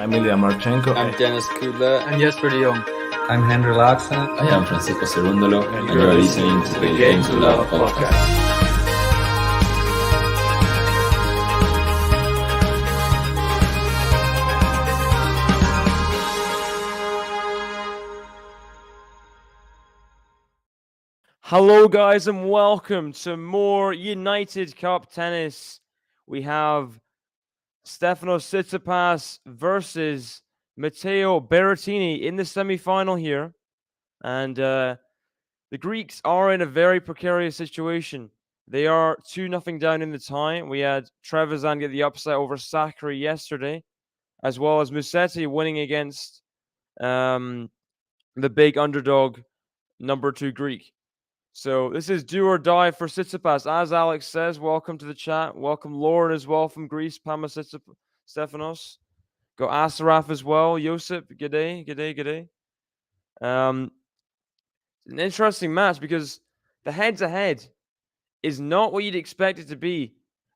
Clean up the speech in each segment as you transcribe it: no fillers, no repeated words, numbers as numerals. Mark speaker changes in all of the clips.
Speaker 1: I'm Ilya Marchenko.
Speaker 2: I'm Dennis Kudla.
Speaker 3: I'm Jesper de Jong.
Speaker 4: I'm Henry Laaksonen.
Speaker 5: I am Francisco Cerundolo, and you are listening to the Game to Love podcast.
Speaker 6: Hello, guys, and welcome to more United Cup tennis. We have Stefanos TSITSIPAS versus Matteo Berrettini in the semi-final here. And The Greeks are in a very precarious situation. They are 2-0 down in the tie. We had Trevisan get the upset over Sakari yesterday, as well as Musetti winning against the big underdog number 2 Greek. So this is do or die for Tsitsipas. As Alex says, welcome to the chat. Welcome Lauren as well from Greece. Pama Stefanos. Got Asaraf as well. Josip, g'day, g'day, g'day. An interesting match because the head-to-head is not what you'd expect it to be.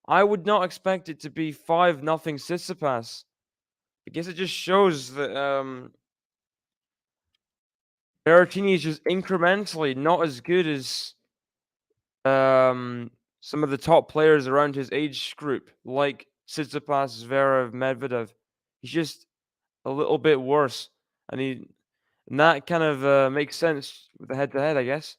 Speaker 6: I would not expect it to be 5-0 Tsitsipas. I guess it just shows that Berrettini is just incrementally not as good as some of the top players around his age group, like Tsitsipas, Zverev, Medvedev. He's just a little bit worse, and that kind of makes sense with the head-to-head, I guess.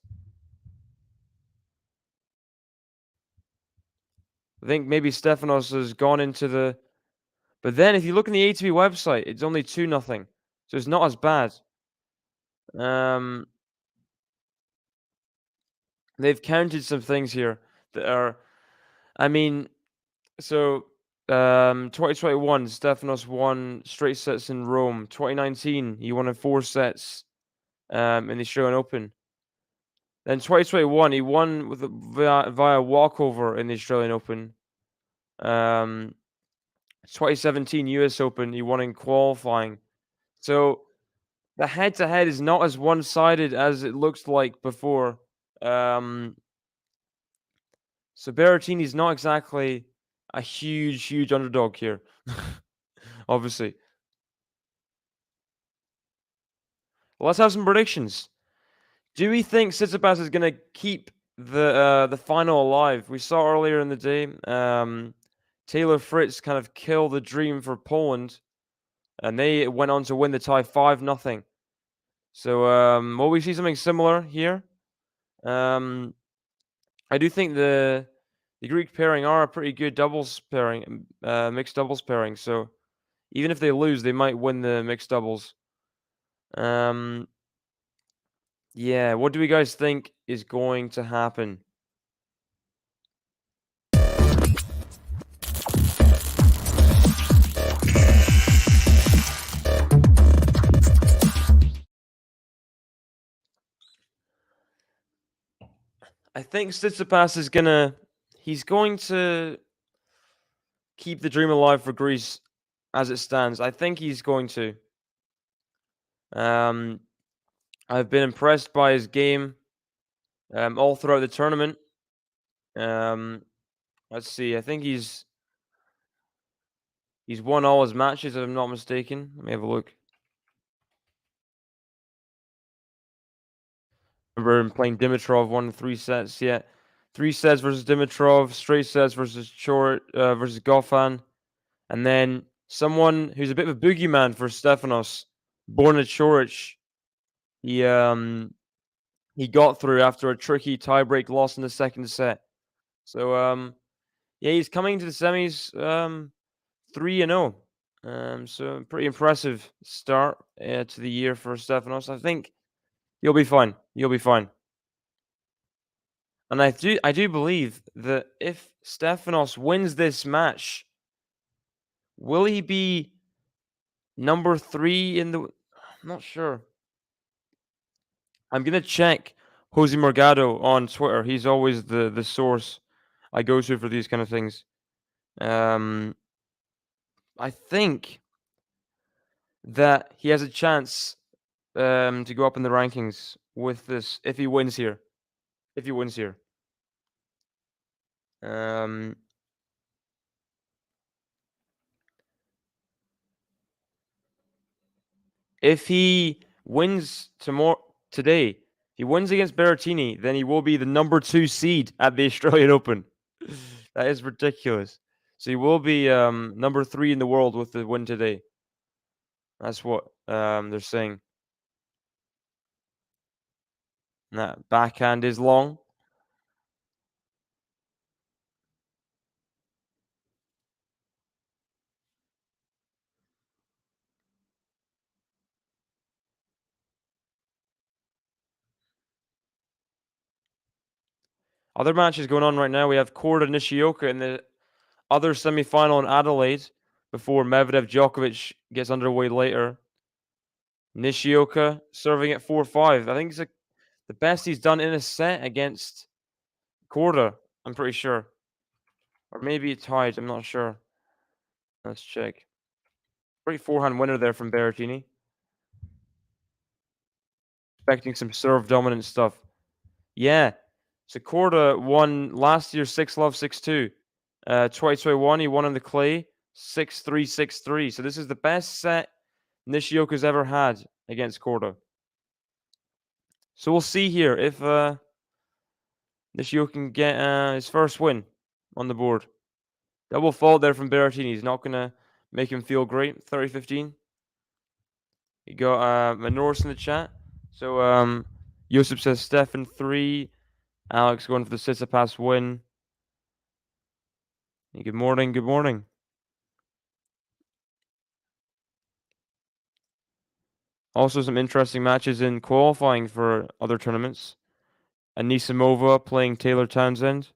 Speaker 6: I think maybe Stefanos has gone into the. But then, if you look on the ATP website, it's only 2-0, so it's not as bad. They've counted some things here that are. I mean, so 2021, Stefanos won straight sets in Rome. 2019, he won in 4 sets in the Australian Open. Then 2021, he won via walkover in the Australian Open. 2017 US Open, he won in qualifying. So the head-to-head is not as one-sided as it looks like before. So Berrettini is not exactly a huge underdog here, obviously. Well, let's have some predictions. Do we think Tsitsipas is going to keep the final alive? We saw earlier in the day, Taylor Fritz kind of kill the dream for Poland, and they went on to win the tie 5-0. So will we see something similar here? I do think the Greek pairing are a pretty good doubles pairing, mixed doubles pairing. So even if they lose, they might win the mixed doubles. Yeah, what do we guys think is going to happen? I think Tsitsipas is he's going to keep the dream alive for Greece as it stands. I think he's going to. I've been impressed by his game all throughout the tournament. Let's see. I think he's won all his matches, if I'm not mistaken. Let me have a look. Remember him playing Dimitrov, won 3 sets. Yeah, 3 sets versus Dimitrov, straight sets versus versus Goffin, and then someone who's a bit of a boogeyman for Stefanos, Borna Coric. He got through after a tricky tiebreak loss in the second set. So yeah, he's coming to the semis 3-0. So pretty impressive start to the year for Stefanos. I think you'll be fine. You'll be fine. And I do believe that if Stefanos wins this match, will he be number 3 in the? I'm not sure. I'm gonna check Jose Morgado on Twitter. He's always the source I go to for these kind of things. I think that he has a chance to go up in the rankings with this if he wins here. If he wins here. If he wins today, if he wins against Berrettini, then he will be the number 2 seed at the Australian Open. That is ridiculous. So he will be number 3 in the world with the win today. That's what they're saying. And that backhand is long. Other matches going on right now. We have Korda Nishioka in the other semi-final in Adelaide before Medvedev Djokovic gets underway later. Nishioka serving at 4-5. I think it's the best he's done in a set against Korda, I'm pretty sure. Or maybe it tied, I'm not sure. Let's check. Great forehand winner there from Berrettini. Expecting some serve dominant stuff. Yeah. So Korda won last year 6-love, 6-2. 2021, he won on the clay 6-3, 6-3. So this is the best set Nishioka's ever had against Korda. So we'll see here if Nishioka can get his first win on the board. Double fault there from Berrettini. He's not going to make him feel great. 30-15. You got Manoris in the chat. So Josip says Stefan 3. Alex going for the Tsitsipas win. Hey, good morning. Good morning. Also, some interesting matches in qualifying for other tournaments. Anisimova playing Taylor Townsend.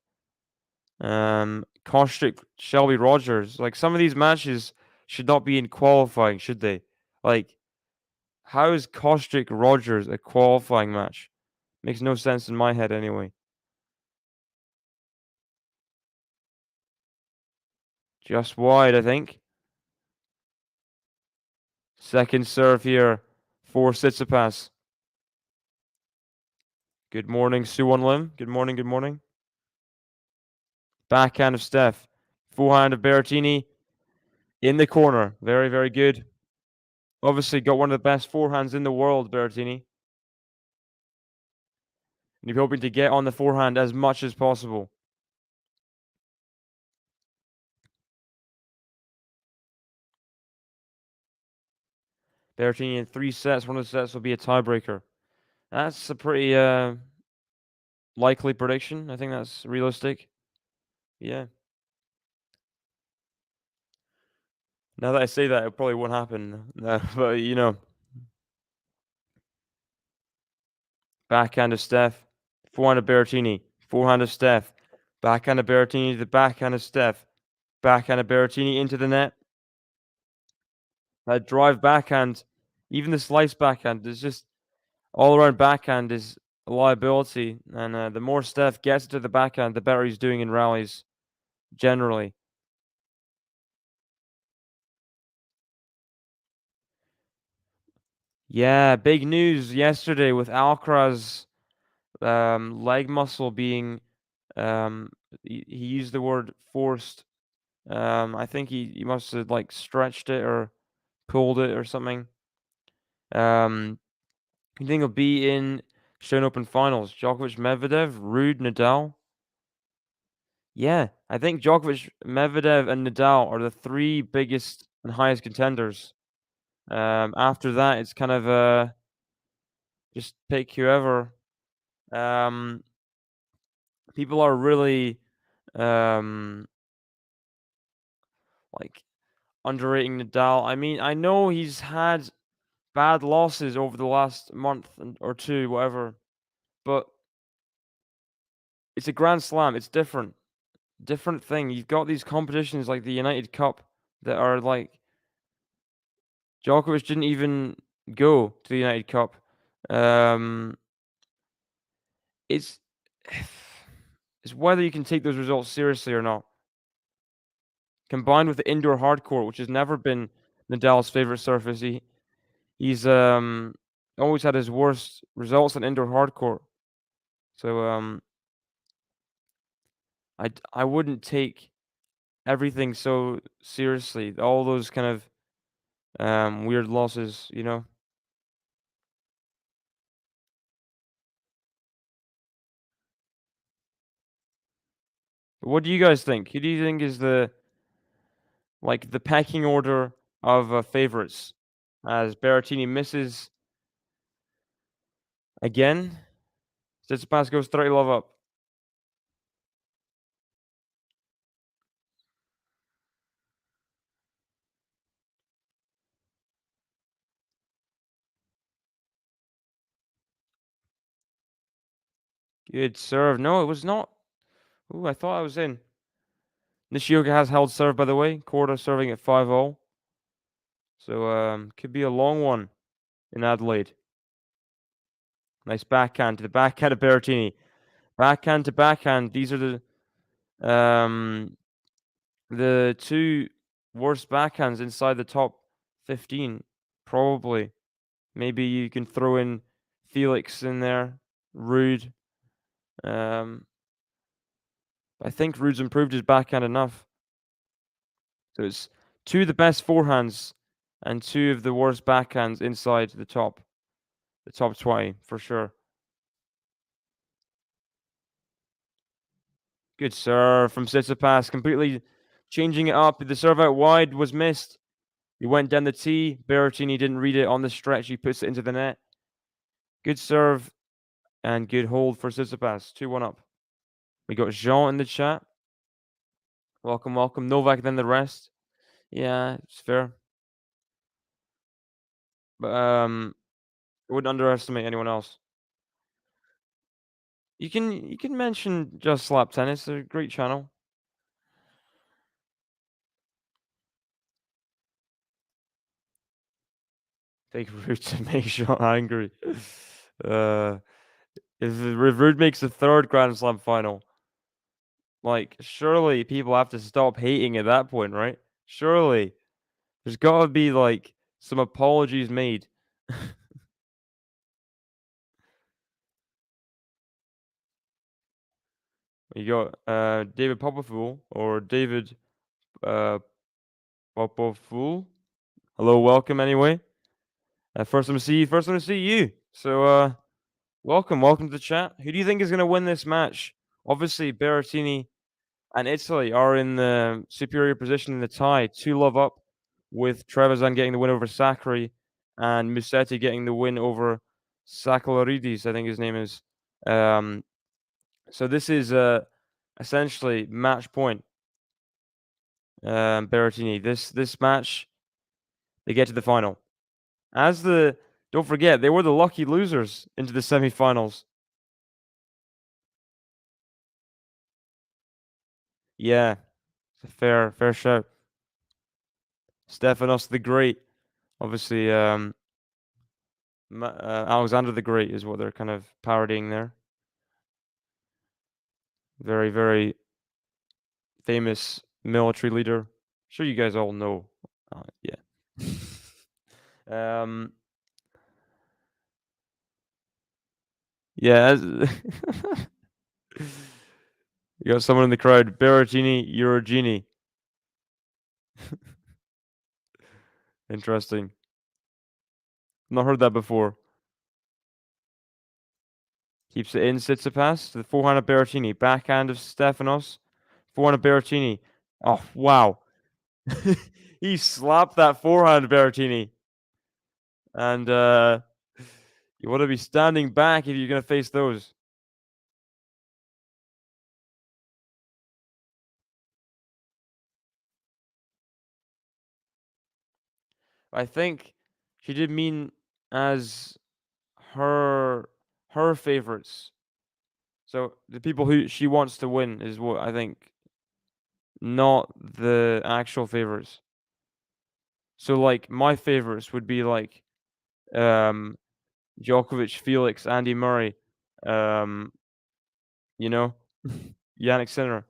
Speaker 6: Kostrick, Shelby Rogers. Like, some of these matches should not be in qualifying, should they? Like, how is Kostrick Rogers a qualifying match? Makes no sense in my head anyway. Just wide, I think. Second serve here for Tsitsipas. Good morning, Suwon Lim. Good morning, good morning. Backhand of Steph. Forehand of Berrettini in the corner. Very, very good. Obviously got one of the best forehands in the world, Berrettini. And you're hoping to get on the forehand as much as possible. Berrettini in 3 sets. One of the sets will be a tiebreaker. That's a pretty likely prediction. I think that's realistic. Yeah. Now that I say that, it probably won't happen. But, you know. Backhand of Steph. Forehand of Berrettini. Forehand of Steph. Backhand of Berrettini to the backhand of Steph. Backhand of Berrettini into the net. That drive backhand, even the slice backhand, is just all around backhand is a liability. And the more Steph gets to the backhand, the better he's doing in rallies generally. Yeah, big news yesterday with Alcaraz leg muscle being he used the word forced. I think he must have like stretched it or pulled it or something. You think he'll be in Australian Open finals? Djokovic, Medvedev, Ruud, Nadal. Yeah, I think Djokovic, Medvedev, and Nadal are the 3 biggest and highest contenders. After that, it's kind of just pick whoever. People are really like underrating Nadal. I mean, I know he's had bad losses over the last month or 2, whatever, but it's a Grand Slam. It's different thing. You've got these competitions like the United Cup that are like Djokovic didn't even go to the United Cup. It's it's whether you can take those results seriously or not. Combined with the indoor hard court, which has never been Nadal's favorite surface, he's always had his worst results on indoor hard court. So I wouldn't take everything so seriously. All those kind of weird losses, you know. But what do you guys think? Who do you think is the pecking order of favorites? As Berrettini misses again, Tsitsipas goes 30-love up. Good serve. No, it was not Ooh, I thought I was in. Nishioka has held serve, by the way. Korda serving at 5-0. So, could be a long one in Adelaide. Nice backhand to the backhand of Berrettini. Backhand to backhand. These are the two worst backhands inside the top 15, probably. Maybe you can throw in Felix in there. Rude. I think Rude's improved his backhand enough. So it's two of the best forehands and two of the worst backhands inside the top 20 for sure. Good serve from Tsitsipas, completely changing it up. The serve out wide was missed. He went down the tee. Berrettini didn't read it on the stretch. He puts it into the net. Good serve and good hold for Tsitsipas. 2-1 up. We got Jean in the chat. Welcome, welcome. Novak, then the rest. Yeah, it's fair. But I wouldn't underestimate anyone else. You can mention Just Slap Tennis. They're a great channel. Take Rude to make Jean angry. If Rude makes the third Grand Slam final, like surely people have to stop hating at that point, right? Surely there's got to be like some apologies made. You got David Popofool or David Popofool. Hello, welcome anyway. First time to see you. So welcome to the chat. Who do you think is going to win this match? Obviously, Berrettini and Italy are in the superior position in the tie, 2-love up, with Trevisan getting the win over Sakari and Musetti getting the win over Sakalaridis, I think his name is. So this is essentially match point. Berrettini. This match, they get to the final. Don't forget, they were the lucky losers into the semifinals. Yeah, it's a fair shout. Stefanos the Great, obviously. Alexander the Great is what they're kind of parodying there. Very, very famous military leader. Sure, you guys all know. Yeah. Yeah. You got someone in the crowd. Berrettini, you're a genie. Interesting. Not heard that before. Keeps it in, Tsitsipas to the forehand of Berrettini. Backhand of Stefanos. Forehand of Berrettini. Oh, wow. He slapped that forehand, Berrettini. And you want to be standing back if you're going to face those. I think she did mean as her favorites. So the people who she wants to win is what I think, not the actual favorites. So like my favorites would be like Djokovic, Felix, Andy Murray, you know, Yannick Sinner.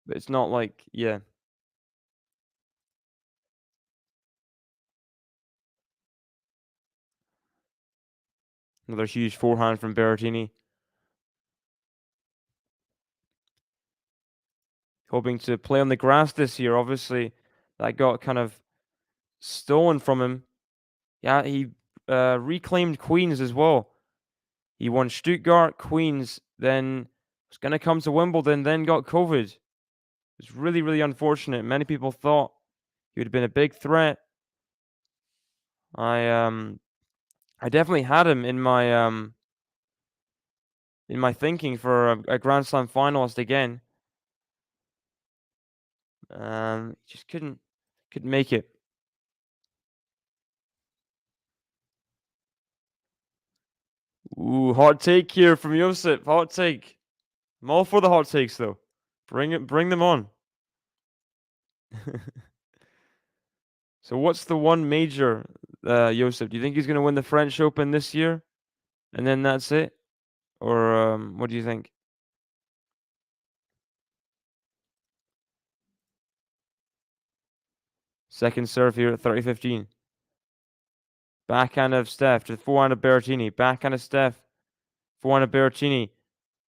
Speaker 6: But it's not like, yeah. Another huge forehand from Berrettini. Hoping to play on the grass this year. Obviously, that got kind of stolen from him. Yeah, he reclaimed Queens as well. He won Stuttgart, Queens, then was going to come to Wimbledon, then got COVID. It's really, really unfortunate. Many people thought he would have been a big threat. I definitely had him in my thinking for a Grand Slam finalist again. Just couldn't make it. Ooh, hot take here from Josip. Hot take. I'm all for the hot takes, though. Bring them on. So what's the one major, Josep? Do you think he's going to win the French Open this year, and then that's it, or what do you think? Second serve here at 30-15. Backhand of Steph to the forehand of Berrettini. Backhand of Steph. Forehand of Berrettini.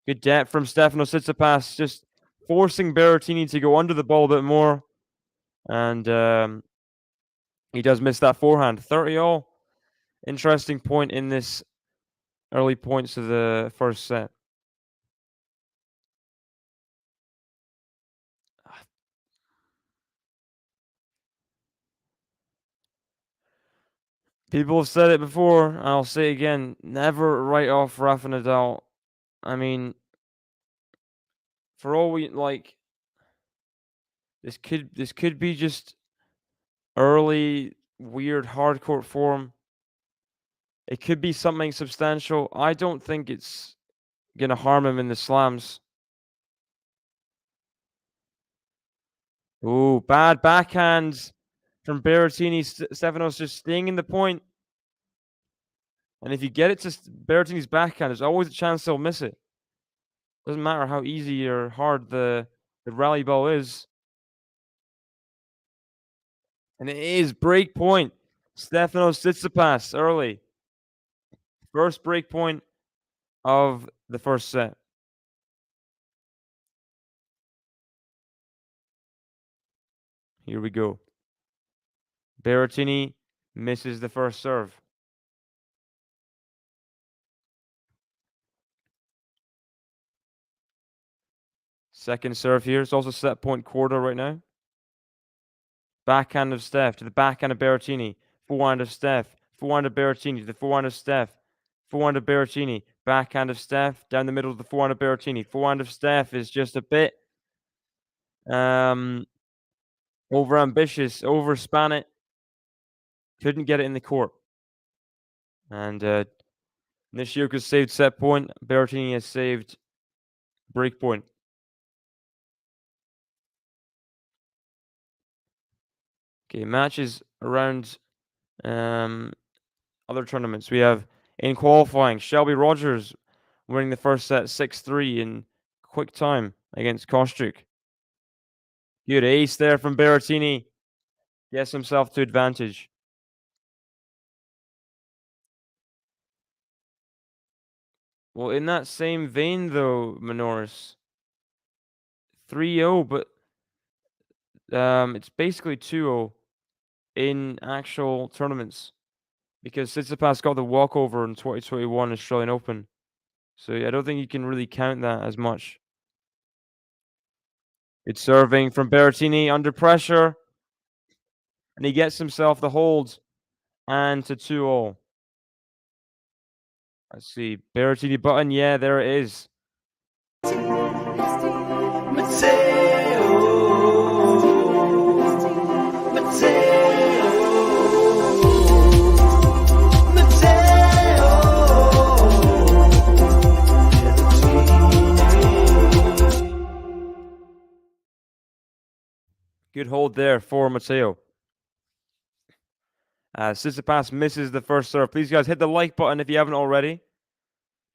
Speaker 6: Good depth from Stefanos TSITSIPAS, just forcing Berrettini to go under the ball a bit more. And he does miss that forehand. 30-all. Interesting point in this early points of the first set. People have said it before, and I'll say it again. Never write off Rafa Nadal. I mean, for all we like, this could be just early weird hard court form. It could be something substantial. I don't think it's gonna harm him in the slams. Ooh, bad backhands from Berrettini. Stefanos just staying in the point. And if you get it to Berrettini's backhand, there's always a chance they'll miss it. Doesn't matter how easy or hard the rally ball is. And it is break point. Stefanos Tsitsipas early. First break point of the first set. Here we go. Berrettini misses the first serve. Second serve here. It's also set point quarter right now. Backhand of Steph to the backhand of Berrettini. Forehand of Steph. Forehand of Berrettini to the forehand of Steph. Forehand of Berrettini. Backhand of Steph. Down the middle of the forehand of Berrettini. Forehand of Steph is just a bit over ambitious. Overspan it. Couldn't get it in the court. And Nishioka's saved set point. Berrettini has saved break point. Okay, matches around other tournaments. We have in qualifying Shelby Rogers winning the first set 6-3 in quick time against Kostyuk. Good ace there from Berrettini. Gets himself to advantage. Well, in that same vein, though, Manoris, 3-0, but it's basically 2-0 in actual tournaments because Tsitsipas got the walkover in 2021 Australian Open. So I don't think you can really count that as much. It's serving from Berrettini under pressure. And he gets himself the hold and to 2-0. Let's see. Berrettini button. Yeah, there it is. Good hold there for Matteo. Tsitsipas misses the first serve. Please, guys, hit the like button if you haven't already.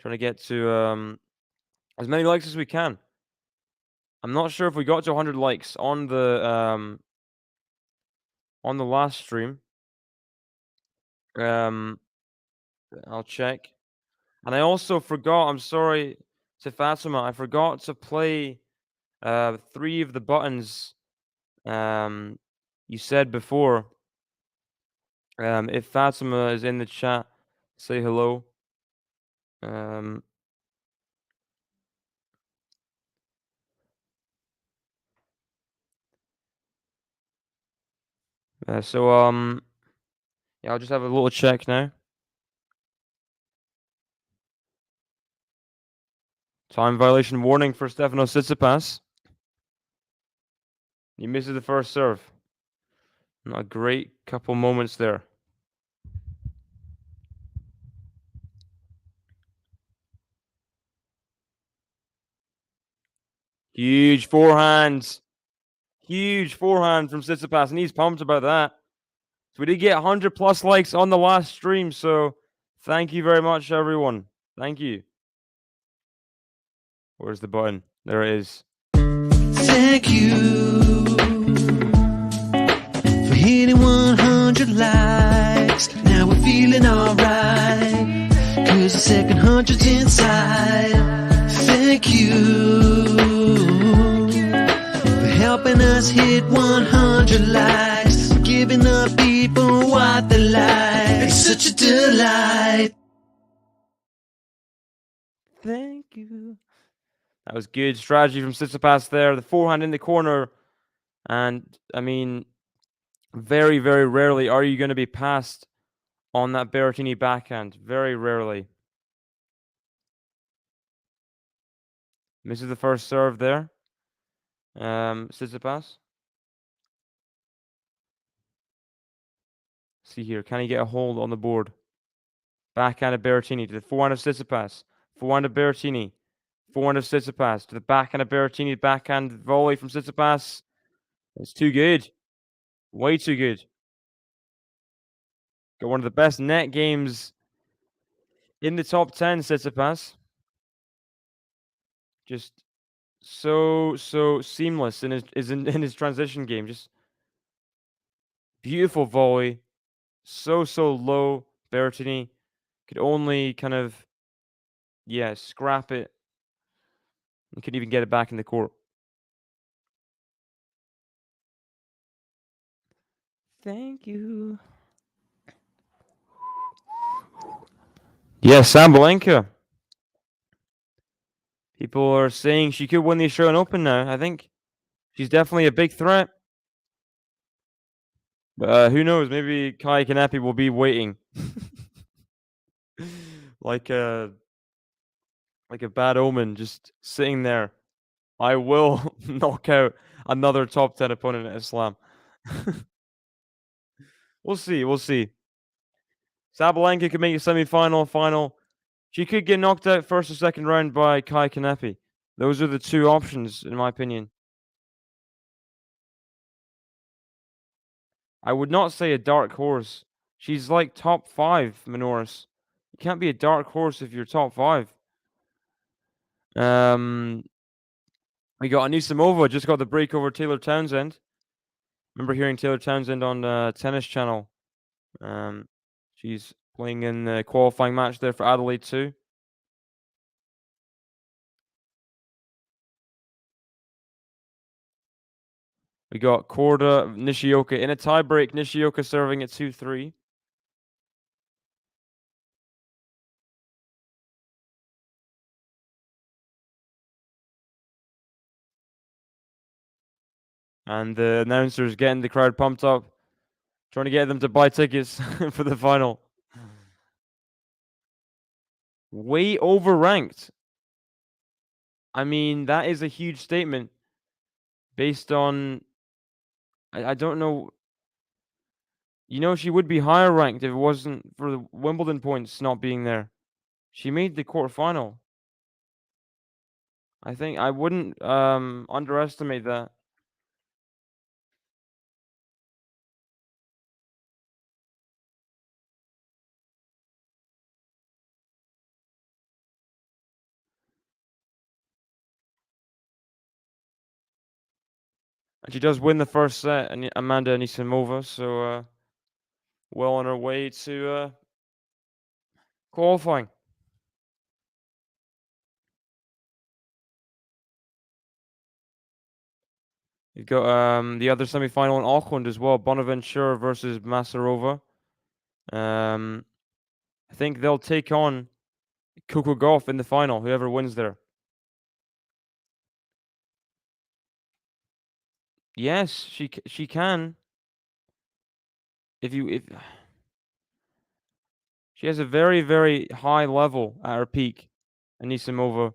Speaker 6: Trying to get to as many likes as we can. I'm not sure if we got to 100 likes on the last stream. I'll check. And I also forgot. I'm sorry to Fatima. I forgot to play 3 of the buttons you said before. If Fatima is in the chat, say hello. Yeah, I'll just have a little check now. Time violation warning for Stefanos Tsitsipas. He misses the first serve. Not a great couple moments there. Huge forehand. Huge forehand from Tsitsipas, and he's pumped about that. So we did get 100 plus likes on the last stream, so thank you very much, everyone. Thank you. Where's the button? There it is.
Speaker 2: Thank you for hitting 100 likes. Now we're feeling alright, 'cause the second 100's inside. Thank you for helping us hit 100 likes, for giving the people what they like. It's such a delight.
Speaker 6: Thank you. That was good strategy from Tsitsipas there. The forehand in the corner. And, I mean, very, very rarely are you going to be passed on that Berrettini backhand. Very rarely. Misses the first serve there. Tsitsipas. See here. Can he get a hold on the board? Backhand of Berrettini to the forehand of Tsitsipas. Forehand of Berrettini. Forehand of Tsitsipas to the backhand of Berrettini. Backhand volley from Tsitsipas. It's too good. Way too good. Got one of the best net games in the top 10, Tsitsipas. Just so seamless in his transition game. Just beautiful volley. So low. Berrettini could only kind of, scrap it. And couldn't even get it back in the court. Thank you. Yes, Sabalenka. People are saying she could win the Australian Open now. I think she's definitely a big threat. But who knows? Maybe Kai Kanepi will be waiting. like a bad omen, just sitting there. I will knock out another top 10 opponent at Islam. We'll see. Sabalenka could make a semi-final, final. She could get knocked out first or second round by Kai Kanepi. Those are the two options, in my opinion. I would not say a dark horse. She's like top 5, Minoris. You can't be a dark horse if you're top 5. We got Anisimova, just got the break over Taylor Townsend. Remember hearing Taylor Townsend on Tennis Channel. She's playing in the qualifying match there for Adelaide too. We got Korda, Nishioka in a tiebreak. Nishioka serving at 2-3. And the announcers getting the crowd pumped up, trying to get them to buy tickets for the final. Way overranked. I mean, that is a huge statement based on... I don't know. You know, she would be higher ranked if it wasn't for the Wimbledon points not being there. She made the quarterfinal. I think I wouldn't underestimate that. And she does win the first set, and Amanda Anisimova, so well on her way to qualifying. You've got the other semi-final in Auckland as well, Bonaventure versus Masarova. I think they'll take on Coco Gauff in the final, whoever wins there. Yes, she can. If she has a very, very high level at her peak, Anisimova.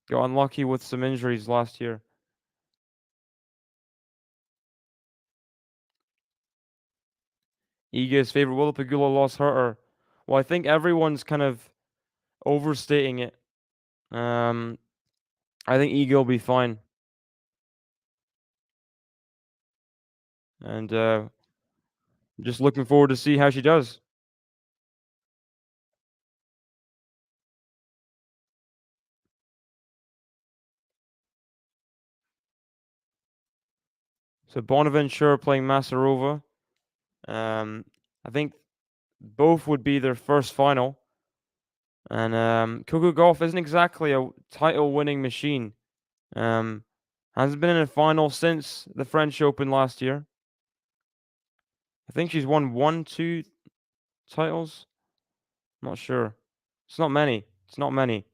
Speaker 6: Got unlucky with some injuries last year. Iga's favorite, will the Pagula loss hurt her? Well, I think everyone's kind of overstating it. I think Ego will be fine. And just looking forward to see how she does. So Bonaventure playing Masarova. I think both would be their first final. And Coco Gauff isn't exactly a title-winning machine. Hasn't been in a final since the French Open last year. I think she's won 2 titles. Not sure. It's not many. It's not many.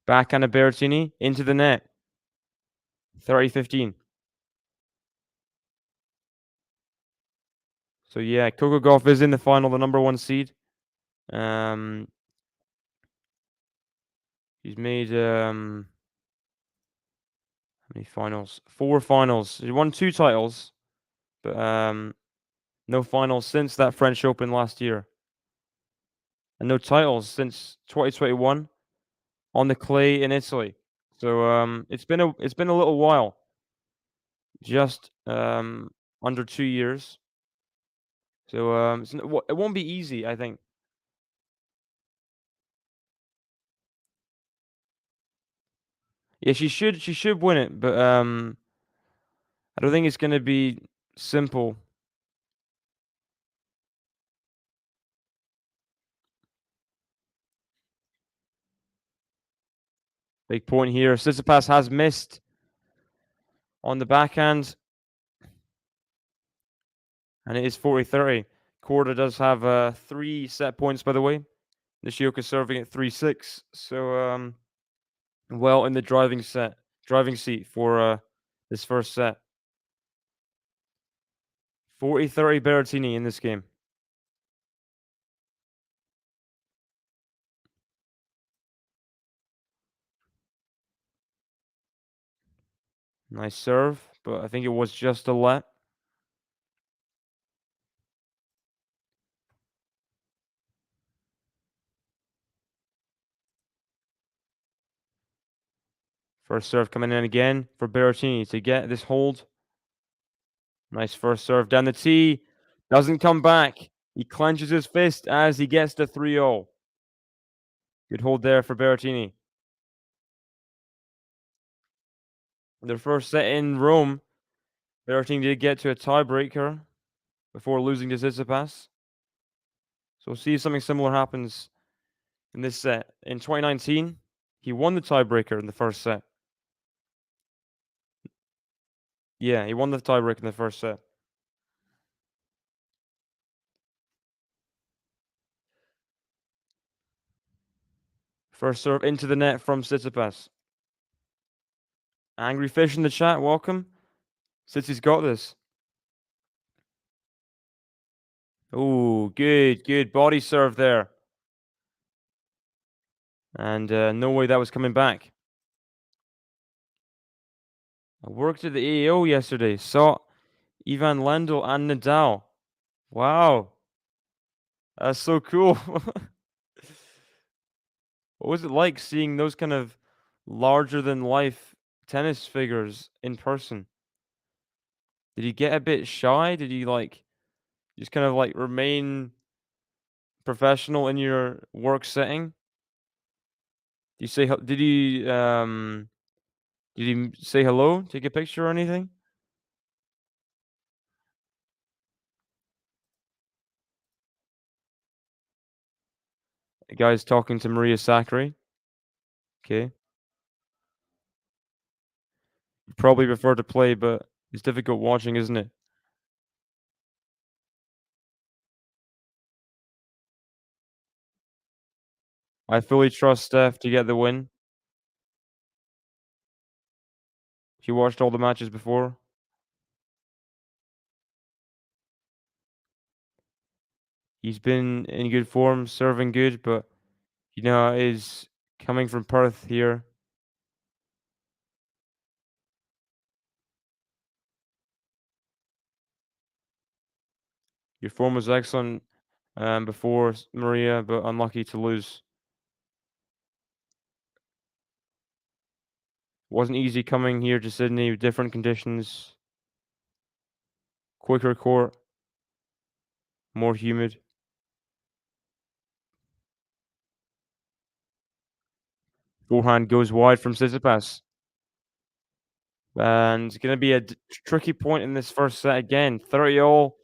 Speaker 6: Backhand of Berrettini into the net. 30-15. So yeah, Coco Gauff is in the final, the number 1 seed. She's made how many finals? 4 finals. She won 2 titles, but no finals since that French Open last year. And no titles since 2021 on the clay in Italy. So it's been a little while. Just under 2 years. So it won't be easy, I think. Yeah, she should win it, but I don't think it's gonna be simple. Big point here. Tsitsipas has missed on the backhand. And it is 40-30. Korda does have 3 set points, by the way. Nishioka serving at 3-6. So well in the driving seat for this first set. 40-30 Berrettini in this game. Nice serve, but I think it was just a let. First serve coming in again for Berrettini to get this hold. Nice first serve down the tee. Doesn't come back. He clenches his fist as he gets to 3-0. Good hold there for Berrettini. Their first set in Rome, Berrettini did get to a tiebreaker before losing to Tsitsipas. So we'll see if something similar happens in this set. In 2019, he won the tiebreaker in the first set. Yeah, he won the tiebreaker in the first set. First serve into the net from Tsitsipas. Angry Fish in the chat, welcome. Tsitsi's got this. Oh, good body serve there. And no way that was coming back. I worked at the AAO yesterday. Saw Ivan Lendl and Nadal. Wow. That's so cool. What was it like seeing those kind of larger than life tennis figures in person? Did you get a bit shy? Did you just kind of remain professional in your work setting? Did you say hello? Take a picture or anything? The guy's talking to Maria Sakkari. Okay. You probably prefer to play, but it's difficult watching, isn't it? I fully trust Steph to get the win. She watched all the matches before. He's been in good form, serving good, but is coming from Perth here. Your form was excellent. before Maria, but unlucky to lose. Wasn't easy coming here to Sydney, different conditions. Quicker court, more humid. Forehand goes wide from Tsitsipas. And it's going to be a tricky point in this first set again. 30-all,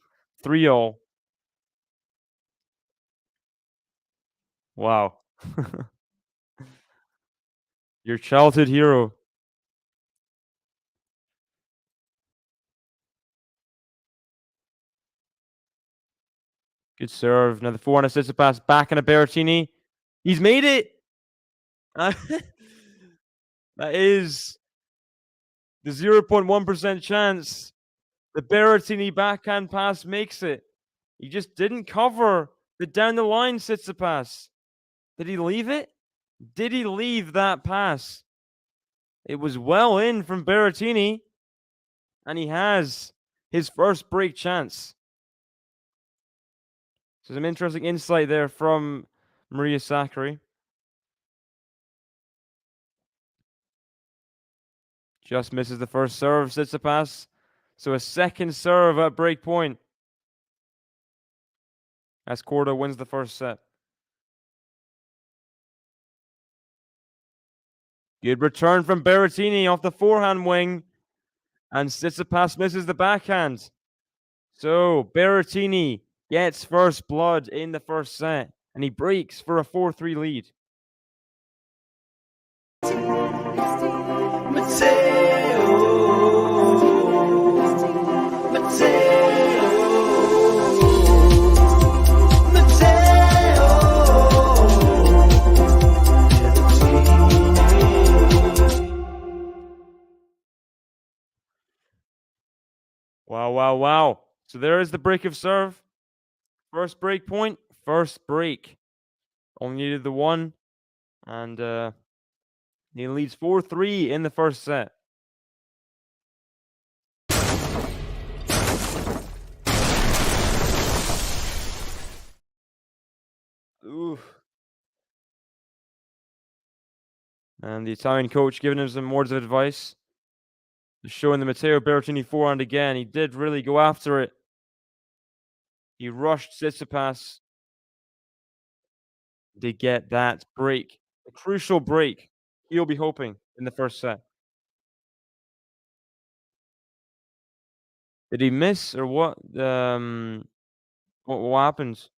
Speaker 6: 3-all. Wow. Your childhood hero. Good serve. Now the forehand of Tsitsipas, back in a Berrettini. He's made it. That is the 0.1% chance. The Berrettini backhand pass makes it. He just didn't cover the down the line Tsitsipas. Did he leave it? Did he leave that pass? It was well in from Berrettini, and he has his first break chance. So some interesting insight there from Maria Sakkari. Just misses the first serve, Tsitsipas. So a second serve at break point, as Korda wins the first set. Good return from Berrettini off the forehand wing, and Tsitsipas misses the backhand. So Berrettini gets first blood in the first set, and he breaks for a 4-3 lead. Wow, wow, wow. So there is the break of serve. First break point, first break. Only needed the one, and he leads 4-3 in the first set. Ooh. And the Italian coach giving him some words of advice. Showing the Matteo Berrettini forehand again. He did really go after it. He rushed Tsitsipas to get that break. A crucial break he'll be hoping in the first set. Did he miss or what? What happens?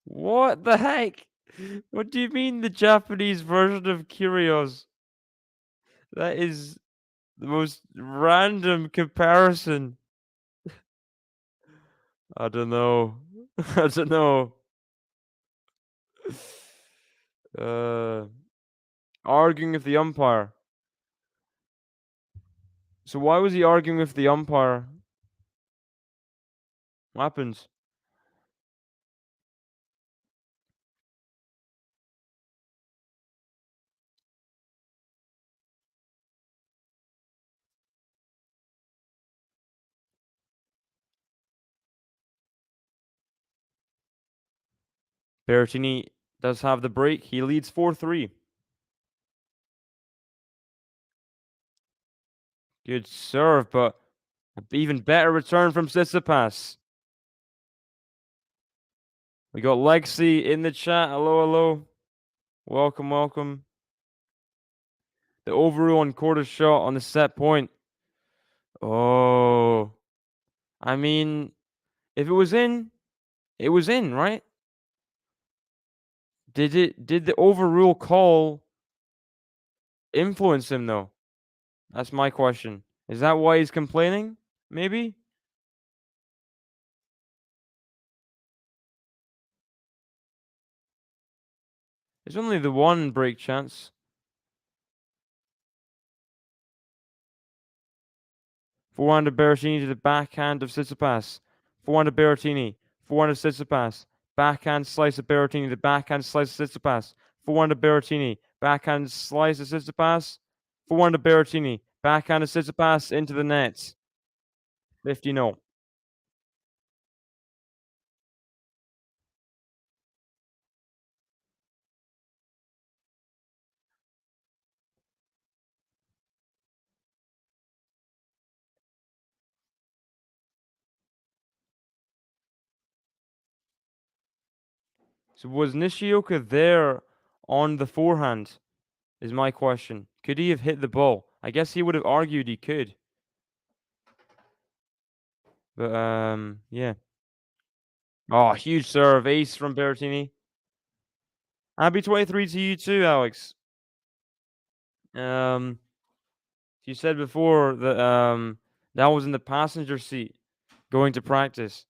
Speaker 6: What the heck? What do you mean the Japanese version of Kyrgios? That is the most random comparison. I don't know. I don't know. Arguing with the umpire. So why was he arguing with the umpire? What happens? Berrettini does have the break. He leads 4-3. Good serve, but an even better return from Tsitsipas. We got Lexi in the chat. Hello, hello. Welcome, welcome. The overrule on quarter shot on the set point. Oh. I mean, if it was in, right? Did the overrule call influence him though? That's my question. Is that why he's complaining? Maybe? There's only the one break chance. Forehand of Berrettini to the backhand of Tsitsipas. Forehand of Berrettini. Forehand of Tsitsipas. Backhand slice of Berrettini. The backhand slice of Tsitsipas. Forehand of Berrettini. Backhand slice of Tsitsipas. Forehand of Berrettini. Backhand of Tsitsipas into the net. 50-0. So was Nishioka there on the forehand? Is my question. Could he have hit the ball? I guess he would have argued he could. But yeah. Oh, huge serve, ace from Berrettini. Happy 23 to you too, Alex. You said before that that was in the passenger seat going to practice.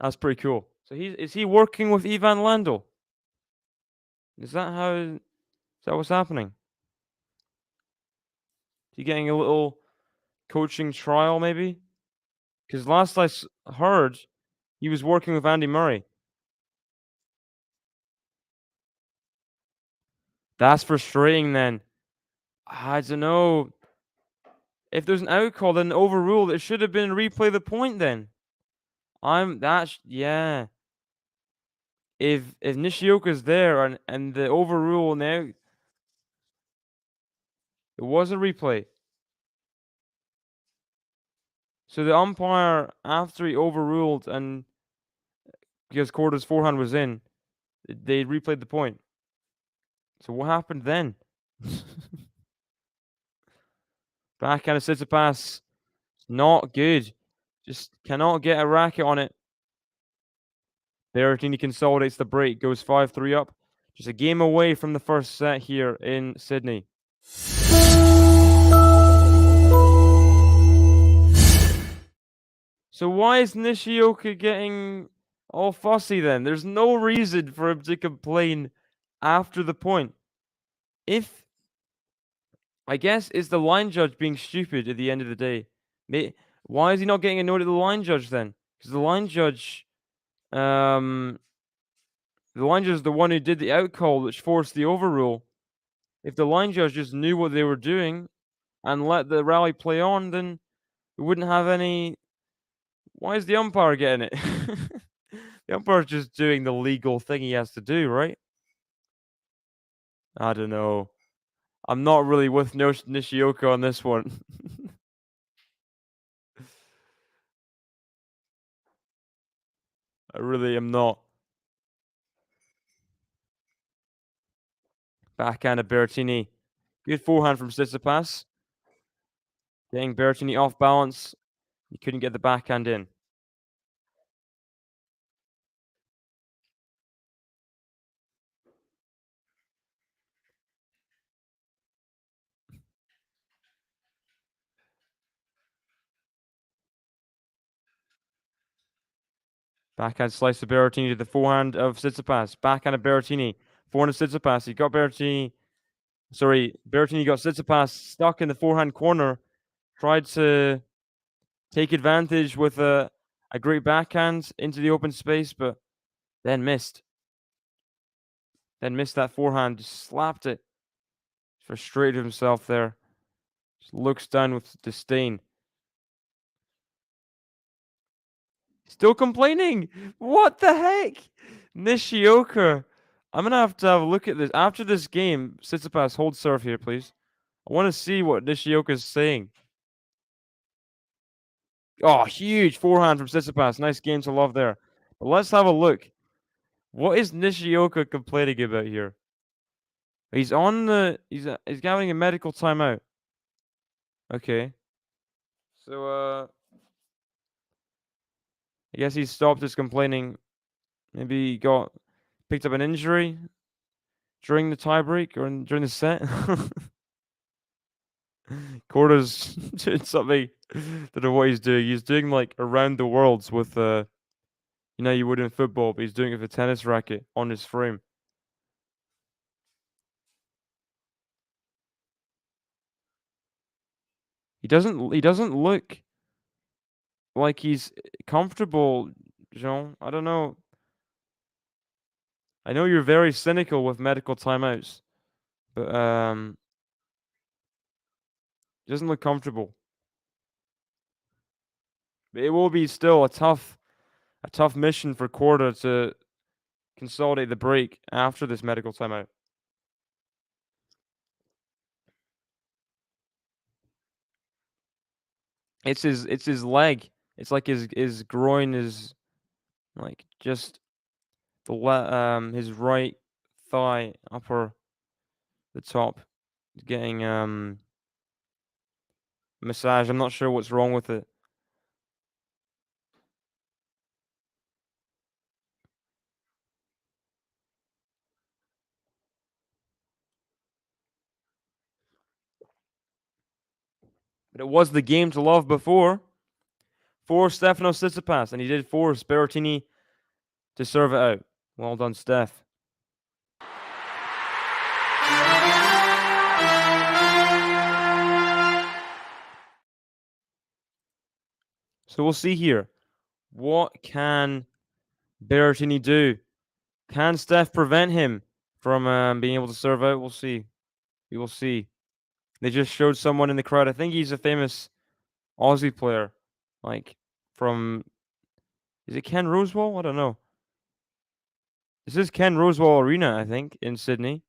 Speaker 6: That's pretty cool. So is he working with Ivan Lendl? Is that what's happening? Is he getting a little coaching trial maybe? Because last I heard, he was working with Andy Murray. That's frustrating then. I don't know. If there's an out call, then overruled. It should have been replay the point then. Yeah. If Nishioka's there and the overrule now, it was a replay. So the umpire, after he overruled and because Korda's forehand was in, they replayed the point. So what happened then? Backhand of Tsitsipas, not good. Just cannot get a racket on it. Berrettini consolidates the break, goes 5-3 up. Just a game away from the first set here in Sydney. So why is Nishioka getting all fussy then? There's no reason for him to complain after the point. I guess it's the line judge being stupid at the end of the day. Why is he not getting annoyed at the line judge then? Because the line judge is the one who did the out call which forced the overrule. If the line judge just knew what they were doing and let the rally play on, then we wouldn't have any. Why is the umpire getting it? The umpire's just doing the legal thing he has to do, right? I don't know. I'm not really with Nishioka on this one. I really am not. Backhand of Berrettini. Good forehand from Tsitsipas. Getting Berrettini off balance. He couldn't get the backhand in. Backhand slice of Berrettini to the forehand of Tsitsipas. Backhand of Berrettini. Forehand of Tsitsipas. He got Berrettini. Sorry, Berrettini got Tsitsipas stuck in the forehand corner. Tried to take advantage with a great backhand into the open space, but then missed. Then missed that forehand. Just slapped it. Frustrated himself there. Just looks down with disdain. Still complaining. What the heck? Nishioka. I'm going to have a look at this. After this game, Tsitsipas, hold serve here, please. I want to see what Nishioka is saying. Oh, huge forehand from Tsitsipas. Nice game to love there. But let's have a look. What is Nishioka complaining about here? He's on the... He's having a medical timeout. Okay. So, I guess he stopped his complaining. Maybe he picked up an injury during the tiebreak or during the set. Korda's doing something. Don't know what he's doing. He's doing like around the worlds with you would in football, but he's doing it with a tennis racket on his frame. He doesn't look like he's comfortable, Jean. I don't know. I know you're very cynical with medical timeouts, but Doesn't look comfortable. But it will be still a tough mission for Korda to consolidate the break after this medical timeout. It's his leg. It's like his groin is like just his right thigh upper the top is getting massage. I'm not sure what's wrong with it. But it was the game to love before for Stefanos Tsitsipas, and he did force Berrettini to serve it out. Well done, Steph. So we'll see here. What can Berrettini do? Can Steph prevent him from being able to serve out? We'll see. We will see. They just showed someone in the crowd. I think he's a famous Aussie player, like from. Is it Ken Rosewall? I don't know. This is Ken Rosewall Arena, I think, in Sydney.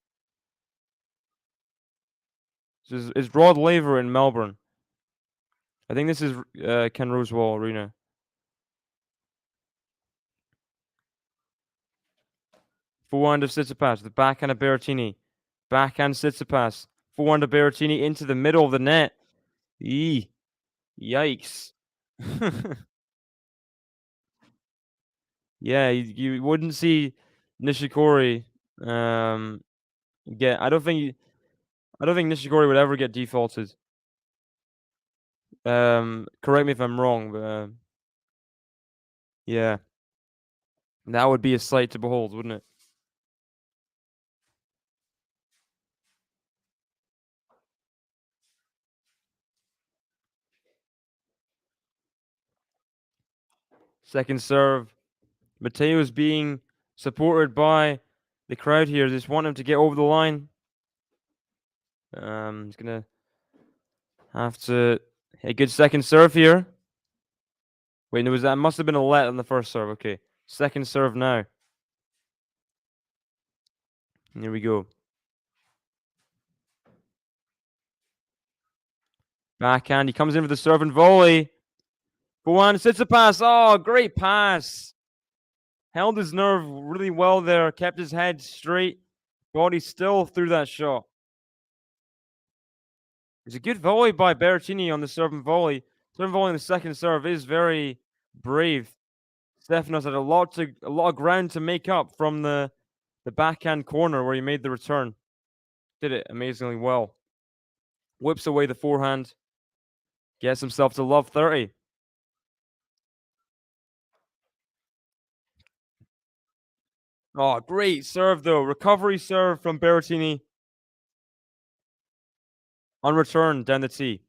Speaker 6: This is Rod Laver in Melbourne. I think this is Ken Rosewall Arena. Forehand of Tsitsipas, the backhand of Berrettini. Backhand Tsitsipas. Forehand of Berrettini into the middle of the net. Yikes. Yeah, you wouldn't see Nishikori get. I don't think Nishikori would ever get defaulted. Correct me if I'm wrong, but yeah, that would be a sight to behold, wouldn't it? Second serve. Matteo is being supported by the crowd here. They just want him to get over the line. He's gonna have to a good second serve here. Wait, no, that must have been a let on the first serve. Okay, second serve now. And here we go. Backhand. He comes in with the serve and volley. Forehand Tsitsipas. Oh, great pass. Held his nerve really well there. Kept his head straight. Body still through that shot. It's a good volley by Berrettini on the serve and volley. Serve and volley on the second serve is very brave. Stefanos had a lot of ground to make up from the backhand corner where he made the return. Did it amazingly well. Whips away the forehand. Gets himself to love 30. Oh, great serve though. Recovery serve from Berrettini. On return down the tee.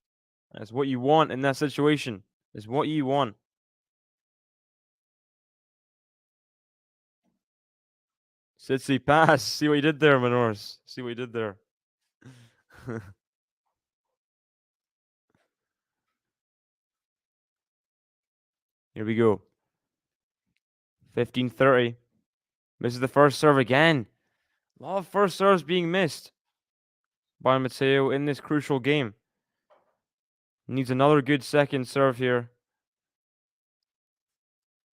Speaker 6: That's what you want in that situation. Is what you want. Tsitsipas. See what you did there, Manors. See what you did there. Here we go. 15-30. Misses the first serve again. A lot of first serves being missed by Matteo in this crucial game. Needs another good second serve here.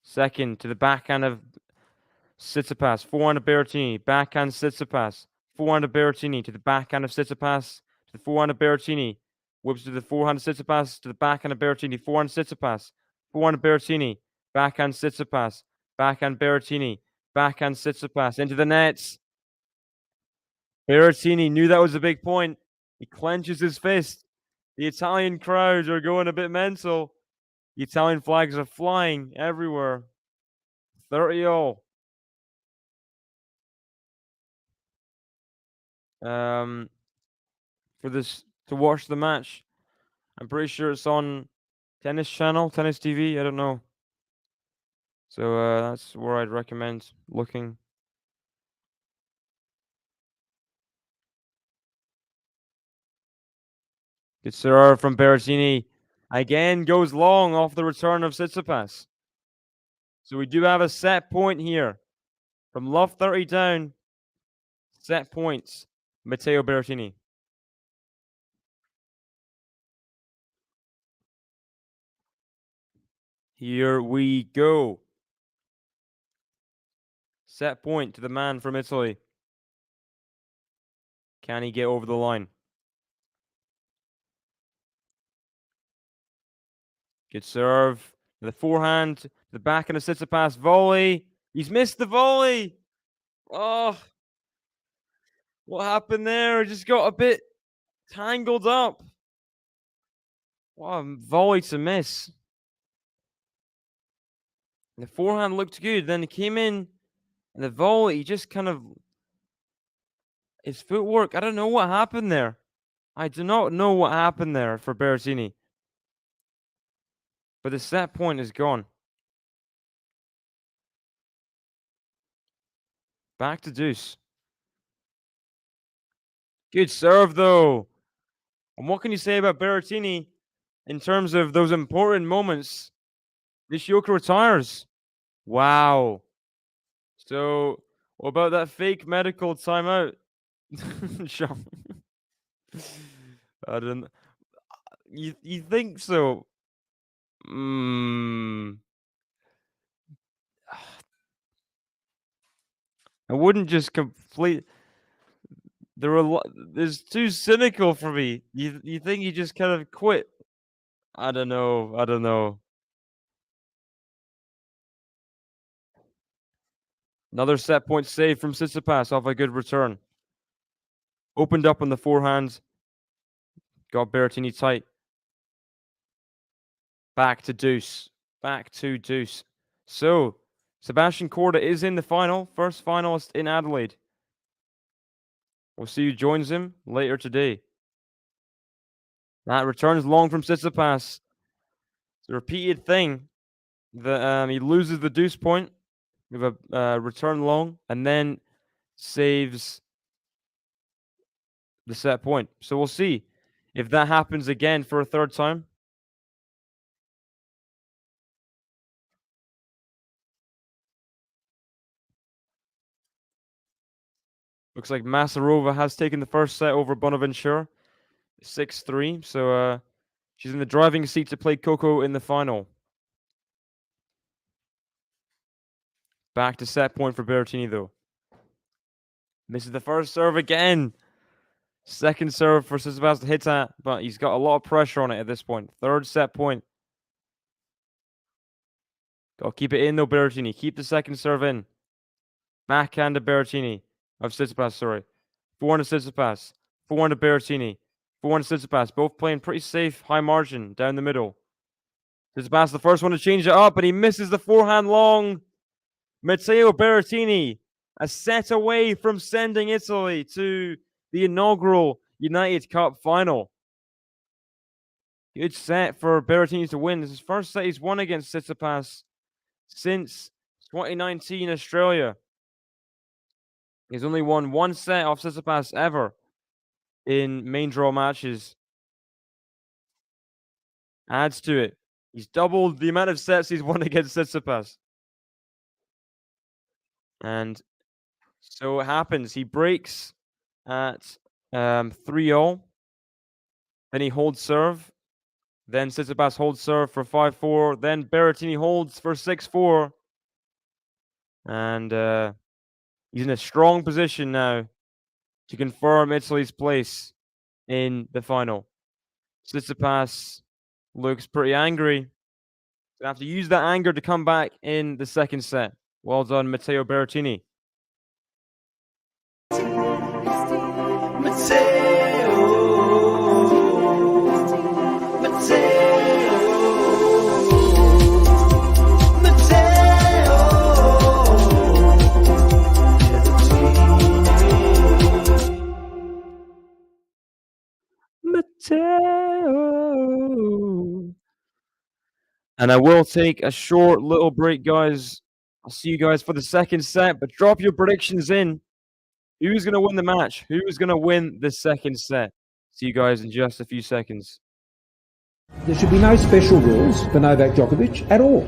Speaker 6: Second to the backhand of Tsitsipas. Forehand of Berrettini. Backhand Tsitsipas. Forehand of Berrettini to the backhand of Tsitsipas. To the forehand of Berrettini. Whips to the forehand of Tsitsipas. To the backhand of Berrettini. Forehand of Tsitsipas. Forehand of Berrettini. Backhand Tsitsipas. Backhand Berrettini. Backhand Tsitsipas. Into the nets. Berrettini knew that was a big point. He clenches his fist. The Italian crowds are going a bit mental. The Italian flags are flying everywhere. 30-all. For this to watch the match. I'm pretty sure it's on Tennis Channel, Tennis TV. I don't know. So that's where I'd recommend looking. Good serve from Berrettini. Again, goes long off the return of Tsitsipas. So we do have a set point here. From love 30 down, set points, Matteo Berrettini. Here we go. Set point to the man from Italy. Can he get over the line? Good serve. The forehand, the back and a Tsitsipas volley. He's missed the volley. Oh, what happened there? Just got a bit tangled up. What a volley to miss. The forehand looked good. Then he came in, and the volley just kind of his footwork. I don't know what happened there. I do not know what happened there for Berrettini. But the set point is gone. Back to deuce. Good serve, though. And what can you say about Berrettini in terms of those important moments? Nishioka retires. Wow. So, what about that fake medical timeout? Sure. I don't. You think so? I wouldn't just complete. There's too cynical for me. You think he just kind of quit? I don't know. I don't know. Another set point save from Tsitsipas off a good return. Opened up on the forehand. Got Berrettini tight. Back to deuce. Back to deuce. So, Sebastian Korda is in the final. First finalist in Adelaide. We'll see who joins him later today. That returns long from Tsitsipas. It's a repeated thing that he loses the deuce point with a return long and then saves the set point. So we'll see if that happens again for a third time. Looks like Masarova has taken the first set over Bonaventure, 6-3. So she's in the driving seat to play Coco in the final. Back to set point for Berrettini, though. Misses the first serve again. Second serve for Tsitsipas to hit at, but he's got a lot of pressure on it at this point. Third set point. Got to keep it in, though, Berrettini. Keep the second serve in. Backhand to Berrettini. Of Tsitsipas, sorry. Forehand to Tsitsipas. Forehand to Berrettini. Forehand to Tsitsipas. Both playing pretty safe, high margin, down the middle. Tsitsipas, the first one to change it up, but he misses the forehand long. Matteo Berrettini, a set away from sending Italy to the inaugural United Cup final. Good set for Berrettini to win. This is his first set he's won against Tsitsipas since 2019 Australia. He's only won one set off Tsitsipas ever in main draw matches. Adds to it. He's doubled the amount of sets he's won against Tsitsipas. And so it happens. He breaks at 3-0. Then he holds serve. Then Tsitsipas holds serve for 5-4. Then Berrettini holds for 6-4. And he's in a strong position now to confirm Italy's place in the final. Tsitsipas looks pretty angry. Gonna have to use that anger to come back in the second set. Well done, Matteo Berrettini. Matteo. And I will take a short little break, guys. I'll see you guys for the second set, but drop your predictions in. Who's going to win the match? Who's going to win the second set? See you guys in just a few seconds.
Speaker 3: There should be no special rules for Novak Djokovic at all.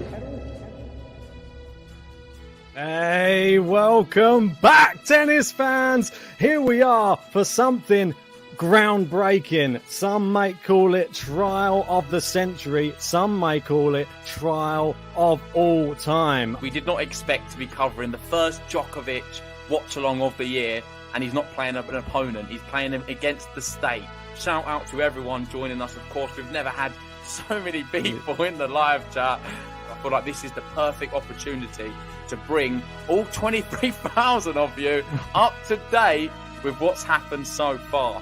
Speaker 4: Hey, welcome back, tennis fans. Here we are for something groundbreaking. Some might call it trial of the century. Some may call it trial of all time.
Speaker 7: We did not expect to be covering the first Djokovic Watchalong of the year, and he's not playing an opponent. He's playing him against the state. Shout out to everyone joining us. Of course, we've never had so many people in the live chat. I feel like this is the perfect opportunity to bring all 23,000 of you up to date with what's happened so far.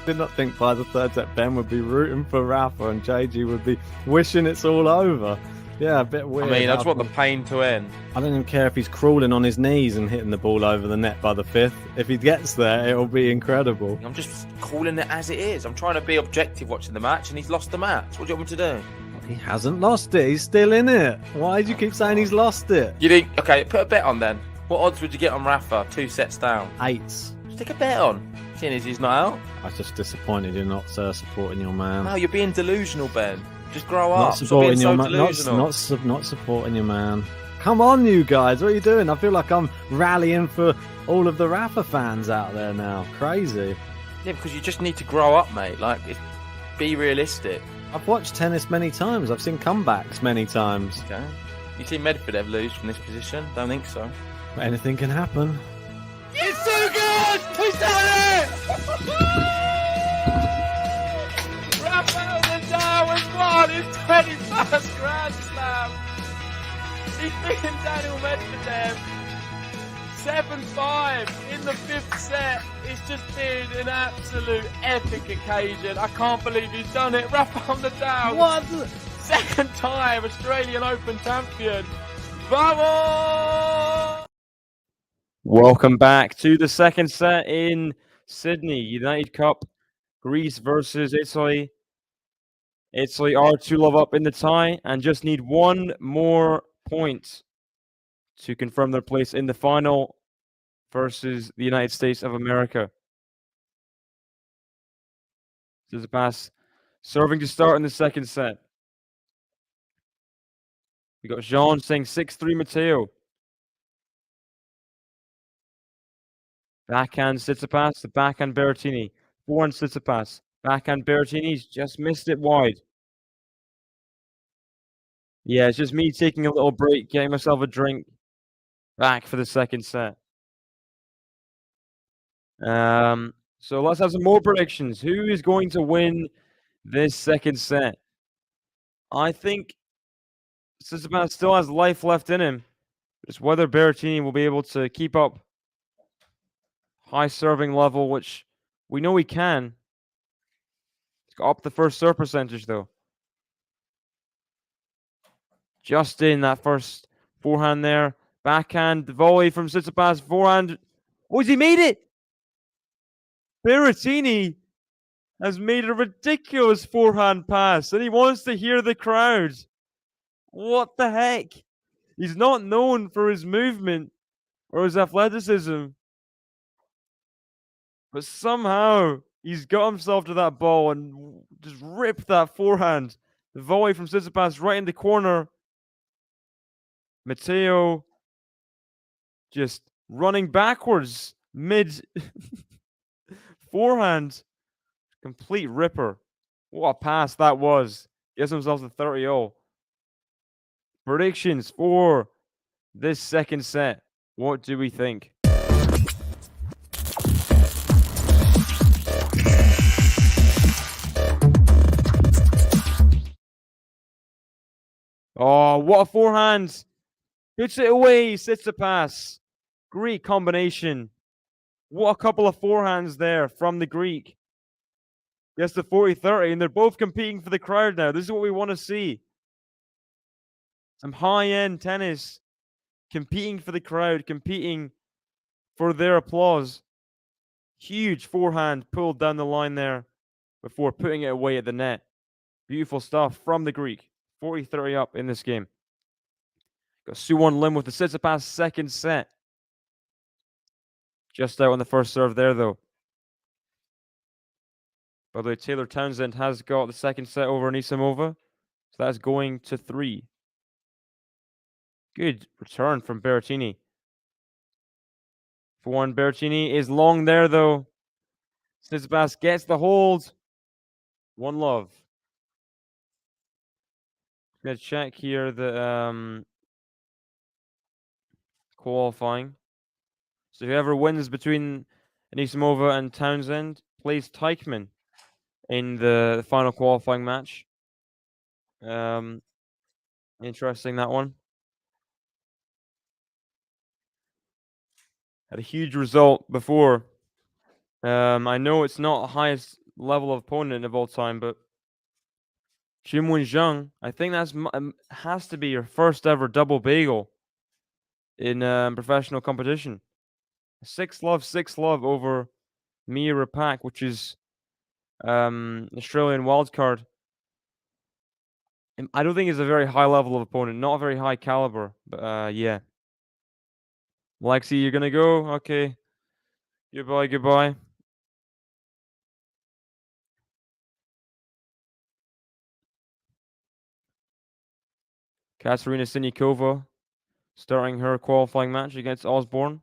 Speaker 4: Did not think by the third set Ben would be rooting for Rafa and JG would be wishing it's all over. Yeah, a bit weird.
Speaker 8: I mean, I just want the pain to end.
Speaker 4: I don't even care if he's crawling on his knees and hitting the ball over the net by the fifth. If he gets there, it'll be incredible.
Speaker 8: I'm just calling it as it is. I'm trying to be objective watching the match, and he's lost the match. What do you want me to do?
Speaker 4: He hasn't lost it. He's still in it. Why do you keep saying he's lost it?
Speaker 8: You think, okay, put a bet on then. What odds would you get on Rafa 2 sets down?
Speaker 4: 8s.
Speaker 8: Stick a bet on. Seeing as he's not out.
Speaker 4: I was just disappointed you're not supporting your man.
Speaker 8: No, you're being delusional, Ben. Just grow up.
Speaker 4: Not supporting
Speaker 8: Stop
Speaker 4: your
Speaker 8: being
Speaker 4: man.
Speaker 8: so delusional.
Speaker 4: Not supporting your man. Come on, you guys. What are you doing? I feel like I'm rallying for all of the Rafa fans out there now. Crazy.
Speaker 8: Yeah, because you just need to grow up, mate. Like, be realistic.
Speaker 4: I've watched tennis many times. I've seen comebacks many times.
Speaker 8: Okay. You see Medvedev lose from this position? Don't think so.
Speaker 4: Anything can happen.
Speaker 7: It's too good! He's done it! Rafael Nadal has won his 21st Grand Slam. He's beaten Daniel Medvedev 7-5 in the 5th set. It's just been an absolute epic occasion. I can't believe he's done it. Rafael Nadal.
Speaker 4: What?
Speaker 7: Second time Australian Open champion. Vamos!
Speaker 6: Welcome back to the second set in Sydney. United Cup, Greece versus Italy. Italy are 2-love up in the tie and just need one more point to confirm their place in the final versus the United States of America. Tsitsipas serving to start in the second set. We got Jean saying 6-3 Matteo. Backhand Tsitsipas, the backhand Berrettini. Forehand Tsitsipas, backhand Berrettini's just missed it wide. Yeah, it's just me taking a little break, getting myself a drink. Back for the second set. So let's have some more predictions. Who is going to win this second set? I think Tsitsipas still has life left in him. Just whether Berrettini will be able to keep up high serving level, which we know he can. He's got up the first serve percentage, though. Just in that first forehand there. Backhand volley from Tsitsipas. Forehand. Oh, has he made it? Berrettini has made a ridiculous forehand pass, and he wants to hear the crowd. What the heck? He's not known for his movement or his athleticism. But somehow he's got himself to that ball and just ripped that forehand. The volley from Tsitsipas right in the corner. Matteo just running backwards mid forehand. Complete ripper. What a pass that was. Gives himself the 30-0. Predictions for this second set. What do we think? Oh, what a forehand. Puts it away, Tsitsipas. Greek combination. What a couple of forehands there from the Greek. Gets the 40-30, and they're both competing for the crowd now. This is what we want to see. Some high-end tennis. Competing for the crowd, competing for their applause. Huge forehand pulled down the line there before putting it away at the net. Beautiful stuff from the Greek. 40-30 up in this game. Got Suwon Lim with the Tsitsipas second set. Just out on the first serve there, though. By the way, Taylor Townsend has got the second set over Anisimova. So that's going to 3. Good return from Berrettini. 4-1 Berrettini is long there, though. Tsitsipas gets the hold. 1-love. Gonna check here the qualifying. So whoever wins between Anisimova and Townsend plays Teichmann in the final qualifying match. Interesting, that one. Had a huge result before. I know it's not the highest level of opponent of all time, but Qinwen Zheng, I think that's has to be your first ever double bagel in professional competition. 6-love, 6-love over Mia Rapak, which is Australian wildcard. I don't think it's a very high level of opponent, not a very high caliber, but yeah. Lexi, you're gonna go? Okay. Goodbye, goodbye. Katerina Siniakova starting her qualifying match against Osborne.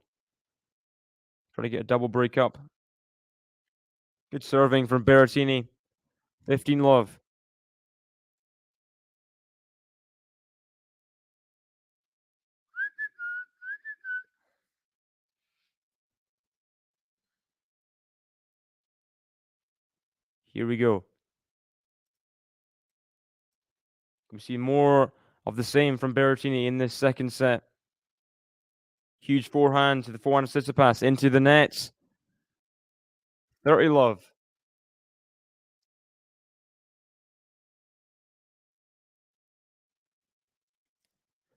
Speaker 6: Trying to get a double break up. Good serving from Berrettini. 15-love. Here we go. We see more of the same from Berrettini in this second set. Huge forehand to the forehand of Tsitsipas into the nets. 30-love.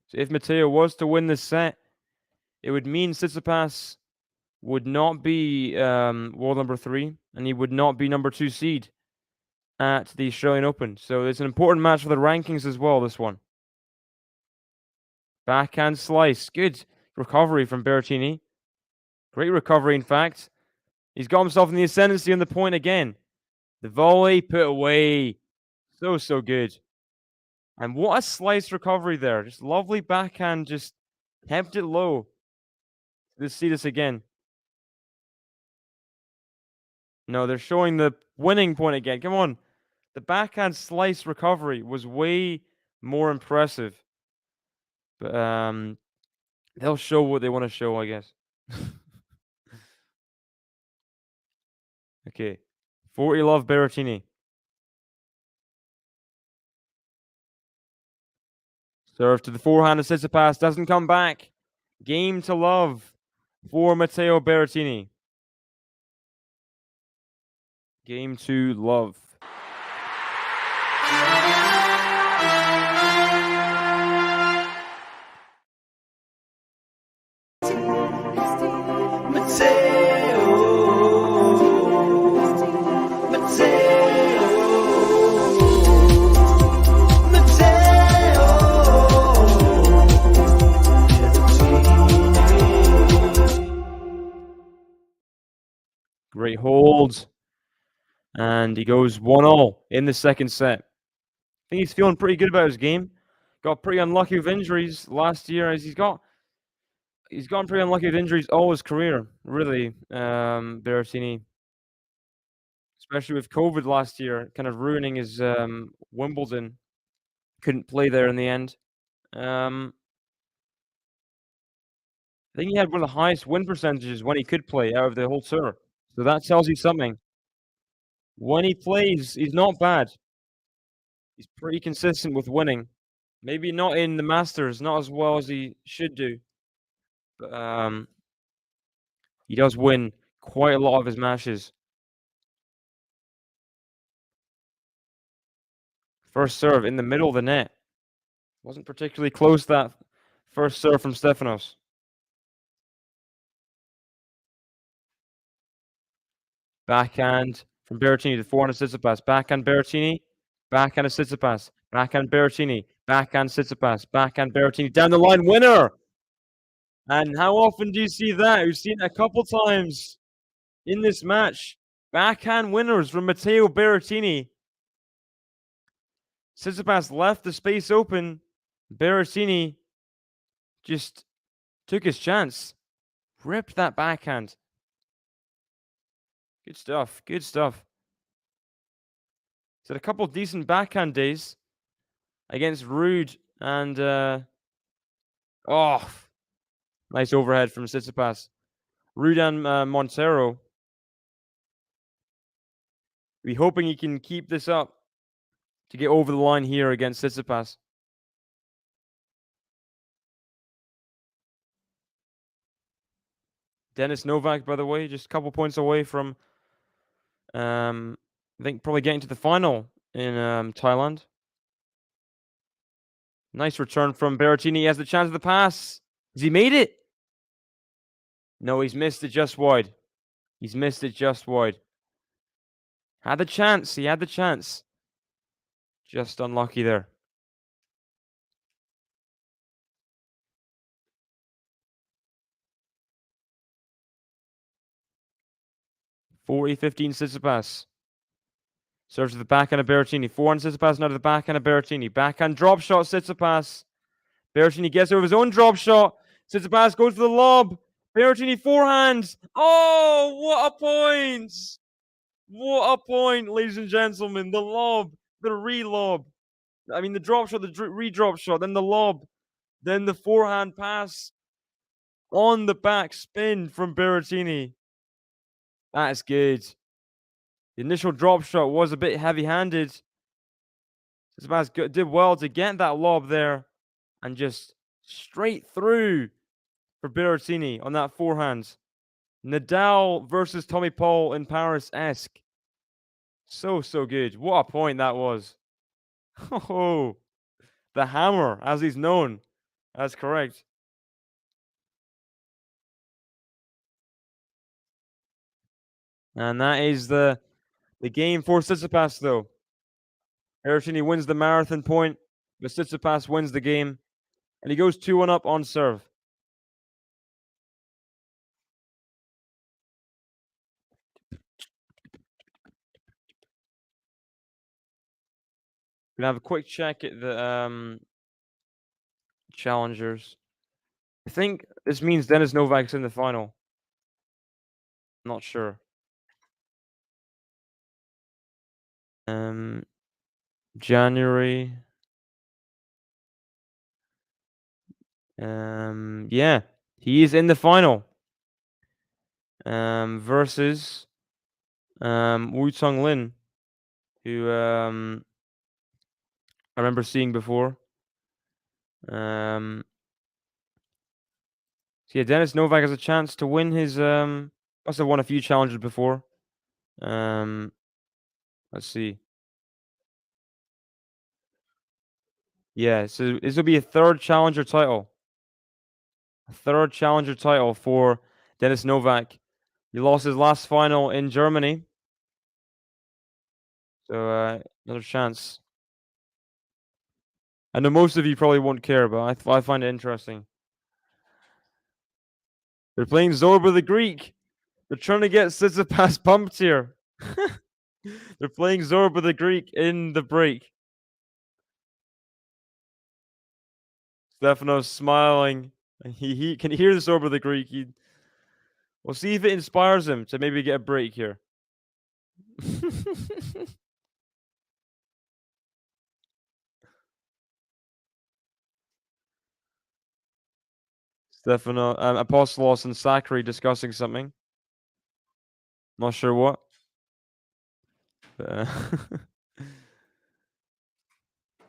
Speaker 6: So if Matteo was to win this set, it would mean Tsitsipas would not be world number 3, and he would not be number 2 seed at the Australian Open. So it's an important match for the rankings as well, this one. Backhand slice. Good recovery from Berrettini. Great recovery, in fact. He's got himself in the ascendancy on the point again. The volley put away. So good. And what a slice recovery there. Just lovely backhand, just kept it low. Let's see this again. No, they're showing the winning point again. Come on. The backhand slice recovery was way more impressive. But they'll show what they want to show, I guess. Okay. 40-love Berrettini. Serve to the forehand of Tsitsipas. Doesn't come back. Game to love for Matteo Berrettini. Game to love. Great hold. And he goes 1-0 in the second set. I think he's feeling pretty good about his game. Got pretty unlucky with injuries last year, as he's gotten pretty unlucky with injuries all his career, really, Berrettini. Especially with COVID last year, kind of ruining his Wimbledon. Couldn't play there in the end. I think he had one of the highest win percentages when he could play out of the whole tour. So that tells you something. When he plays, he's not bad. He's pretty consistent with winning. Maybe not in the Masters, not as well as he should do. But he does win quite a lot of his matches. First serve in the middle of the net. Wasn't particularly close, that first serve from Stefanos. Backhand from Berrettini to forehand of Tsitsipas. Backhand Berrettini. Backhand of Tsitsipas. Backhand Berrettini. Backhand Tsitsipas. Backhand Berrettini. Down the line, winner! And how often do you see that? We've seen it a couple times in this match. Backhand winners from Matteo Berrettini. Tsitsipas left the space open. Berrettini just took his chance. Ripped that backhand. Good stuff. Good stuff. He's had a couple decent backhand days against Rude and nice overhead from Tsitsipas. Rude and Montero. We're hoping he can keep this up to get over the line here against Tsitsipas. Denis Novak, by the way, just a couple points away from, I think, probably getting to the final in Thailand. Nice return from Berrettini. He has the chance of the pass. Has he made it? No, he's missed it just wide. He's missed it just wide. Had the chance. He had the chance. Just unlucky there. (40-15) Tsitsipas. Serves to the backhand of Berrettini. Forehand Tsitsipas, now to the backhand of Berrettini. Backhand drop shot Tsitsipas. Berrettini gets over his own drop shot. Tsitsipas goes for the lob. Berrettini forehands. Oh, what a point! What a point, ladies and gentlemen. The lob, the re-lob. I mean, the drop shot, the re-drop shot, then the lob, then the forehand pass on the back spin from Berrettini. That's good. The initial drop shot was a bit heavy-handed. Tsitsipas did well to get that lob there and just straight through for Berrettini on that forehand. Nadal versus Tommy Paul in Paris-esque. So good. What a point that was. Oh, the hammer, as he's known. That's correct. And that is the game for Tsitsipas, though. Berrettini wins the marathon point, but Tsitsipas wins the game. And he goes 2-1 up on serve. Gonna have a quick check at the challengers. I think this means Denis Novak's in the final. Not sure. January. Yeah, he is in the final. Versus Wu Lin, who I remember seeing before. So yeah, Denis Novak has a chance to win his must have won a few challenges before. Let's see. Yeah, so this will be a third challenger title. A third challenger title for Denis Novak. He lost his last final in Germany. So another chance. I know most of you probably won't care, but I find it interesting. They're playing Zorba the Greek. They're trying to get Tsitsipas pumped here. They're playing Zorba the Greek in the break. Stefanos smiling. He can hear the Zorba the Greek. We'll see if it inspires him to maybe get a break here. Stefano, Apostolos and Sakari discussing something. Not sure what.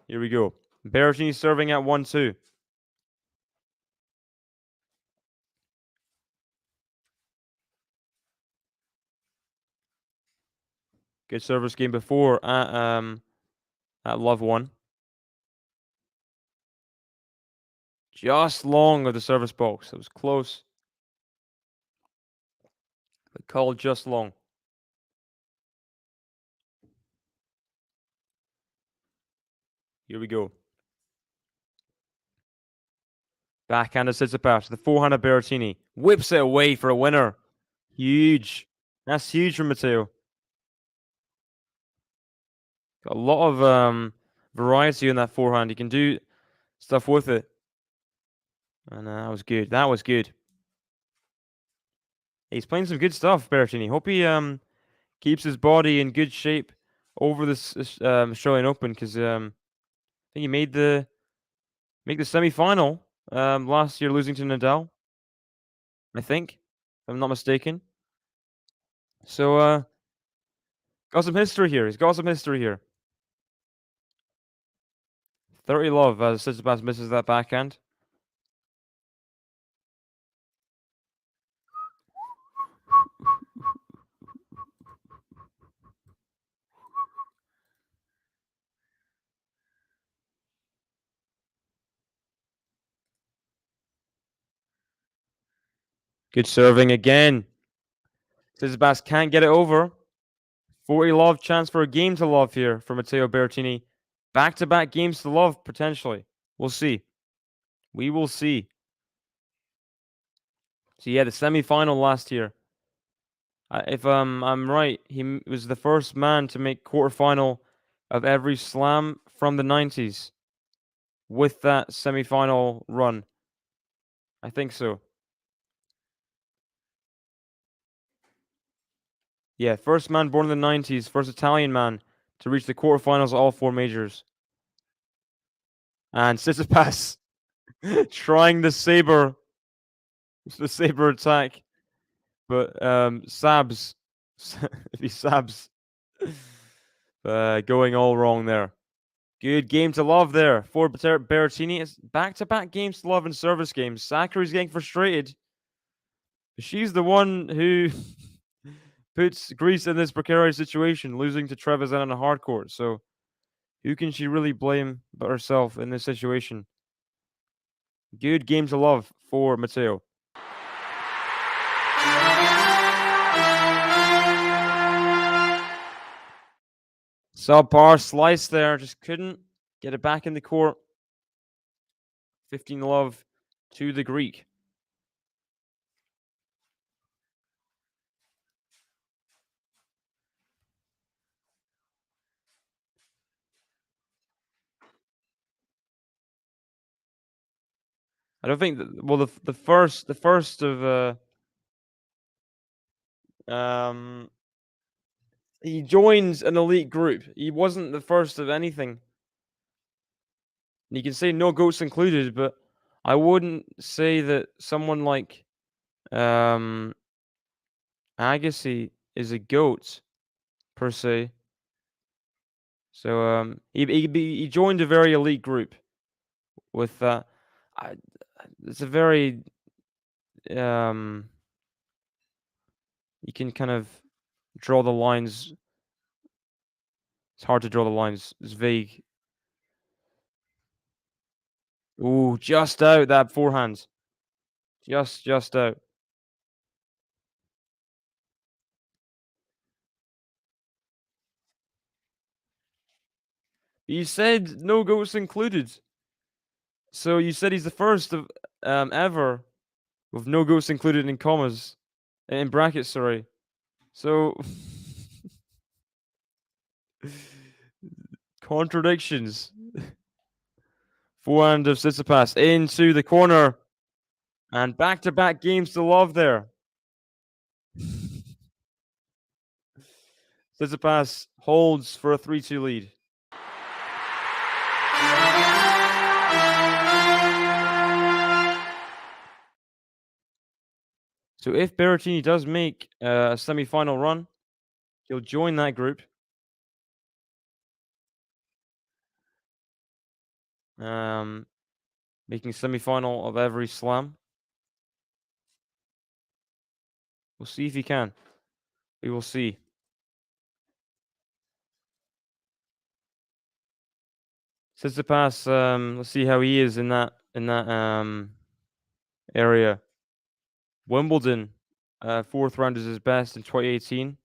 Speaker 6: Here we go. Berrettini serving at 1-2. Good service game before at Love 1. Just long of the service box. It was close. But called just long. Here we go. Backhand of Tsitsipas. The forehand of Berrettini. Whips it away for a winner. Huge. That's huge from Matteo. Got a lot of variety in that forehand. He can do stuff with it. And that was good. That was good. He's playing some good stuff, Berrettini. Hope he keeps his body in good shape over this Australian Open, because I think he made the semi-final last year, losing to Nadal. I think, if I'm not mistaken. So got some history here. He's got some history here. 30 love as Tsitsipas misses that backhand. Good serving again. Tsitsipas can't get it over. 40 love, chance for a game to love here for Matteo Berrettini. Back-to-back games to love, potentially. We'll see. We will see. So yeah, the semi-final last year. If I'm right, he was the first man to make quarterfinal of every slam from the 90s with that semi-final run. I think so. Yeah, first man born in the 90s, first Italian man to reach the quarterfinals of all four majors. And Tsitsipas trying the saber attack, but Sabs, if he Sabs, going all wrong there. Good game to love there for Berrettini. It's back-to-back games to love in service games. Sakkari's getting frustrated. She's the one who puts Greece in this precarious situation, losing to Trevisan on a hard court. So who can she really blame but herself in this situation? Good game to love for Matteo. Subpar slice there, just couldn't get it back in the court. 15 love to the Greek. I don't think that, well, the first of he joins an elite group. He wasn't the first of anything. You can say no goats included, but I wouldn't say that someone like Agassi is a goat per se. So he joined a very elite group with it's a very you can kind of draw the lines. It's hard to draw the lines. It's vague. Ooh, just out that forehand. Just out. You said no goats included. So you said he's the first of ever with no goats included in commas. In brackets, sorry. So contradictions. Forehand of Tsitsipas into the corner. And back-to-back games to love there. Tsitsipas holds for a 3-2 lead. So if Berrettini does make a semi-final run, he'll join that group. Making semi-final of every slam. We'll see if he can. We will see. Tsitsipas, let's see how he is in that area. Wimbledon, fourth round is his best in 2018.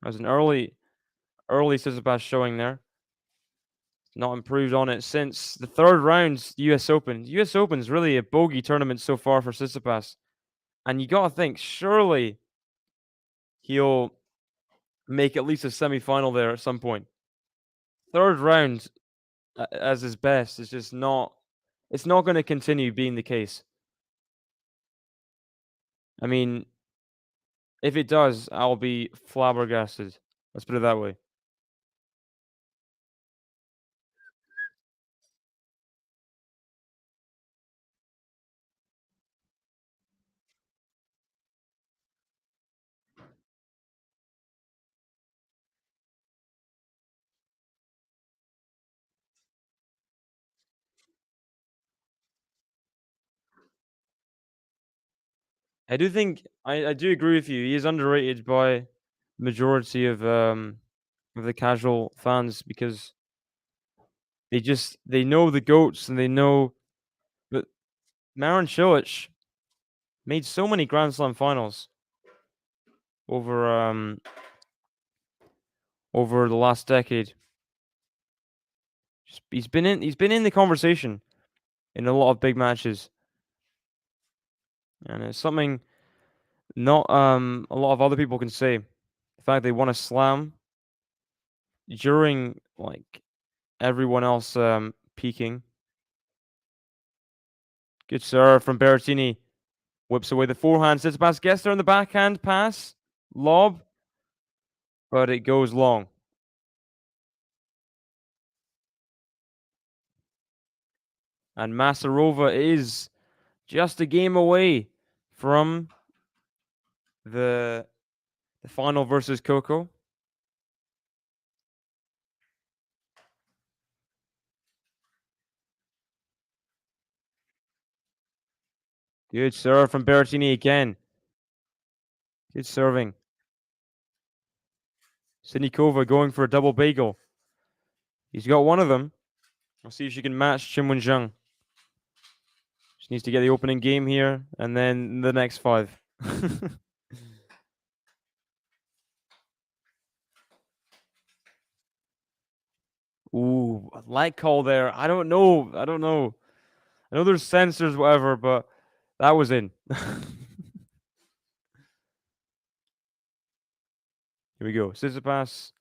Speaker 6: That was an early Tsitsipas showing there. Not improved on it since the third round, US Open. US Open is really a bogey tournament so far for Tsitsipas. And you got to think, surely he'll make at least a semi-final there at some point. third round as his best is just not. It's not going to continue being the case. I mean, if it does, I'll be flabbergasted. Let's put it that way. I do think I do agree with you. He is underrated by majority of the casual fans because they know the goats and they know that Marin Cilic made so many Grand Slam finals over over the last decade. He's been in the conversation in a lot of big matches, and it's something not a lot of other people can say. The fact they won a slam during like everyone else peaking. Good serve from Berrettini. Whips away the forehand. Tsitsipas gets there on the backhand pass. Lob. But it goes long. And Masarova is just a game away from the final versus Coco. Good serve from Berrettini again. Good serving. Sinikova going for a double bagel. He's got one of them. I'll see if she can match Qin Wenjung. She needs to get the opening game here and then the next 5. Ooh, a light call there. I don't know. I know there's sensors, whatever, but that was in. Here we go. Tsitsipas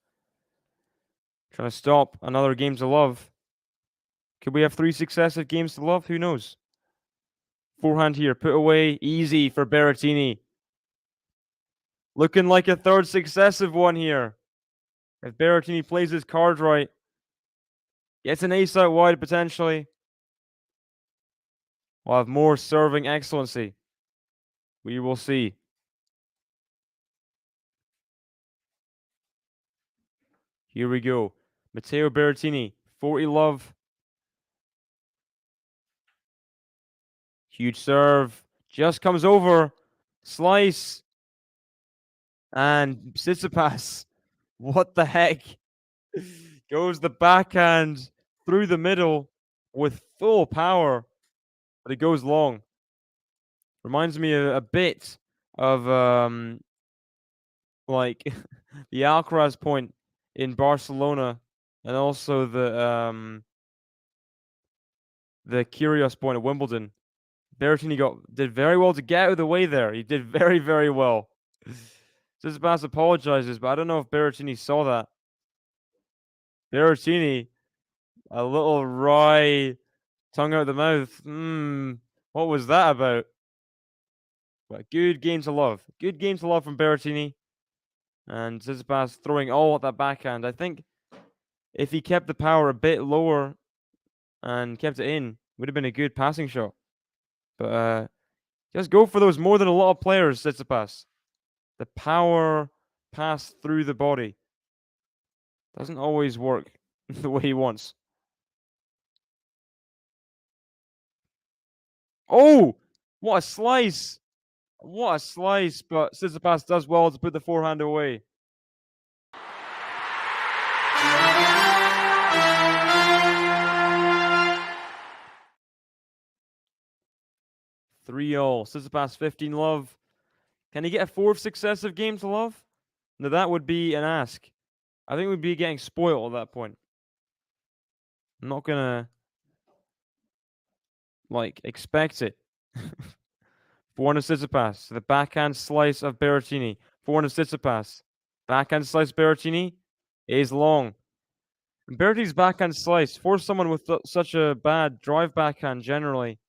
Speaker 6: trying to stop another game to love. Could we have 3 successive games to love? Who knows? Forehand here, put away, easy for Berrettini. Looking like a third successive one here. If Berrettini plays his cards right, gets an ace out wide potentially. We'll have more serving excellency. We will see. Here we go. Matteo Berrettini, 40 love. Huge serve. Just comes over. Slice. And Tsitsipas. What the heck? Goes the backhand through the middle with full power. But it goes long. Reminds me a bit of like the Alcaraz point in Barcelona and also the Kyrgios point at Wimbledon. Berrettini did very well to get out of the way there. He did very, very well. Tsitsipas apologizes, but I don't know if Berrettini saw that. Berrettini, a little wry tongue out the mouth. What was that about? But good game to love. Good game to love from Berrettini. And Tsitsipas throwing all at that backhand. I think if he kept the power a bit lower and kept it in, would have been a good passing shot. But just go for those more than a lot of players, Tsitsipas. The power pass through the body doesn't always work the way he wants. Oh, what a slice! What a slice! But Tsitsipas does well to put the forehand away. Three all. Tsitsipas 15 love. Can he get a 4th successive game to love? Now that would be an ask. I think we'd be getting spoiled at that point. I'm not gonna expect it. Forehand of Tsitsipas. The backhand slice of Berrettini. Forehand of Tsitsipas. Backhand slice Berrettini is long. Bertie's backhand slice for someone with such a bad drive backhand generally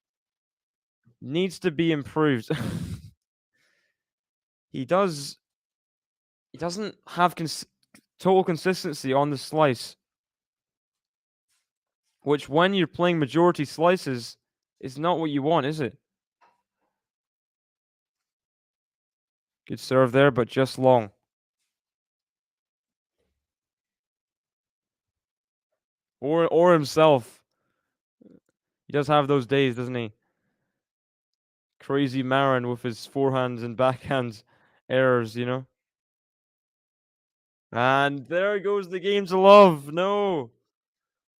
Speaker 6: needs to be improved. He doesn't have total consistency on the slice, which when you're playing majority slices is not what you want, is it? Good serve there, but just long. Or himself. He does have those days, doesn't he? Crazy Marin with his forehands and backhands errors, you know? And there goes the game to love. No.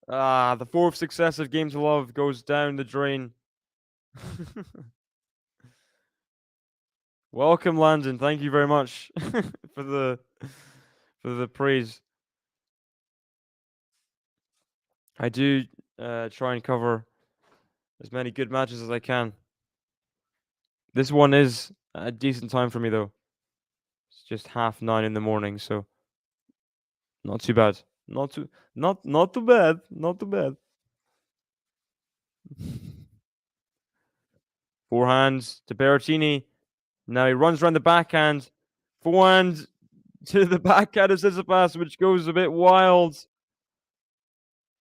Speaker 6: The fourth successive game to love goes down the drain. Welcome, Landon. Thank you very much for the praise. I do try and cover as many good matches as I can. This one is a decent time for me, though. It's just 9:30 in the morning, so not too bad. Not too bad. Not too bad. Forehands to Berrettini. Now he runs around the backhand. Forehand to the backhand of Tsitsipas, which goes a bit wild.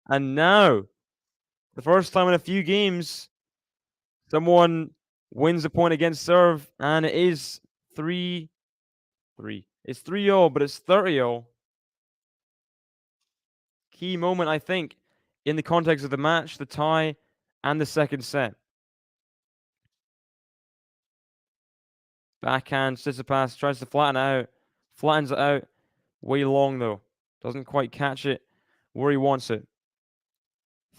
Speaker 6: And now, the first time in a few games, someone wins a point against serve, and it is 3-3. It's 3-0, but it's 30-0. Key moment, I think, in the context of the match, the tie, and the second set. Backhand, Tsitsipas tries to flattens it out. Way long, though. Doesn't quite catch it where he wants it.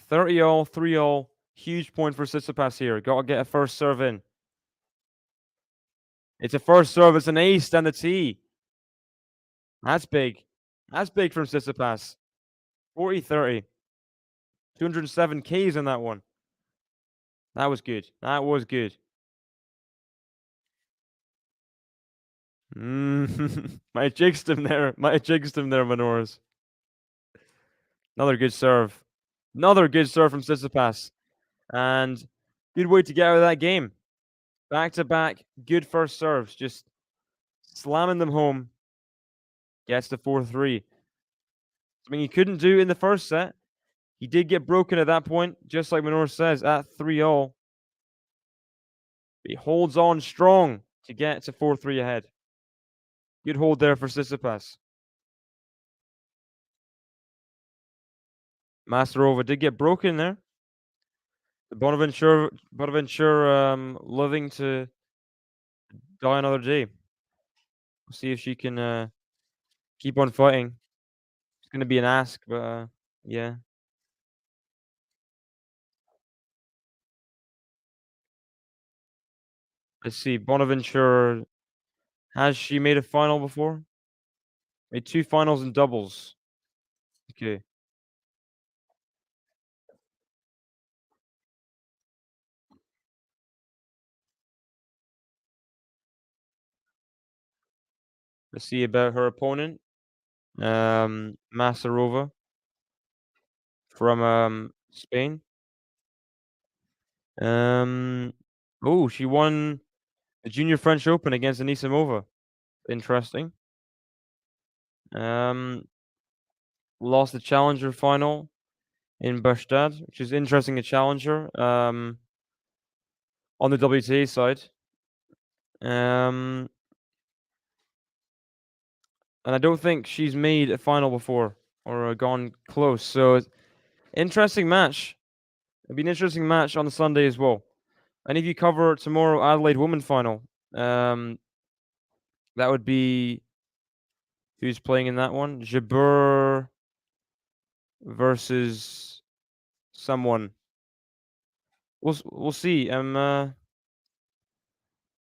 Speaker 6: 30-0, 3-0. Huge point for Tsitsipas here. Got to get a first serve in. It's a first serve. It's an ace down the tee. That's big. That's big from Tsitsipas. 40-30. 207 Ks in that one. That was good. That was good. Might have jigsed him there. Manoras. Another good serve. Another good serve from Tsitsipas. And good way to get out of that game. Back to back, good first serves. Just slamming them home. Gets to 4-3. Something he couldn't do in the first set. He did get broken at that point, just like Manor says, at 3-0. He holds on strong to get to 4-3 ahead. Good hold there for Tsitsipas. Masterova did get broken there. Bonaventure living to die another day. We'll see if she can keep on fighting. It's going to be an ask, but yeah. Let's see. Bonaventure, has she made a final before? Made 2 finals in doubles. Okay. Let's see about her opponent. Masterova from Spain. Oh, she won the Junior French Open against Anisimova. Interesting. Lost the Challenger final in Bastad, which is interesting. A Challenger on the WTA side. And I don't think she's made a final before or gone close. So, interesting match. It'll be an interesting match on the Sunday as well. And if you cover tomorrow Adelaide women final, that would be who's playing in that one? Jabeur versus someone. We'll see. I don't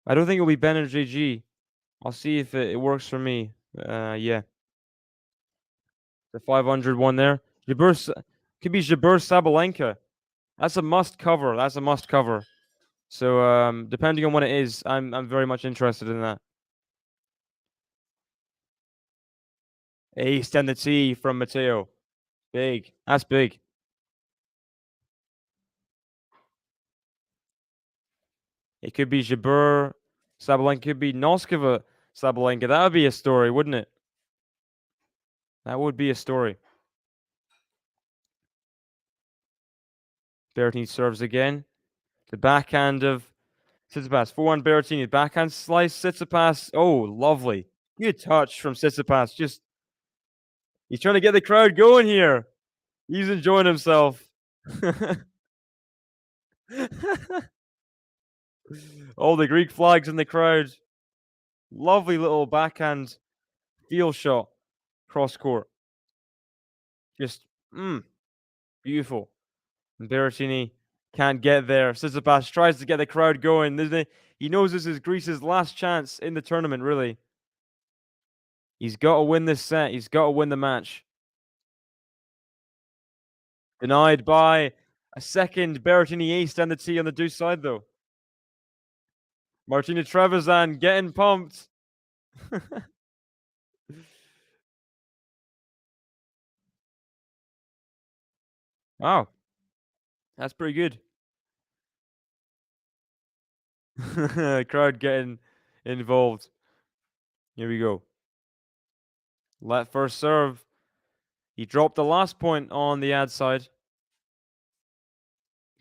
Speaker 6: think it'll be Ben or JG. I'll see if it works for me. Yeah. The 500 one there. Jabeur could be Jabeur Sabalenka. That's a must cover. So depending on what it is, I'm very much interested in that. Ace down the tee from Matteo. Big. That's big. It could be Jabeur Sabalenka, could be Noskova Sabalenka. That would be a story, wouldn't it? That would be a story. Berrettini serves again. The backhand of Tsitsipas. Forehand Berrettini. Backhand slice Tsitsipas. Oh, lovely. Good touch from Tsitsipas. He's trying to get the crowd going here. He's enjoying himself. All the Greek flags in the crowd. Lovely little backhand field shot. Cross court. Just, beautiful. And Berrettini can't get there. Tsitsipas tries to get the crowd going, doesn't he? He knows this is Greece's last chance in the tournament, really. He's got to win this set. He's got to win the match. Denied by a second Berrettini ace down the tee on the deuce side, though. Martina Trevisan getting pumped. Wow. That's pretty good. Crowd getting involved. Here we go. Let first serve. He dropped the last point on the ad side.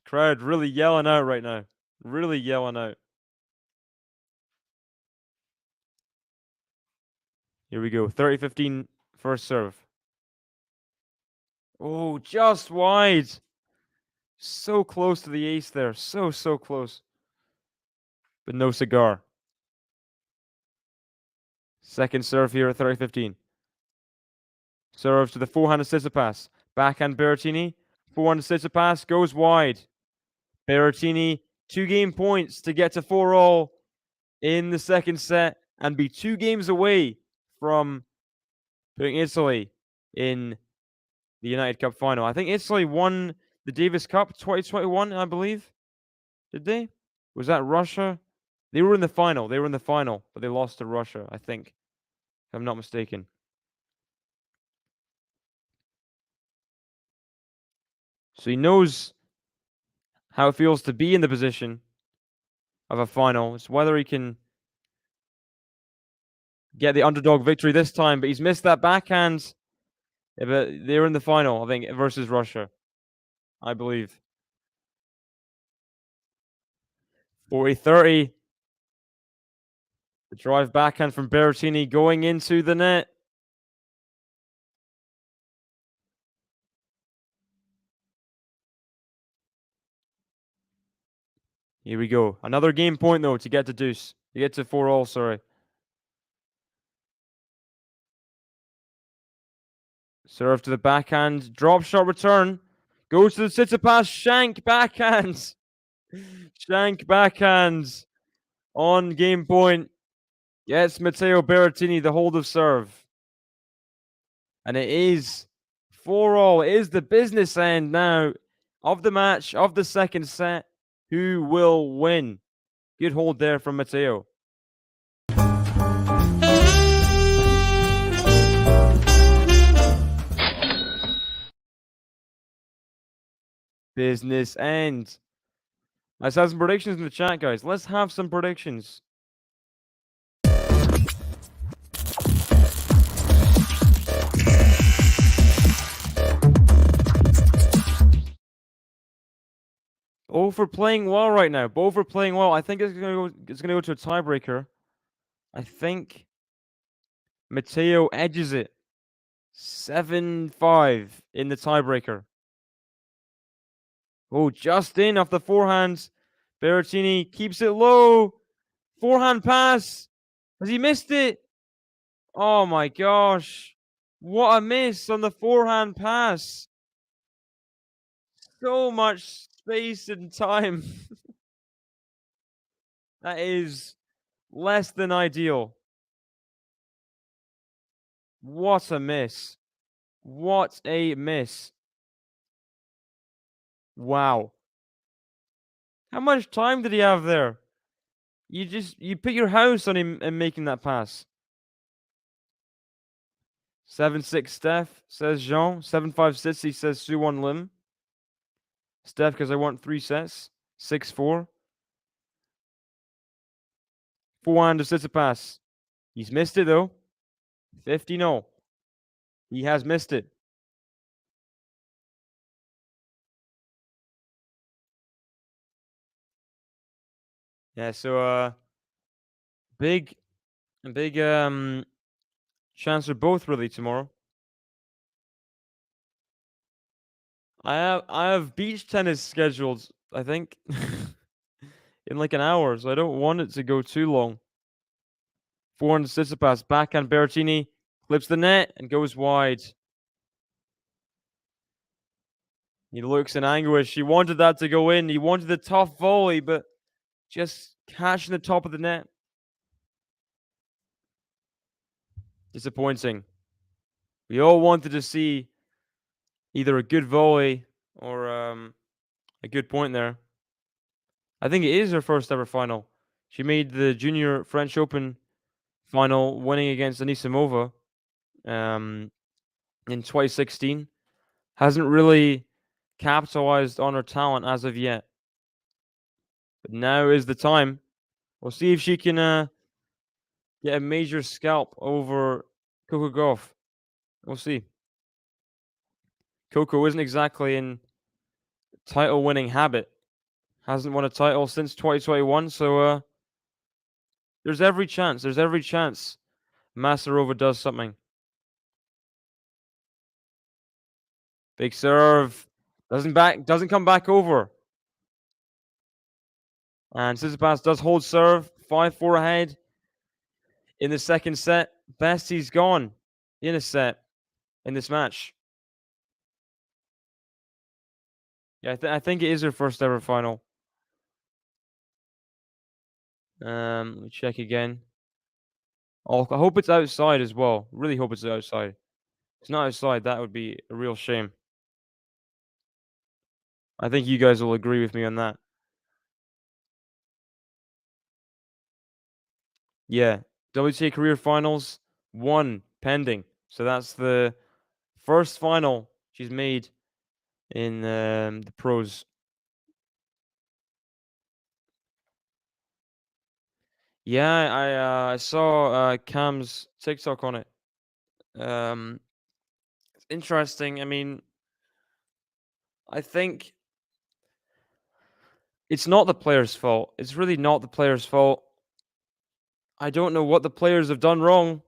Speaker 6: Crowd really yelling out right now. Really yelling out. Here we go. 30-15 first serve. Oh, just wide. So close to the ace there. So close. But no cigar. Second serve here at 30-15. Serves to the forehand of Tsitsipas. Backhand Berrettini. Forehand of Tsitsipas goes wide. Berrettini, 2 game points to get to 4-all in the second set and be 2 games away from putting Italy in the United Cup final. I think Italy won the Davis Cup 2021, I believe. Did they? Was that Russia? They were in the final. But they lost to Russia, I think, if I'm not mistaken. So he knows how it feels to be in the position of a final. It's whether he can get the underdog victory this time, but he's missed that backhand. But they're in the final, I think, versus Russia, I believe. 40-30. The drive backhand from Berrettini going into the net. Here we go. Another game point, though, to get to deuce. To get to 4-all, sorry. Serve to the backhand. Drop shot return. Goes to the Tsitsipas. Shank backhand. Shank backhand. On game point. Gets Matteo Berrettini the hold of serve. And it is 4-all. It is the business end now of the match, of the second set. Who will win? Good hold there from Matteo. Business end. Let's have some predictions in the chat, guys. Let's have some predictions. Both are playing well right now. Both are playing well. I think it's gonna go to a tiebreaker. I think Matteo edges it 7-5 in the tiebreaker. Oh, just in off the forehand. Berrettini keeps it low. Forehand pass. Has he missed it? Oh my gosh. What a miss on the forehand pass. So much space and time. That is less than ideal. What a miss. What a miss. Wow. How much time did he have there? You put your house on him and making that pass. 7-6 Steph, says Jean. 7-5 Sitsi, says Suwon Lim. Steph, because I want 3 sets. 6-4. Forehand to Tsitsipas. He's missed it, though. 50-0. He has missed it. Yeah, so big chance for both really tomorrow. I have beach tennis scheduled, I think, in like an hour, so I don't want it to go too long. Forehand Tsitsipas, backhand Berrettini, clips the net and goes wide. He looks in anguish. He wanted that to go in. He wanted the tough volley, but just catching the top of the net. Disappointing. We all wanted to see either a good volley or a good point there. I think it is her first ever final. She made the Junior French Open final, winning against Anisimova in 2016. Hasn't really capitalized on her talent as of yet. But now is the time. We'll see if she can get a major scalp over Coco Gauff. We'll see. Coco isn't exactly in title-winning habit. Hasn't won a title since 2021, so there's every chance. There's every chance Masarova does something. Big serve. Doesn't come back over. And Tsitsipas does hold serve. 5-4 ahead in the second set. Best he's gone in a set in this match. Yeah, I think it is her first ever final. Let me check again. Oh, I hope it's outside as well. Really hope it's outside. If it's not outside, that would be a real shame. I think you guys will agree with me on that. Yeah, WTA Career Finals, 1 pending. So that's the first final she's made in the pros. Yeah, I saw Cam's TikTok on it. It's interesting. I mean, I think it's not the players' fault. It's really not the players' fault. I don't know what the players have done wrong.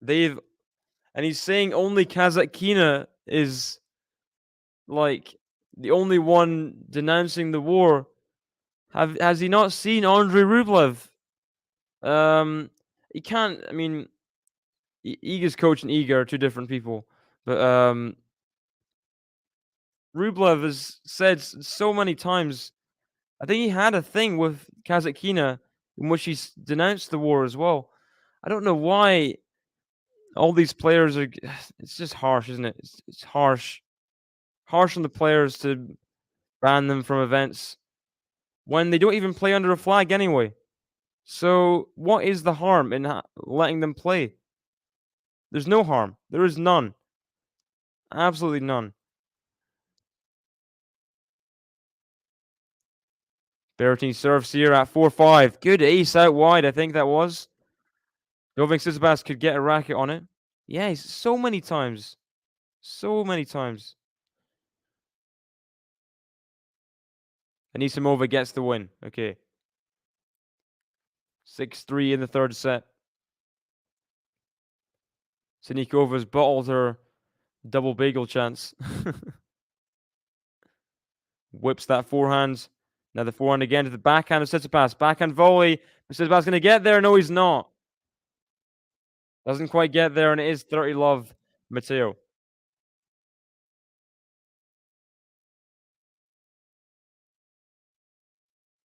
Speaker 6: And he's saying only Kazakhina is like the only one denouncing the war. Has he not seen Andrei Rublev? He can't. I mean, Iga's coach and Iga are two different people, but Rublev has said so many times. I think he had a thing with Kazakhina in which he's denounced the war as well. I don't know why all these players are. It's just harsh, isn't it? It's harsh. Harsh on the players to ban them from events when they don't even play under a flag anyway. So what is the harm in letting them play? There's no harm. There is none. Absolutely none. Berrettini serves here at 4-5. Good ace out wide, I think that was. Novak Tsitsipas could get a racket on it. Yeah, so many times. So many times. Anisimova gets the win. Okay. 6-3 in the third set. Sinikova's bottled her double bagel chance. Whips that forehand. Now the forehand again to the backhand of Tsitsipas. Backhand volley. Tsitsipas going to get there. No, he's not. Doesn't quite get there, and it is 30 love Matteo.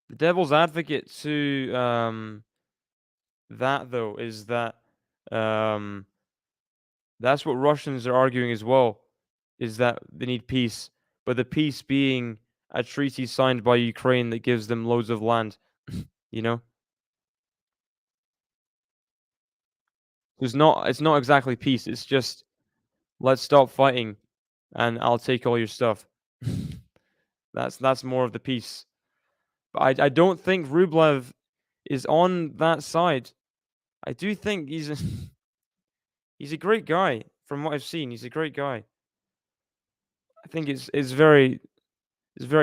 Speaker 6: The devil's advocate to that, though, is that that's what Russians are arguing as well, is that they need peace. But the peace being a treaty signed by Ukraine that gives them loads of land, you know? it's not exactly peace. It's just let's stop fighting, and I'll take all your stuff. That's more of the peace. But I don't think Rublev is on that side. I do think he's he's a great guy. From what I've seen, he's a great guy. I think it's very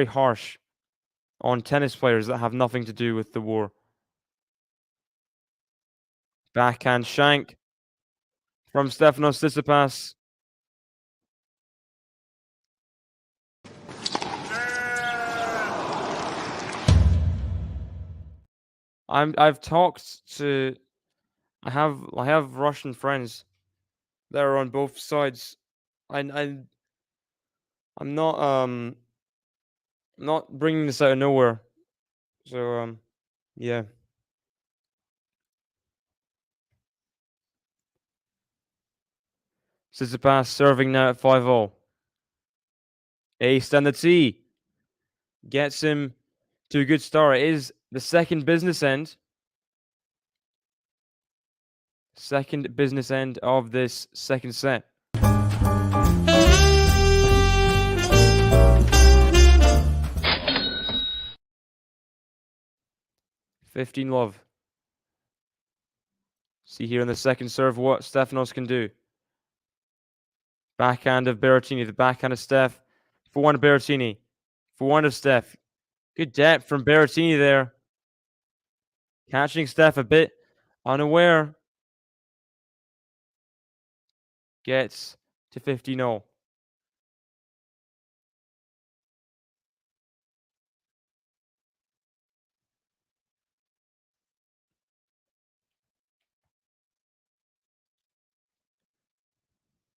Speaker 6: harsh on tennis players that have nothing to do with the war. Backhand shank from Stefanos Tsitsipas. I've talked to I have Russian friends that are on both sides. I'm not bringing this out of nowhere. So yeah. Tsitsipas serving now at 5-0. Ace and the tee gets him to a good start. It is the second business end. Second business end of this second set. $15 See here in the second serve what Stefanos can do. Backhand of Berrettini, the backhand of Steph. Forehand of Berrettini. Forehand of Steph. Good depth from Berrettini there. Catching Steph a bit unaware. Gets to 15-0.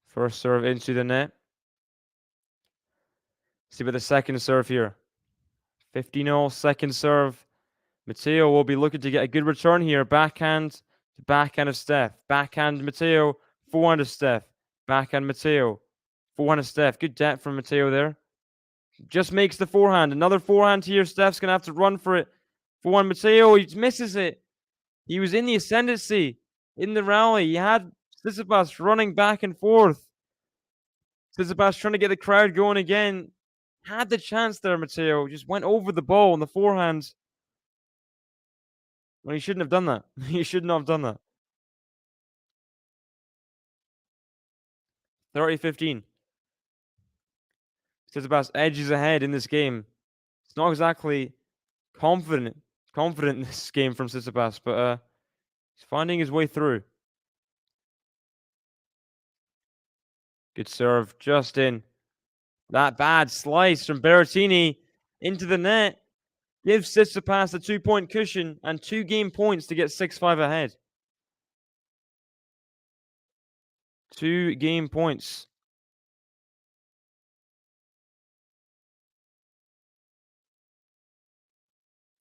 Speaker 6: First serve into the net. See about the second serve here. 15-0, second serve. Matteo will be looking to get a good return here. Backhand to backhand of Steph. Backhand Matteo. Forehand of Steph. Backhand Matteo. Forehand of Steph. Good depth from Matteo there. Just makes the forehand. Another forehand here. Steph's going to have to run for it. Forehand Matteo. He misses it. He was in the ascendancy in the rally. He had Tsitsipas running back and forth. Tsitsipas trying to get the crowd going again. Had the chance there, Matteo. Just went over the ball on the forehand. Well, he shouldn't have done that. He should not have done that. 30-15. Tsitsipas edges ahead in this game. It's not exactly confident in this game from Tsitsipas, but he's finding his way through. Good serve, just in. That bad slice from Berrettini into the net gives Tsitsipas a 2-point cushion and 2 game points to get 6-5 ahead. 2 game points.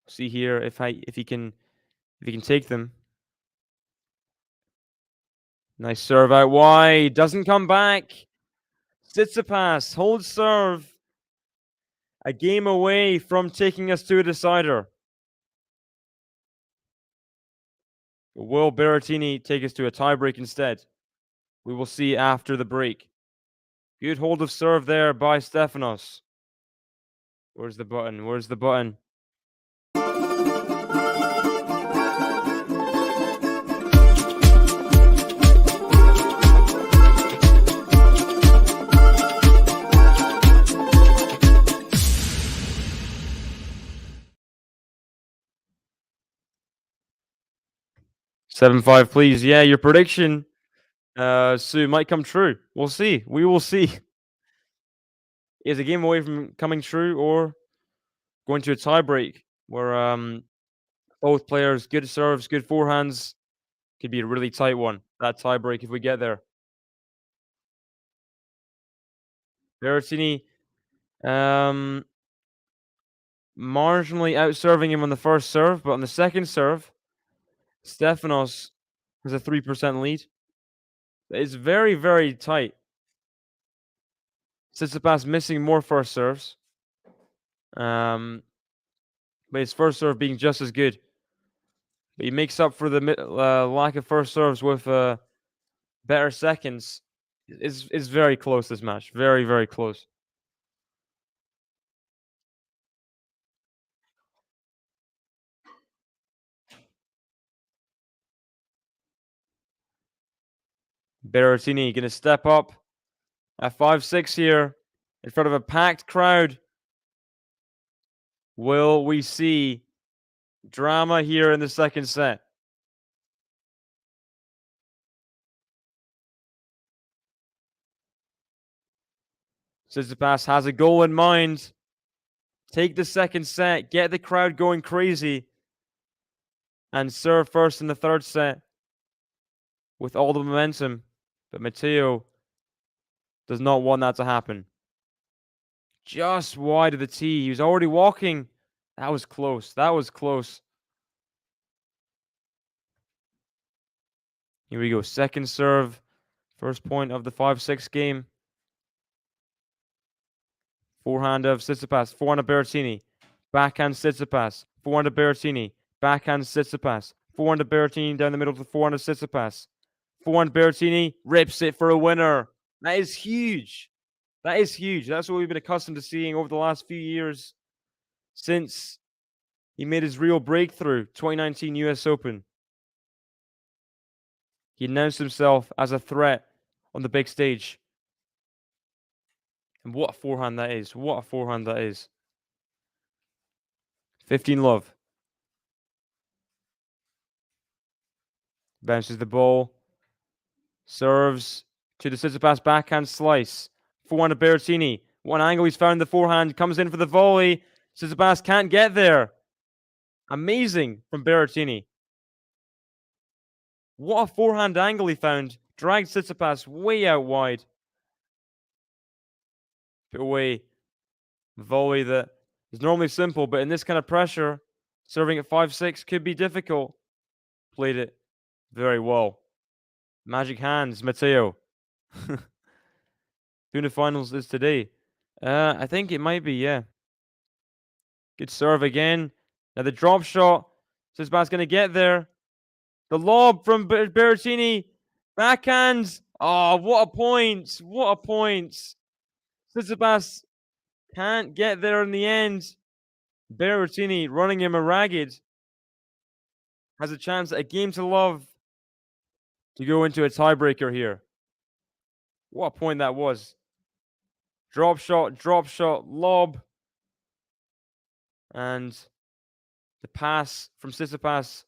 Speaker 6: See here if he can take them. Nice serve out wide. Doesn't come back. Tsitsipas holds serve. A game away from taking us to a decider. Will Berrettini take us to a tiebreak instead? We will see after the break. Good hold of serve there by Stefanos. Where's the button? Where's the button? $7-5, please. Yeah, your prediction, Sue, might come true. We'll see. We will see. Is a game away from coming true or going to a tiebreak where both players good serves, good forehands. Could be a really tight one. That tiebreak if we get there. Berrettini marginally out-serving him on the first serve, but on the second serve, Stefanos has a 3% lead. It's very, very tight. Tsitsipas missing more first serves. But his first serve being just as good. But he makes up for the lack of first serves with better seconds. Is very close, this match. Very, very close. Berrettini going to step up at 5-6 here in front of a packed crowd. Will we see drama here in the second set? Tsitsipas has a goal in mind. Take the second set, get the crowd going crazy, and serve first in the third set with all the momentum. But Matteo does not want that to happen. Just wide of the tee. He was already walking. That was close. That was close. Here we go. Second serve. First point of the 5-6 game. Forehand of Tsitsipas. Forehand of Berrettini. Backhand Tsitsipas. Forehand of Berrettini. Backhand Tsitsipas. Forehand of Berrettini down the middle to the forehand of Tsitsipas. Forehand Berrettini rips it for a winner. That is huge. That is huge. That's what we've been accustomed to seeing over the last few years since he made his real breakthrough, 2019 US Open. He announced himself as a threat on the big stage. And what a forehand that is. What a forehand that is. 15 love. Bounces the ball. Serves to the Tsitsipas backhand slice. Forehand of Berrettini. One angle he's found the forehand. Comes in for the volley. Tsitsipas can't get there. Amazing from Berrettini. What a forehand angle he found. Dragged Tsitsipas way out wide. Put away the volley that is normally simple, but in this kind of pressure, serving at 5-6 could be difficult. Played it very well. Magic hands, Matteo. Tuna finals is today. I think it might be, yeah. Good serve again. Now the drop shot. Tsitsipas going to get there. The lob from Berrettini. Backhand. Oh, what a point. What a point. Tsitsipas can't get there in the end. Berrettini running him a ragged. Has a chance at a game to love to go into a tiebreaker here. What a point that was. Drop shot, lob. And the pass from Tsitsipas,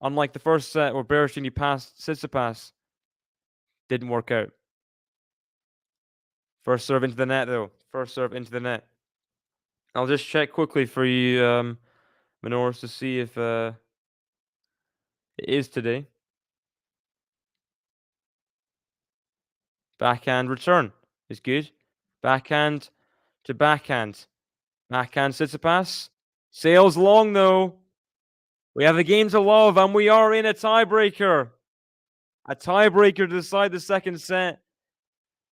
Speaker 6: unlike the first set where Berrettini passed Tsitsipas, didn't work out. First serve into the net, though. First serve into the net. I'll just check quickly for you, Minoris, to see if it is today. Backhand return is good. Backhand to backhand. Backhand Tsitsipas. Sails long, though. We have a game to love, and we are in a tiebreaker. A tiebreaker to decide the second set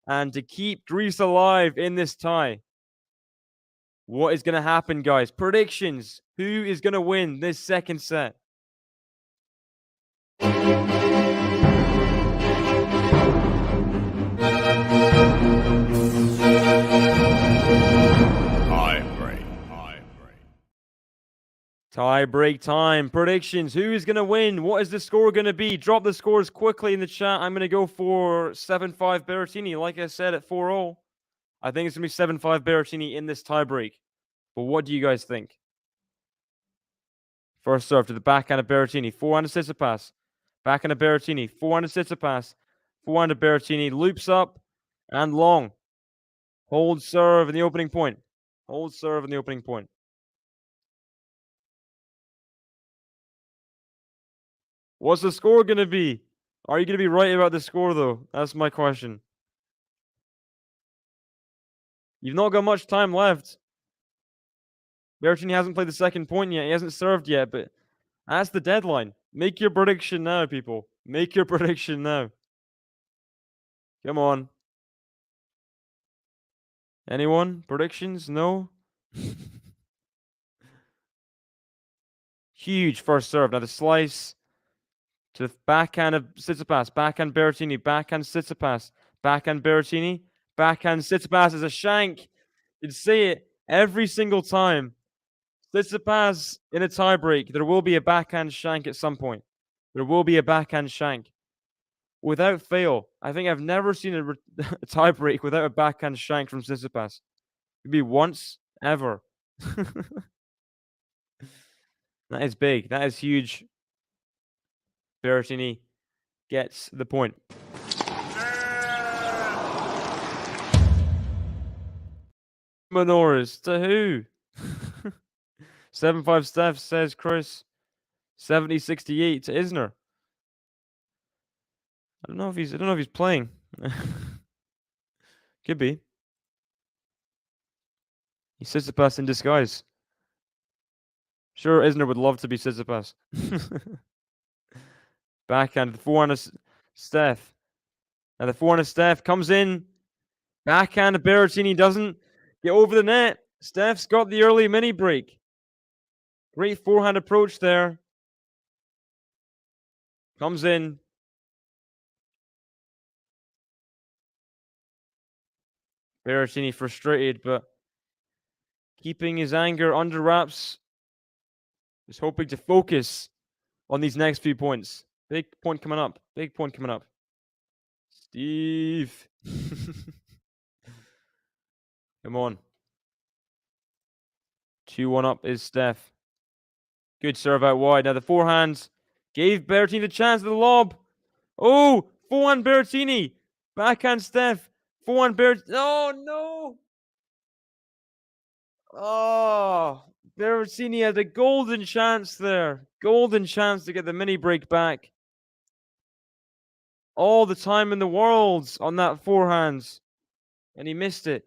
Speaker 6: and to keep Greece alive in this tie. What is going to happen, guys? Predictions. Who is going to win this second set? Tie break time. Predictions. Who is going to win? What is the score going to be? Drop the scores quickly in the chat. I'm going to go for 7-5 Berrettini. Like I said, at 4-0. I think it's going to be 7-5 Berrettini in this tie break. But what do you guys think? First serve to the backhand of Berrettini. Forehand of Tsitsipas. Backhand of Berrettini. Forehand of Tsitsipas. Forehand of Berrettini. Loops up and long. Hold serve in the opening point. Hold serve in the opening point. What's the score going to be? Are you going to be right about the score, though? That's my question. You've not got much time left. Berrettini hasn't played the second point yet. He hasn't served yet, but that's the deadline. Make your prediction now, people. Make your prediction now. Come on. Anyone? Predictions? No? Huge first serve. Now the slice. To the backhand of Tsitsipas. Backhand Berrettini. Backhand Tsitsipas. Backhand Berrettini. Backhand Tsitsipas is a shank. You'd see it every single time. Tsitsipas in a tiebreak. There will be a backhand shank at some point. There will be a backhand shank. Without fail. I think I've never seen a tiebreak without a backhand shank from Tsitsipas. Maybe once, ever. That is big. That is huge. Berrettini gets the point. Menorahs to who? 7-5 Steph, says Chris. 70-68 to Isner. I don't know if he's playing. Could be. He's Tsitsipas in disguise. Sure, Isner would love to be Tsitsipas. Backhand, the forehand of Steph. Now the forehand of Steph comes in. Backhand of Berrettini doesn't get over the net. Steph's got the early mini break. Great forehand approach there. Comes in. Berrettini frustrated, but keeping his anger under wraps. Just hoping to focus on these next few points. Big point coming up. Big point coming up. Steve. Come on. 2-1 up is Steph. Good serve out wide. Now the forehand gave Berrettini the chance of the lob. Oh, forehand Berrettini. Backhand Steph. Forehand Berrettini. Oh, no. Oh, Berrettini had a golden chance there. Golden chance to get the mini break back. All the time in the world on that forehand. And he missed it.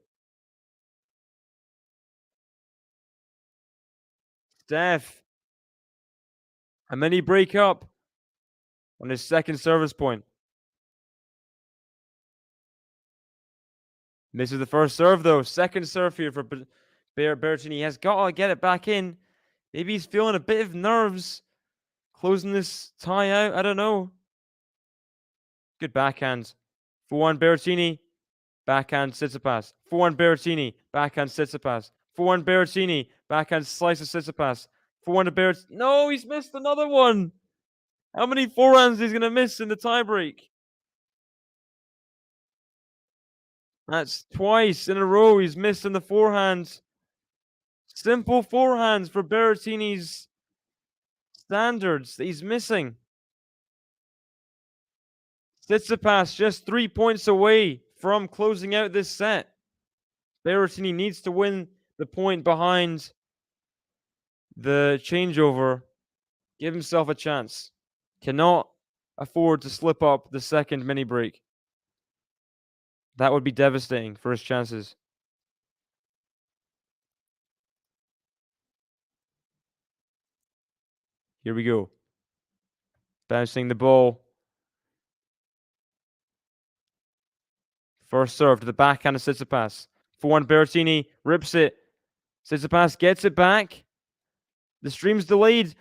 Speaker 6: Steph. A mini break up on his second service point. Misses the first serve though. Second serve here for Berrettini. He has got to get it back in. Maybe he's feeling a bit of nerves closing this tie out. I don't know. Good backhand. Forehand Berrettini. Backhand Tsitsipas. Forehand Berrettini. Backhand Tsitsipas. Forehand Berrettini. Backhand slice of Tsitsipas. Forehand Berrettini. No, he's missed another one. How many forehands is he going to miss in the tiebreak? That's twice in a row he's missed in the forehand. Simple forehands for Berrettini's standards that he's missing. Tsitsipas just 3 points away from closing out this set. Berrettini needs to win the point behind the changeover. Give himself a chance. Cannot afford to slip up the second mini break. That would be devastating for his chances. Here we go. Bouncing the ball. First serve to the backhand of Tsitsipas. Forehand Berrettini rips it. Tsitsipas gets it back. The stream's delayed.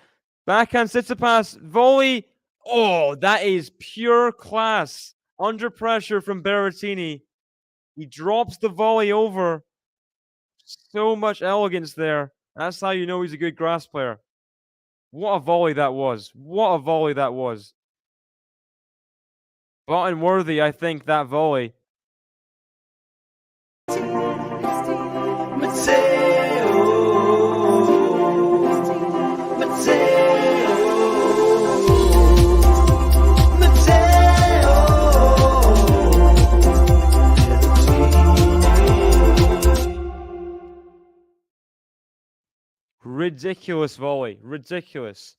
Speaker 6: Backhand Tsitsipas. Volley. Oh, that is pure class. Under pressure from Berrettini. He drops the volley over. So much elegance there. That's how you know he's a good grass player. What a volley that was. What a volley that was. Button worthy, I think, that volley. Ridiculous volley. Ridiculous.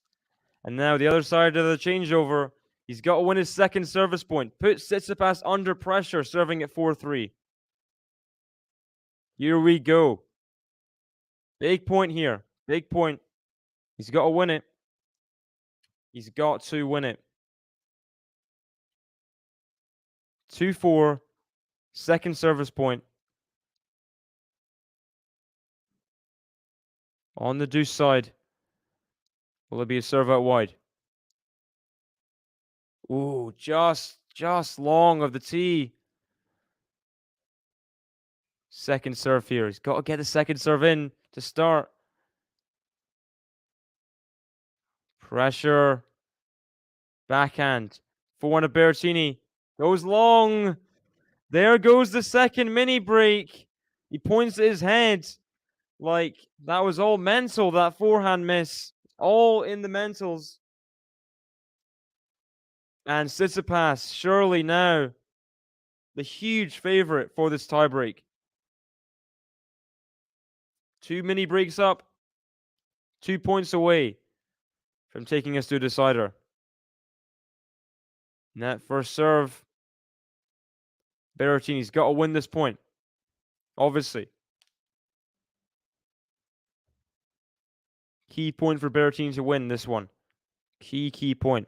Speaker 6: And now the other side of the changeover. He's got to win his second service point. Put Tsitsipas under pressure, serving at 4-3. Here we go. Big point here. Big point. He's got to win it. He's got to win it. 2-4. Second service point. On the deuce side. Will it be a serve out wide? Ooh, just long of the tee. Second serve here. He's got to get the second serve in to start. Pressure. Backhand. Forehand of Berrettini. Goes long. There goes the second mini break. He points at his head. Like, that was all mental, that forehand miss. All in the mentals. And Tsitsipas, surely now, the huge favorite for this tiebreak. 2 mini breaks up. 2 points away from taking us to a decider. Net first serve. Berrettini's got to win this point. Obviously. Key point for Berrettini to win this one. Key point.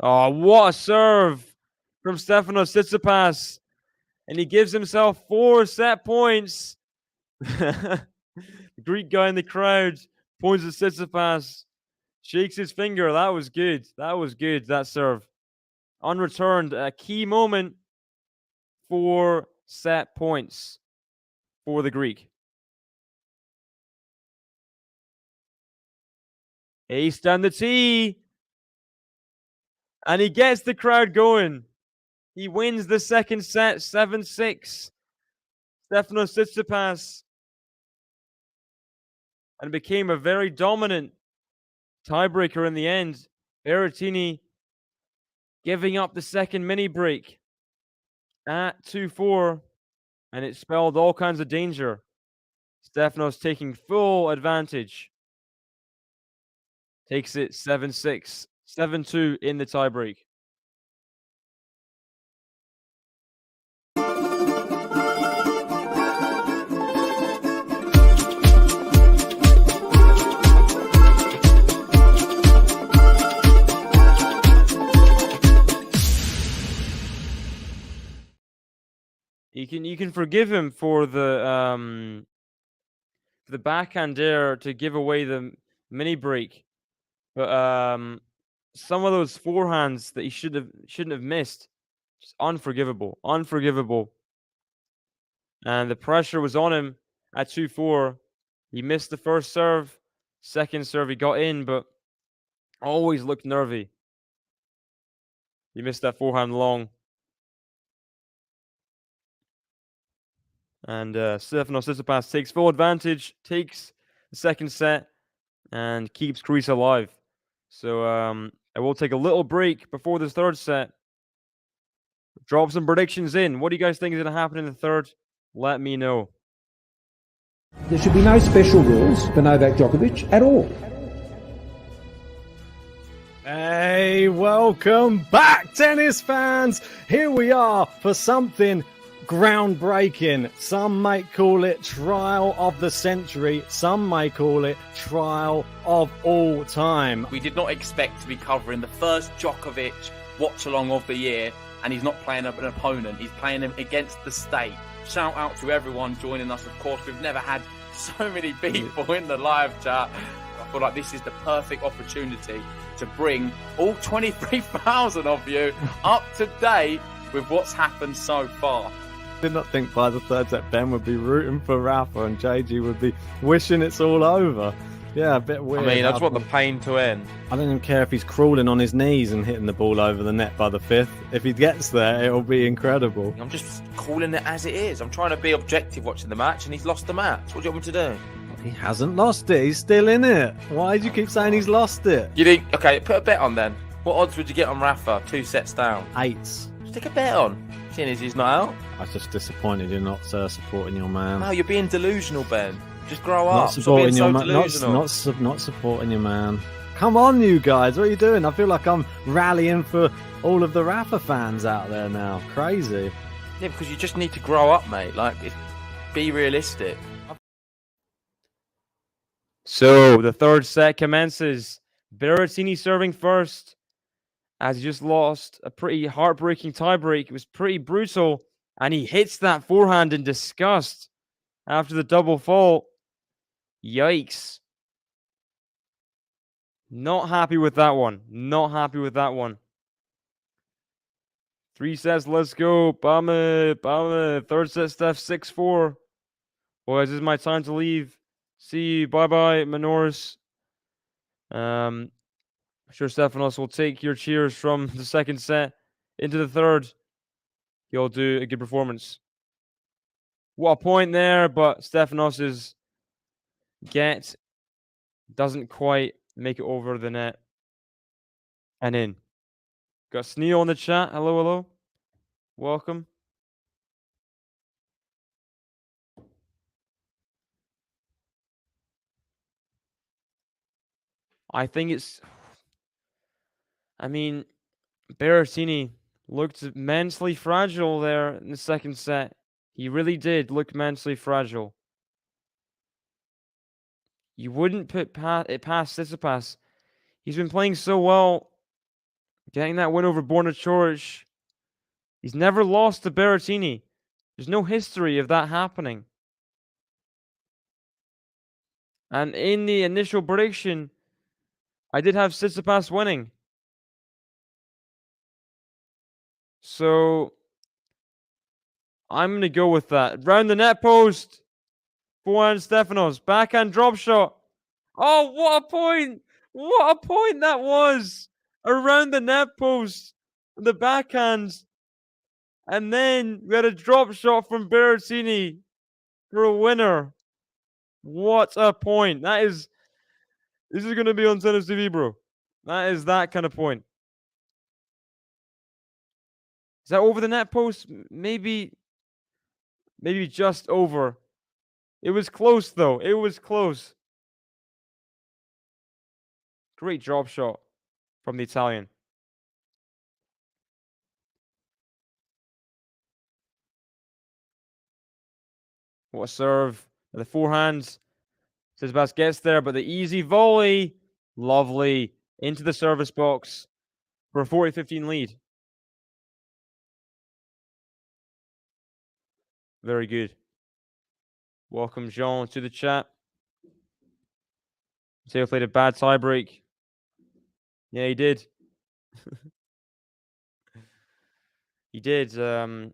Speaker 6: Oh, what a serve from Stefanos TSITSIPAS. And he gives himself 4 set points. The Greek guy in the crowd points at Tsitsipas. Shakes his finger. That was good. That was good, that serve. Unreturned. A key moment. 4 set points for the Greek. Ace down the tee. And he gets the crowd going. He wins the second set, 7-6. Stefanos Tsitsipas. And became a very dominant tiebreaker in the end. Berrettini giving up the second mini break at 2-4. And it spelled all kinds of danger. Stefanos taking full advantage. Takes it 7-6. 7-2 in the tiebreak. You can forgive him for the backhand there to give away the mini break. But some of those forehands that he shouldn't have missed, just unforgivable. And the pressure was on him at 2-4. He missed the first serve, second serve he got in, but always looked nervy. He missed that forehand long. And Stefanos Tsitsipas takes full advantage, takes the second set, and keeps Greece alive. So I will take a little break before this third set. Drop some predictions in. What do you guys think is going to happen in the third? Let me know.
Speaker 3: There should be no special rules for Novak Djokovic at all.
Speaker 4: Hey, welcome back, tennis fans. Here we are for something groundbreaking. Some might call it trial of the century. Some might call it trial of all time.
Speaker 7: We did not expect to be covering the first Djokovic watch-along of the year, and he's not playing an opponent. He's playing him against the state. Shout out to everyone joining us. Of course, we've never had so many people in the live chat. I feel like this is the perfect opportunity to bring all 23,000 of you up to date with what's happened so far.
Speaker 4: I did not think by the third set Ben would be rooting for Rafa and JG would be wishing it's all over. Yeah, a bit weird.
Speaker 8: I mean, I just want the pain to end.
Speaker 4: I don't even care if he's crawling on his knees and hitting the ball over the net by the fifth. If he gets there, it'll be incredible.
Speaker 8: I'm just calling it as it is. I'm trying to be objective watching the match, and he's lost the match. What do you want me to do?
Speaker 4: He hasn't lost it. He's still in it. Why do you keep saying he's lost it?
Speaker 8: You think? Okay, put a bet on then. What odds would you get on Rafa? 2 sets down.
Speaker 4: 8s.
Speaker 8: Just take a bet on. Seeing as he's not out.
Speaker 4: I was just disappointed you're not supporting your man.
Speaker 8: No, you're being delusional, Ben. Just grow
Speaker 4: Not
Speaker 8: up.
Speaker 4: supporting your man.
Speaker 8: Delusional.
Speaker 4: Not supporting your man. Come on, you guys. What are you doing? I feel like I'm rallying for all of the Rafa fans out there now. Crazy.
Speaker 8: Yeah, because you just need to grow up, mate. Like, be realistic.
Speaker 6: So the third set commences. Berrettini serving first, as he just lost a pretty heartbreaking tiebreak. It was pretty brutal, and he hits that forehand in disgust after the double fault. Yikes. Not happy with that one. Not happy with that one. 3 sets, let's go. Bame. Third set, Steph, 6-4. Boys, this is my time to leave. See you. Bye-bye, Manoris. I'm sure Stefanos will take your cheers from the second set into the third. He'll do a good performance. What a point there, but Stefanos's get doesn't quite make it over the net. And in. Got Sneal in the chat. Hello, hello. Welcome. I think it's... I mean, Berrettini looked mentally fragile there in the second set. He really did look mentally fragile. You wouldn't put it past Tsitsipas. He's been playing so well. Getting that win over Borna Coric. He's never lost to Berrettini. There's no history of that happening. And in the initial prediction, I did have Tsitsipas winning. So I'm going to go with that. Round the net post. Forehand Stefanos. Backhand drop shot. Oh, what a point. What a point that was. Around the net post. The backhand. And then we had a drop shot from Berrettini for a winner. What a point. This is going to be on Tennis TV, bro. That is that kind of point. Is that over the net post? Maybe just over. It was close, though. It was close. Great drop shot from the Italian. What a serve. The forehand. Tsitsipas gets there, but the easy volley. Lovely. Into the service box for a 40-15 lead. Very good. Welcome, Jean, to the chat. Matteo played a bad tiebreak. Yeah, he did. He did. It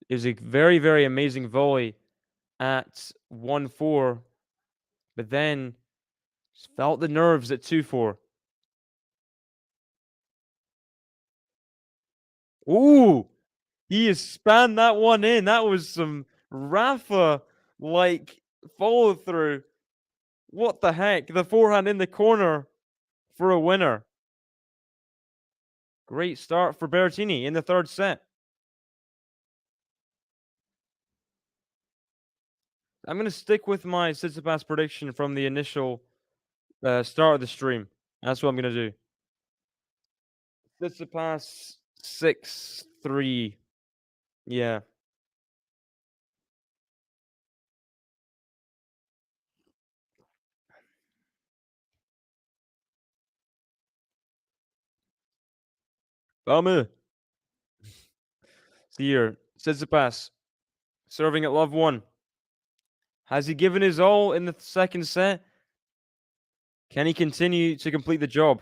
Speaker 6: was a very, very amazing volley at 1-4, but then felt the nerves at 2-4. Ooh, he has spanned that one in. That was some Rafa-like follow through. What the heck? The forehand in the corner for a winner. Great start for Berrettini in the third set. I'm going to stick with my Tsitsipas prediction from the initial start of the stream. That's what I'm going to do. Tsitsipas 6-3. Yeah. Bame. See here. Tsitsipas serving at love 1. Has he given his all in the second set? Can he continue to complete the job?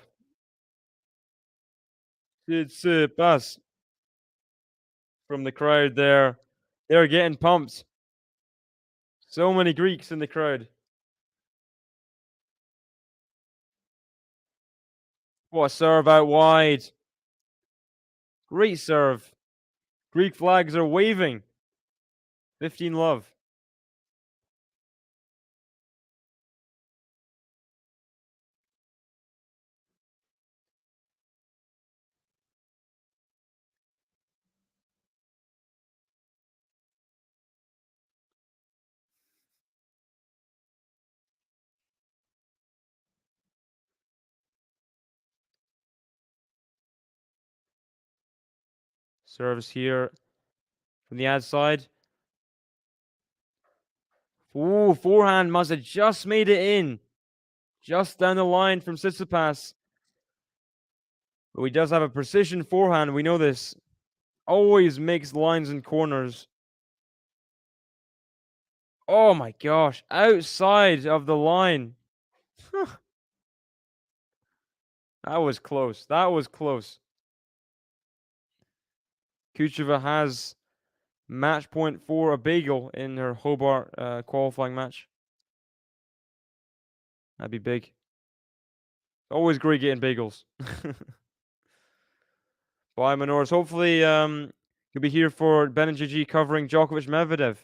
Speaker 6: Tsitsipas from the crowd there. They're getting pumped. So many Greeks in the crowd. What a serve out wide. Great serve. Greek flags are waving. 15 love. Serves here from the outside. Ooh, forehand must have just made it in. Just down the line from Tsitsipas. But he does have a precision forehand. We know this. Always makes lines and corners. Oh my gosh. Outside of the line. That was close. That was close. Kucheva has match point for a bagel in her Hobart qualifying match. That'd be big. Always great getting bagels. Bye, Manoras. Hopefully, you'll be here for Ben and GG covering Djokovic Medvedev,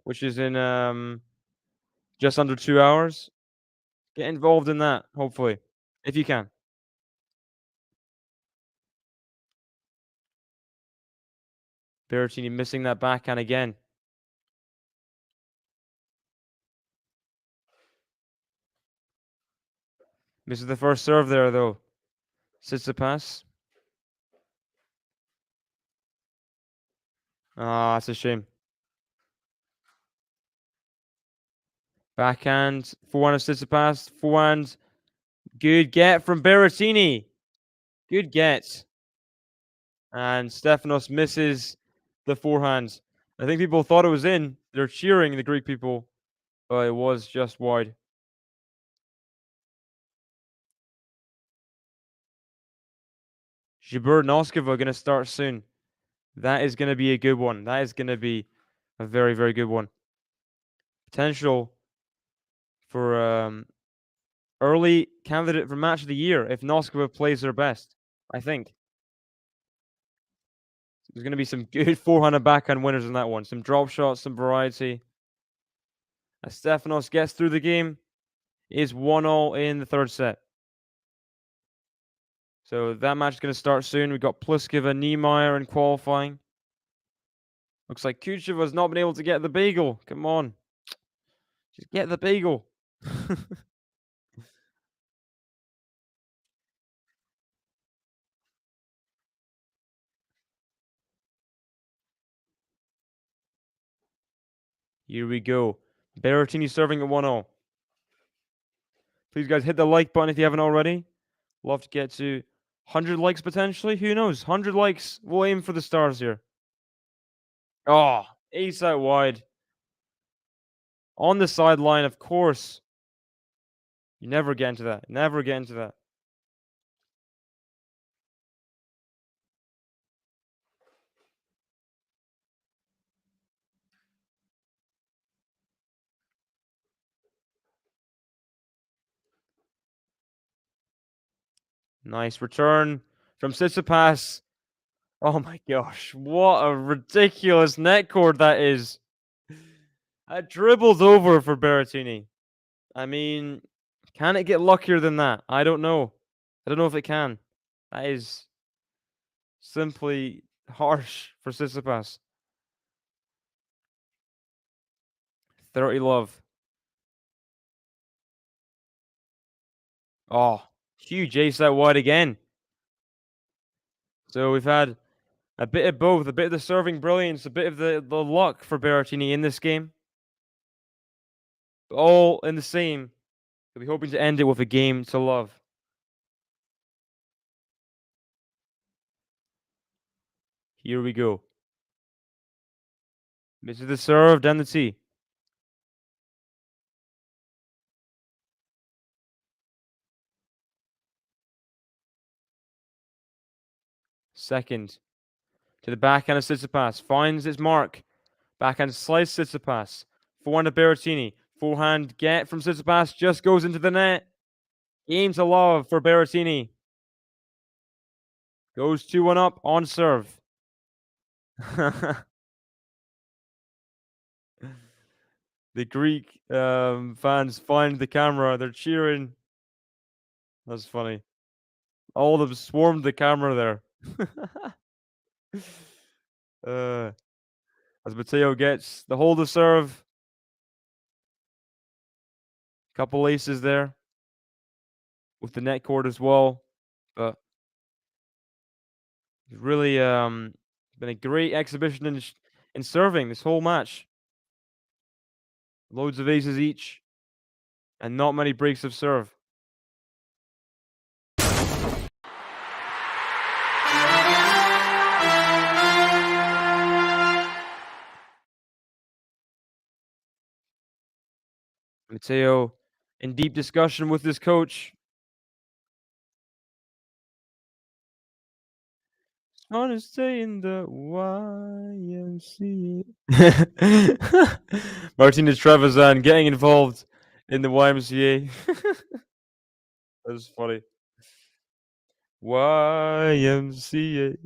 Speaker 6: which is in just under 2 hours. Get involved in that, hopefully, if you can. Berrettini missing that backhand again. Misses the first serve there, though. Tsitsipas. Ah, that's a shame. Backhand. Forehand of Tsitsipas. Forehand. Good get from Berrettini. Good get. And Stefanos misses the forehand. I think people thought it was in. They're cheering, the Greek people. But it was just wide. Jabeur Noskova going to start soon. That is going to be a good one. That is going to be a very, very good one. Potential for early candidate for match of the year if Noskova plays her best, I think. There's going to be some good forehand and backhand winners in that one. Some drop shots, some variety. As Stefanos gets through the game, is 1-1 in the third set. So that match is going to start soon. We've got Pliskova, Niemeyer in qualifying. Looks like Kucheva has not been able to get the bagel. Come on. Just get the bagel. Here we go. Berrettini serving at 1-0. Please, guys, hit the like button if you haven't already. Love to get to 100 likes potentially. Who knows? 100 likes. We'll aim for the stars here. Oh, ace out wide. On the sideline, of course. You never get into that. Never get into that. Nice return from Tsitsipas. Oh my gosh. What a ridiculous net cord that is. That dribbles over for Berrettini. I mean, can it get luckier than that? I don't know. I don't know if it can. That is simply harsh for Tsitsipas. 30 love. Oh, huge ace out wide again. So we've had a bit of both, a bit of the serving brilliance, a bit of the luck for Berrettini in this game. All in the same. He'll be hoping to end it with a game to love. Here we go. Misses the serve, down the tee. Second. To the backhand of Tsitsipas. Finds its mark. Backhand slice Tsitsipas. Forehand of Berrettini. Forehand get from Tsitsipas. Just goes into the net. Game to love for Berrettini. Goes 2-1 up on serve. The Greek fans find the camera. They're cheering. That's funny. All of them swarmed the camera there. As Matteo gets the hold of serve. Couple aces there. With the net cord as well. But it's really been a great exhibition in serving this whole match. Loads of aces each. And not many breaks of serve. Matteo in deep discussion with his coach. Wanna stay in the YMCA. Martinez Trevisan getting involved in the YMCA. That was funny. YMCA.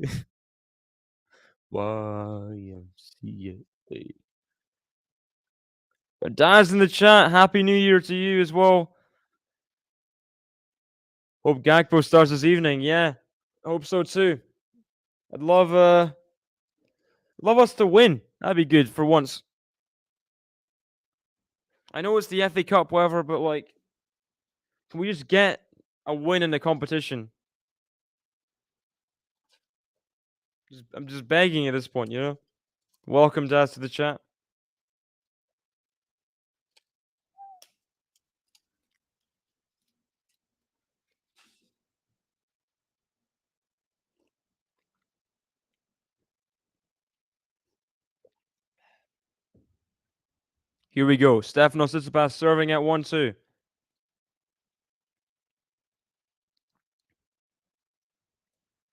Speaker 6: YMCA. Daz in the chat, Happy New Year to you as well. Hope Gakpo starts this evening. Yeah, hope so too. I'd love us to win. That'd be good for once. I know it's the FA Cup, whatever, but like, can we just get a win in the competition? I'm just begging at this point, you know? Welcome, Daz, to the chat. Here we go. Stefanos TSITSIPAS serving at 1-2.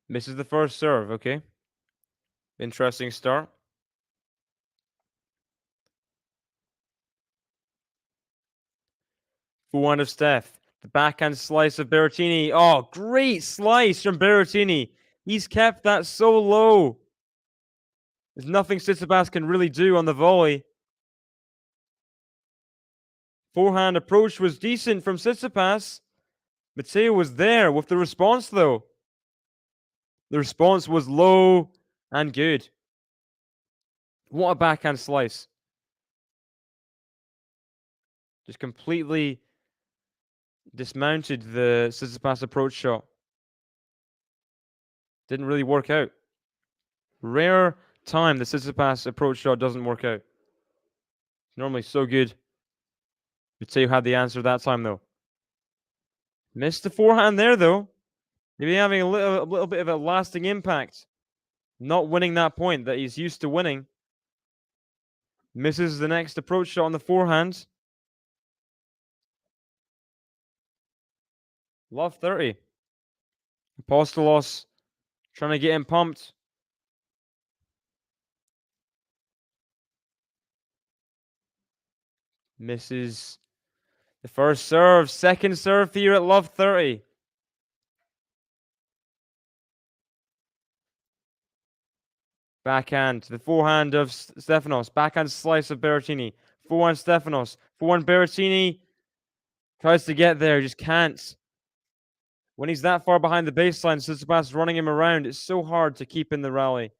Speaker 6: Misses the first serve, okay. Interesting start. Forehand of Steph. The backhand slice of Berrettini. Oh, great slice from Berrettini. He's kept that so low. There's nothing Tsitsipas can really do on the volley. Forehand approach was decent from Tsitsipas. Matteo was there with the response, though. The response was low and good. What a backhand slice. Just completely dismounted the Tsitsipas approach shot. Didn't really work out. Rare time the Tsitsipas approach shot doesn't work out. Normally so good. Matteo had the answer that time, though. Missed the forehand there, though. Maybe having a little bit of a lasting impact. Not winning that point that he's used to winning. Misses the next approach shot on the forehand. Love 30. Apostolos trying to get him pumped. Misses the first serve. Second serve here at Love 30. Backhand to the forehand of Stefanos. Backhand slice of Berrettini. Forehand Stefanos. Forehand Berrettini. Tries to get there, just can't. When he's that far behind the baseline, Tsitsipas running him around. It's so hard to keep in the rally.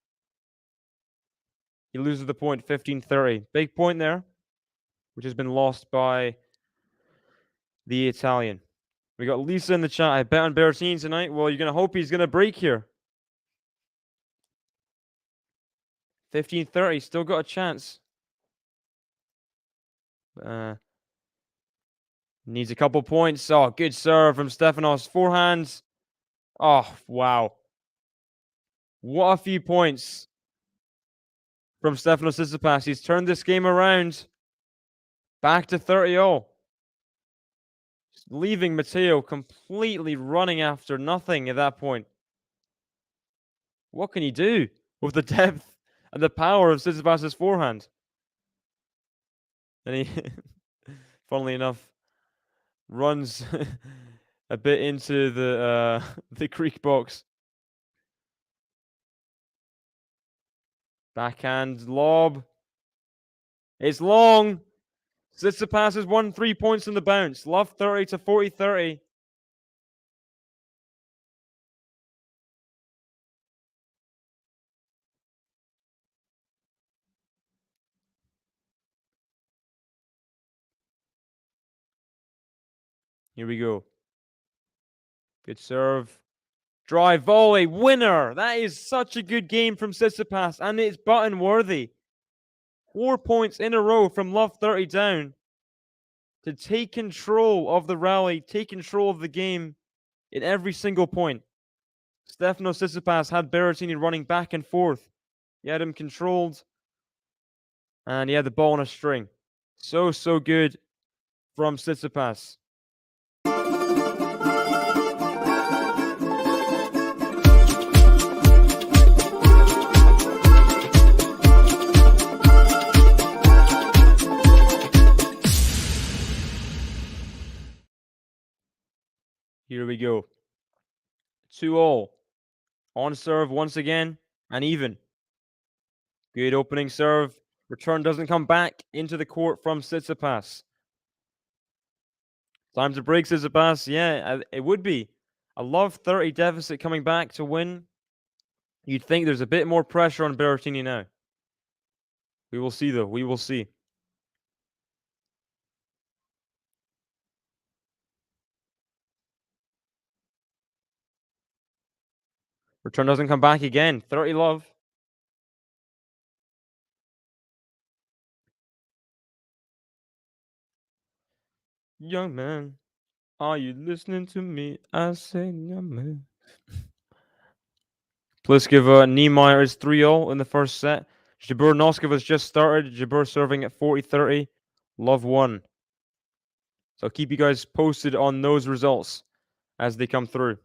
Speaker 6: He loses the point, 15-30. Big point there, which has been lost by the Italian. We got Lisa in the chat. I bet on Berrettini tonight. Well, you're going to hope he's going to break here. 15-30, still got a chance. Needs a couple points. Oh, good serve from Stefanos. Forehands. Oh, wow. What a few points from Stefanos Tsitsipas. He's turned this game around. Back to 30-all. Leaving Matteo completely running after nothing at that point. What can he do with the depth and the power of Tsitsipas' forehand? And he, funnily enough, runs a bit into the creek box. Backhand lob. It's long. Tsitsipas has won 3 points in the bounce. Love 30 to 40-30. Here we go. Good serve. Drive volley. Winner. That is such a good game from Tsitsipas, and it's button worthy. 4 points in a row from Love 30 down to take control of the rally, take control of the game in every single point. Stefanos Tsitsipas had Berrettini running back and forth. He had him controlled, and he had the ball on a string. So good from Tsitsipas. Here we go. 2-all. On serve once again, and even. Good opening serve. Return doesn't come back into the court from Tsitsipas. Time to break Tsitsipas. Yeah, it would be. A love 30 deficit coming back to win. You'd think there's a bit more pressure on Berrettini now. We will see, though. We will see. Return doesn't come back again. 30 love. Young man, are you listening to me? I say, young man. Pliskova, Niemeyer is 3-0 in the first set. Jabeur Noskov has just started. Jabeur serving at 40-30. Love 1. So I'll keep you guys posted on those results as they come through.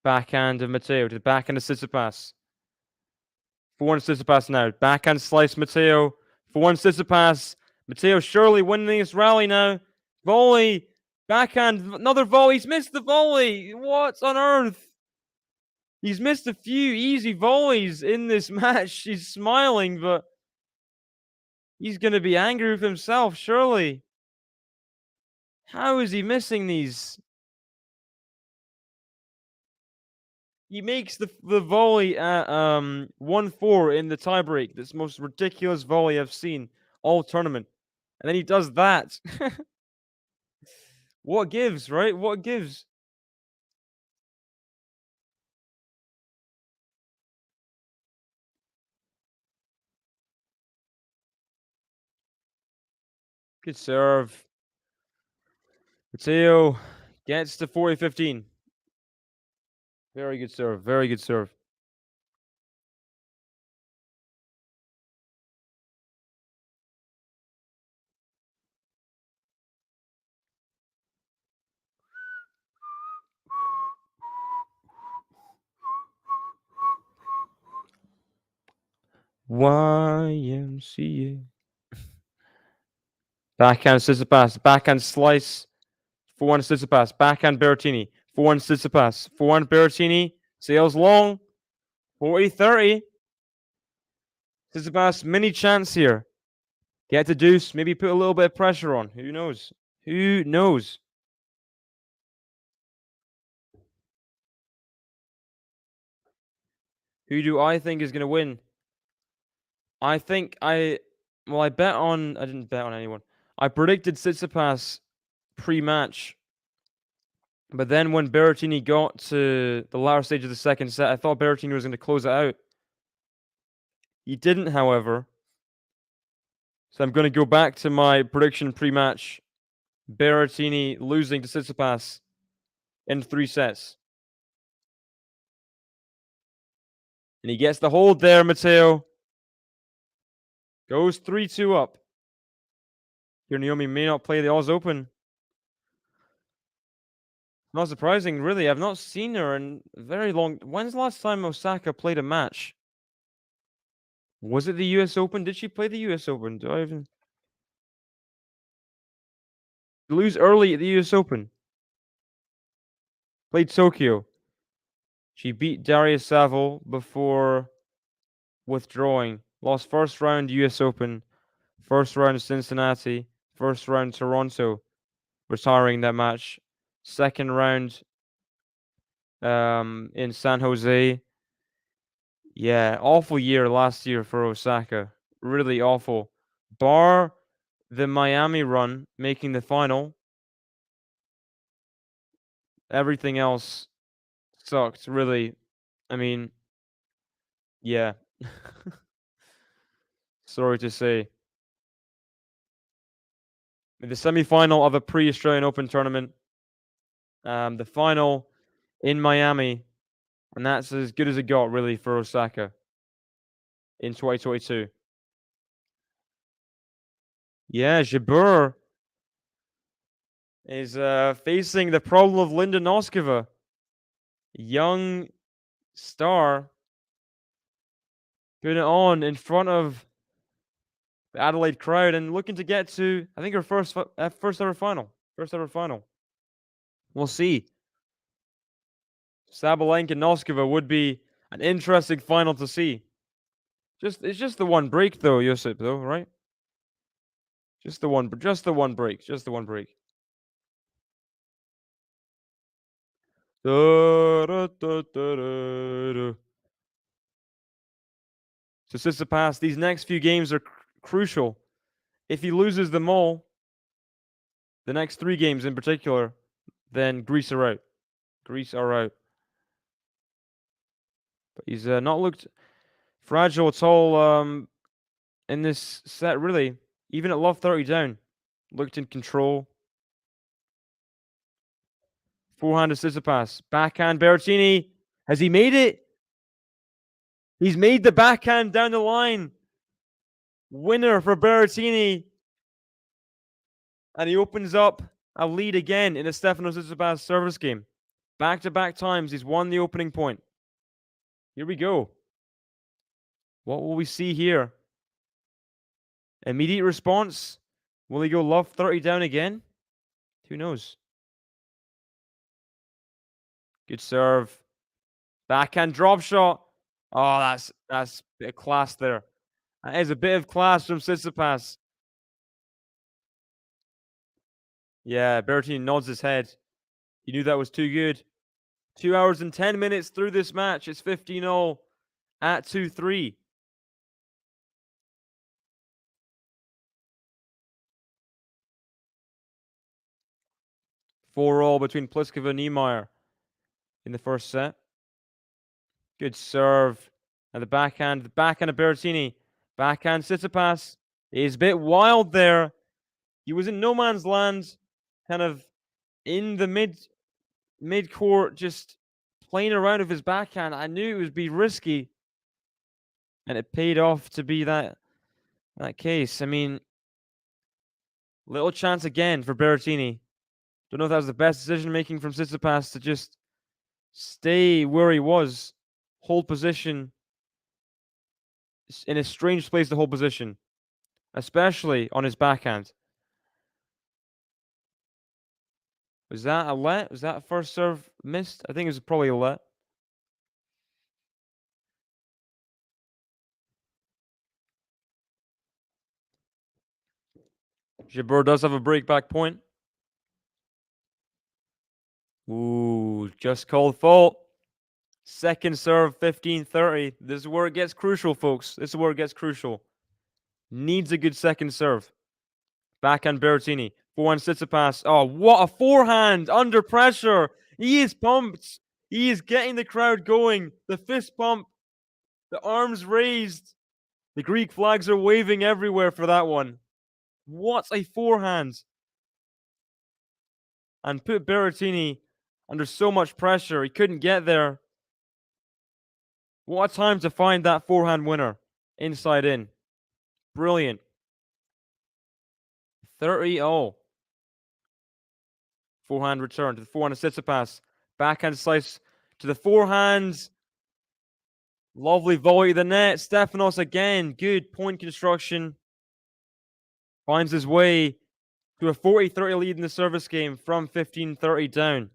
Speaker 6: Backhand of Matteo to the backhand of Tsitsipas. 4-1 Tsitsipas now. Backhand slice Matteo. 4-1 Tsitsipas. Matteo surely winning this rally now. Volley. Backhand. Another volley. He's missed the volley. What on earth? He's missed a few easy volleys in this match. He's smiling, but he's going to be angry with himself, surely. How is he missing these? He makes the volley at 1-4 in the tiebreak. This most ridiculous volley I've seen all tournament. And then he does that. What gives, right? What gives? Good serve. Matteo gets to 40-15. Very good serve. Very good serve. YMCA. Backhand Tsitsipas. Backhand slice. 4-1 Tsitsipas. Backhand Berrettini. 4-1 Tsitsipas. 4-1 Berrettini. Sails long. 40-30. Tsitsipas, mini chance here. Get the deuce. Maybe put a little bit of pressure on. Who knows? Who knows? Who do I think is going to win? I think I bet on... I didn't bet on anyone. I predicted Tsitsipas pre-match. But then when Berrettini got to the latter stage of the second set, I thought Berrettini was going to close it out. He didn't, however. So I'm going to go back to my prediction pre-match. Berrettini losing to Tsitsipas in 3 sets. And he gets the hold there, Matteo. Goes 3-2 up. Here, Naomi may not play the Oz Open. Not surprising, really. I've not seen her in very long... When's the last time Osaka played a match? Was it the US Open? Did she play the US Open? Do I even... Lose early at the US Open. Played Tokyo. She beat Daria Saville before withdrawing. Lost first round US Open. First round Cincinnati. First round Toronto. Retiring that match. Second round in San Jose. Yeah, awful year last year for Osaka. Really awful. Bar the Miami run, making the final. Everything else sucked, really. I mean, yeah. Sorry to say. The semi-final of a pre-Australian Open tournament. The final in Miami. And that's as good as it got, really, for Osaka in 2022. Yeah, Jabeur is facing the problem of Linda Noskova. Young star. Putting it on in front of the Adelaide crowd and looking to get to, I think, her first ever final. First ever final. We'll see. Sabalenka Noskova would be an interesting final to see. It's just the one break though, Josip, though, right? Just the one break. Just the one break. So Tsitsipas, these next few games are crucial. If he loses them all, the next 3 games in particular, then Greece are out. But he's not looked fragile at all in this set, really. Even at love 30 down, looked in control. Forehand to Tsitsipas. Backhand Berrettini. Has he made it? He's made the backhand down the line. Winner for Berrettini. And he opens up a lead again in a Stefanos Tsitsipas service game. Back-to-back times, he's won the opening point. Here we go. What will we see here? Immediate response. Will he go love 30 down again? Who knows? Good serve. Backhand drop shot. Oh, that's a bit of class there. That is a bit of class from Tsitsipas. Yeah, Berrettini nods his head. He knew that was too good. 2 hours and 10 minutes through this match. It's 15-0 at 2-3. Four-all between Pliskova and Niemeyer in the first set. Good serve. And the backhand of Berrettini. Backhand Tsitsipas is a bit wild there. He was in no man's land, kind of in the mid-court, just playing around with his backhand. I knew it would be risky, and it paid off to be that case. I mean, little chance again for Berrettini. Don't know if that was the best decision-making from Tsitsipas to just stay where he was, hold position. In a strange place to hold position, especially on his backhand. Was that a let? Was that first serve missed? I think it was probably a let. Jabeur does have a breakback point. Ooh, just called fault. Second serve, 15-30. This is where it gets crucial, folks. This is where it gets crucial. Needs a good second serve. Backhand Berrettini. Forehand Tsitsipas. Oh, what a forehand under pressure. He is pumped. He is getting the crowd going. The fist pump. The arms raised. The Greek flags are waving everywhere for that one. What a forehand. And put Berrettini under so much pressure. He couldn't get there. What a time to find that forehand winner. Inside in. Brilliant. 30-0. Forehand return to the forehand of Tsitsipas. Backhand slice to the forehand. Lovely volley to the net. Stefanos again. Good point construction. Finds his way to a 40-30 lead in the service game from 15-30 down.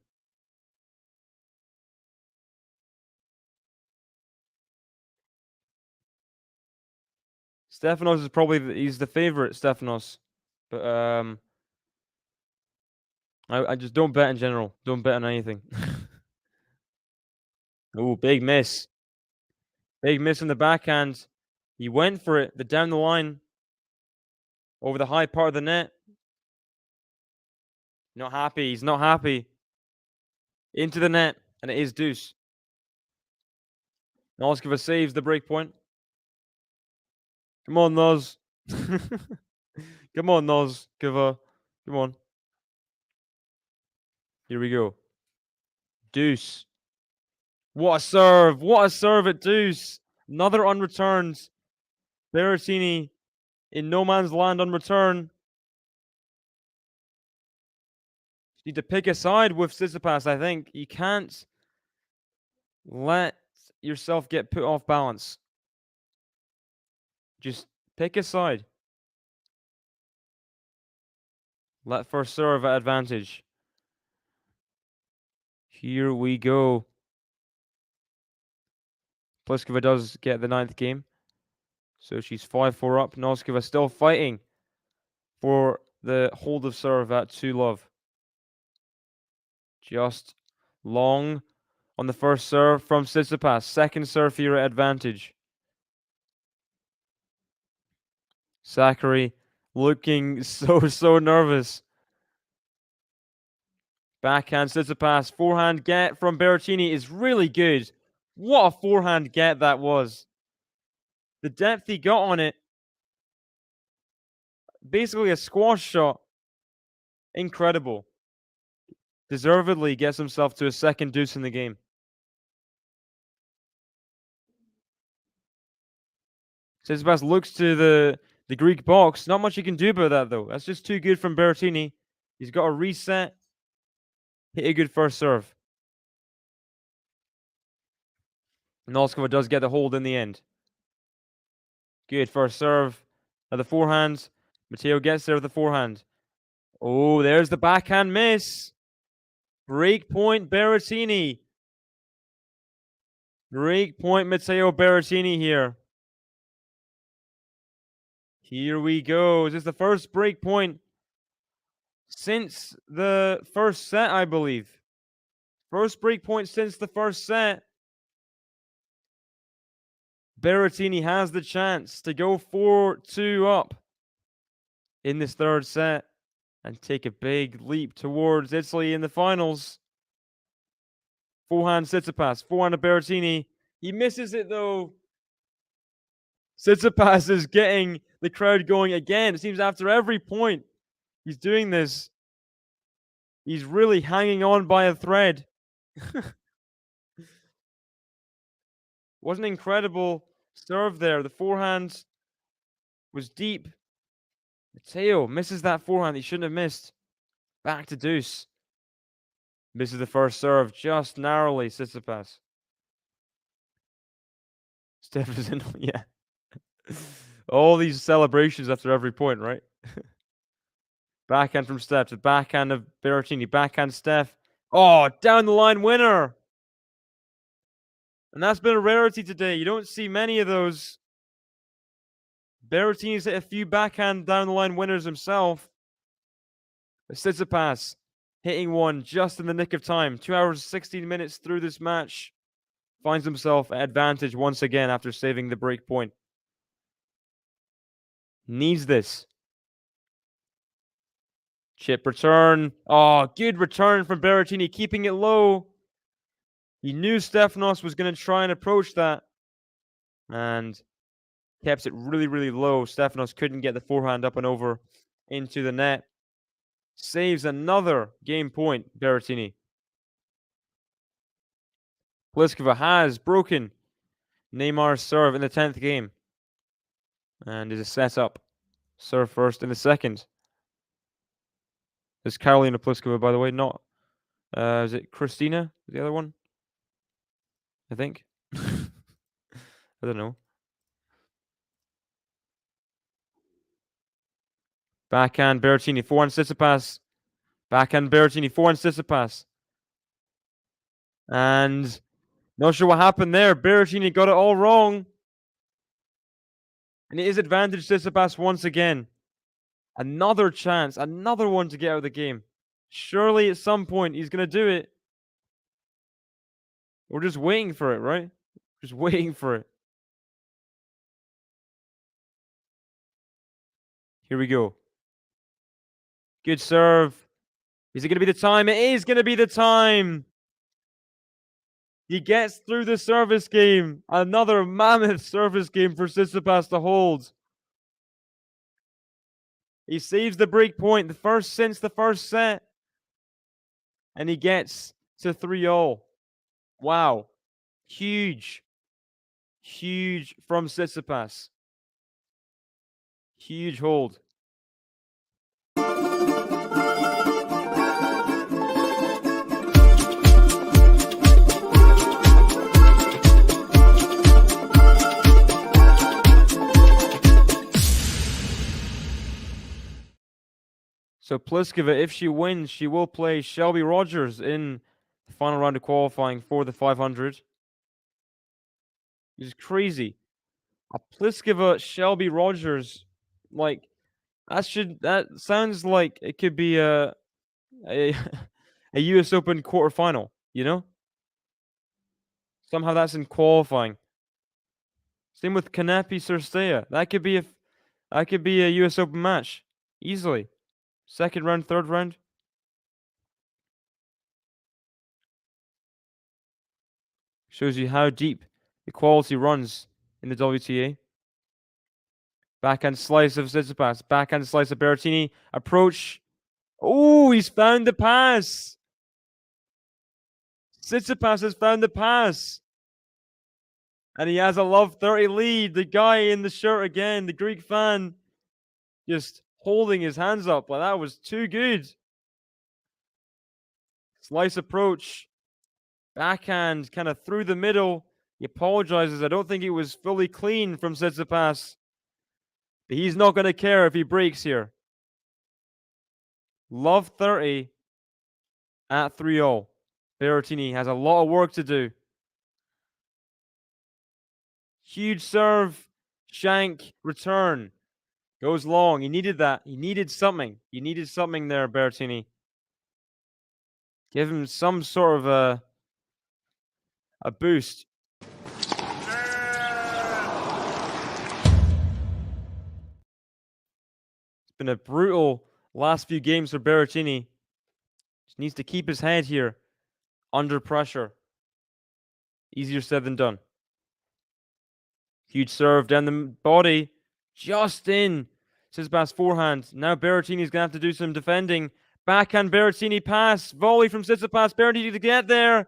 Speaker 6: Stefanos is probably he's the favorite, Stefanos. But I just don't bet in general. Don't bet on anything. Oh, big miss. Big miss in the backhand. He went for it, but down the line. Over the high part of the net. Not happy. He's not happy. Into the net, and it is deuce. Noskova saves the break point. Come on, Nos. Come on, Noskova. Come on. Here we go. Deuce. What a serve. What a serve at deuce. Another unreturned. Berrettini in no man's land on return. You need to pick a side with Tsitsipas, I think. You can't let yourself get put off balance. Just pick a side. Let first serve at advantage. Here we go. Pliskova does get the 9th game. So she's 5-4 up. Noskova still fighting for the hold of serve at 2-love. Just long on the first serve from Tsitsipas. Second serve here at advantage. Sakkari looking so nervous. Backhand Tsitsipas. Forehand get from Berrettini is really good. What a forehand get that was. The depth he got on it. Basically a squash shot. Incredible. Deservedly gets himself to a second deuce in the game. Tsitsipas looks to the Greek box. Not much he can do about that, though. That's just too good from Berrettini. He's got to reset. Hit a good first serve. Noskova does get the hold in the end. Good first serve. At the forehand. Matteo gets there with the forehand. Oh, there's the backhand miss. Break point Berrettini. Break point Matteo Berrettini here. Here we go. Is this the first break point since the first set, I believe? First break point since the first set. Berrettini has the chance to go 4-2 up in this third set and take a big leap towards Italy in the finals. Forehand Tsitsipas, forehand of Berrettini. He misses it though. Tsitsipas is getting the crowd going again. It seems after every point he's doing this. He's really hanging on by a thread. Was an incredible serve there. The forehand was deep. Matteo misses that forehand he shouldn't have missed. Back to deuce. Misses the first serve just narrowly, Tsitsipas. Steph is in, yeah. All these celebrations after every point, right? Backhand from Steph to backhand of Berrettini. Backhand Steph. Oh, down the line winner. And that's been a rarity today. You don't see many of those. Berrettini's hit a few backhand down the line winners himself. But Tsitsipas hitting one just in the nick of time. 2 hours, 16 minutes through this match. Finds himself at advantage once again after saving the break point. Needs this. Chip return. Oh, good return from Berrettini, keeping it low. He knew Stefanos was going to try and approach that. And kept it really low. Stefanos couldn't get the forehand up and over into the net. Saves another game point, Berrettini. Pliskova has broken Neymar's serve in the 10th game. And is a set up. Serve first in the second. It's Karolina Pliskova, by the way, not... is it Christina? The other one? I think. I don't know. Backhand Berrettini, forehand Tsitsipas. Backhand Berrettini, forehand Tsitsipas. And not sure what happened there. Berrettini got it all wrong. And it is advantage Tsitsipas once again. Another chance, another one to get out of the game. Surely at some point he's going to do it. We're just waiting for it, right? Just waiting for it. Here we go. Good serve. Is it going to be the time? It is going to be the time. He gets through the service game. Another mammoth service game for Tsitsipas to hold. He saves the break point, the first since the first set. And he gets to 3-0. Wow. Huge. Huge from Tsitsipas. Huge hold. So Pliskova, if she wins, she will play Shelby Rogers in the final round of qualifying for the 500. Which is crazy. A Pliskova Shelby Rogers, like that sounds like it could be a a US Open quarterfinal, you know? Somehow that's in qualifying. Same with Kanepi Cirstea. That could be a US Open match easily. Second round, third round. Shows you how deep the quality runs in the WTA. Backhand slice of Tsitsipas. Backhand slice of Berrettini. Approach. Oh, he's found the pass. Tsitsipas has found the pass. And he has a love 30 lead. The guy in the shirt again, the Greek fan, just holding his hands up. Like, that was too good. Slice approach. Backhand kind of through the middle. He apologizes. I don't think it was fully clean from Tsitsipas. But he's not going to care if he breaks here. Love 30 at 3-0. Berrettini has a lot of work to do. Huge serve. Shank. Return. Goes long. He needed that. He needed something. He needed something there, Berrettini. Give him some sort of a boost. It's been a brutal last few games for Berrettini. Just needs to keep his head here under pressure. Easier said than done. Huge serve down the body. Just in. Tsitsipas forehand. Now Berrettini's going to have to do some defending. Backhand Berrettini pass. Volley from Tsitsipas. Berrettini to get there.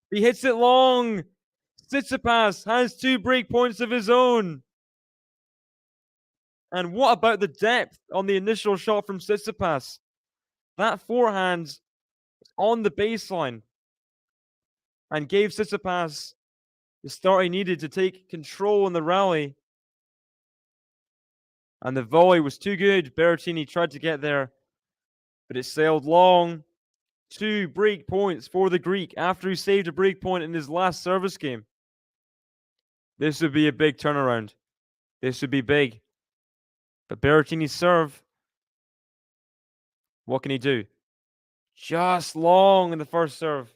Speaker 6: He hits it long. Tsitsipas has 2 break points of his own. And what about the depth on the initial shot from Tsitsipas? That forehand on the baseline and gave Tsitsipas the start he needed to take control in the rally. And the volley was too good. Berrettini tried to get there, but it sailed long. 2 break points for the Greek after he saved a break point in his last service game. This would be a big turnaround. This would be big. But Berrettini's serve, what can he do? Just long in the first serve.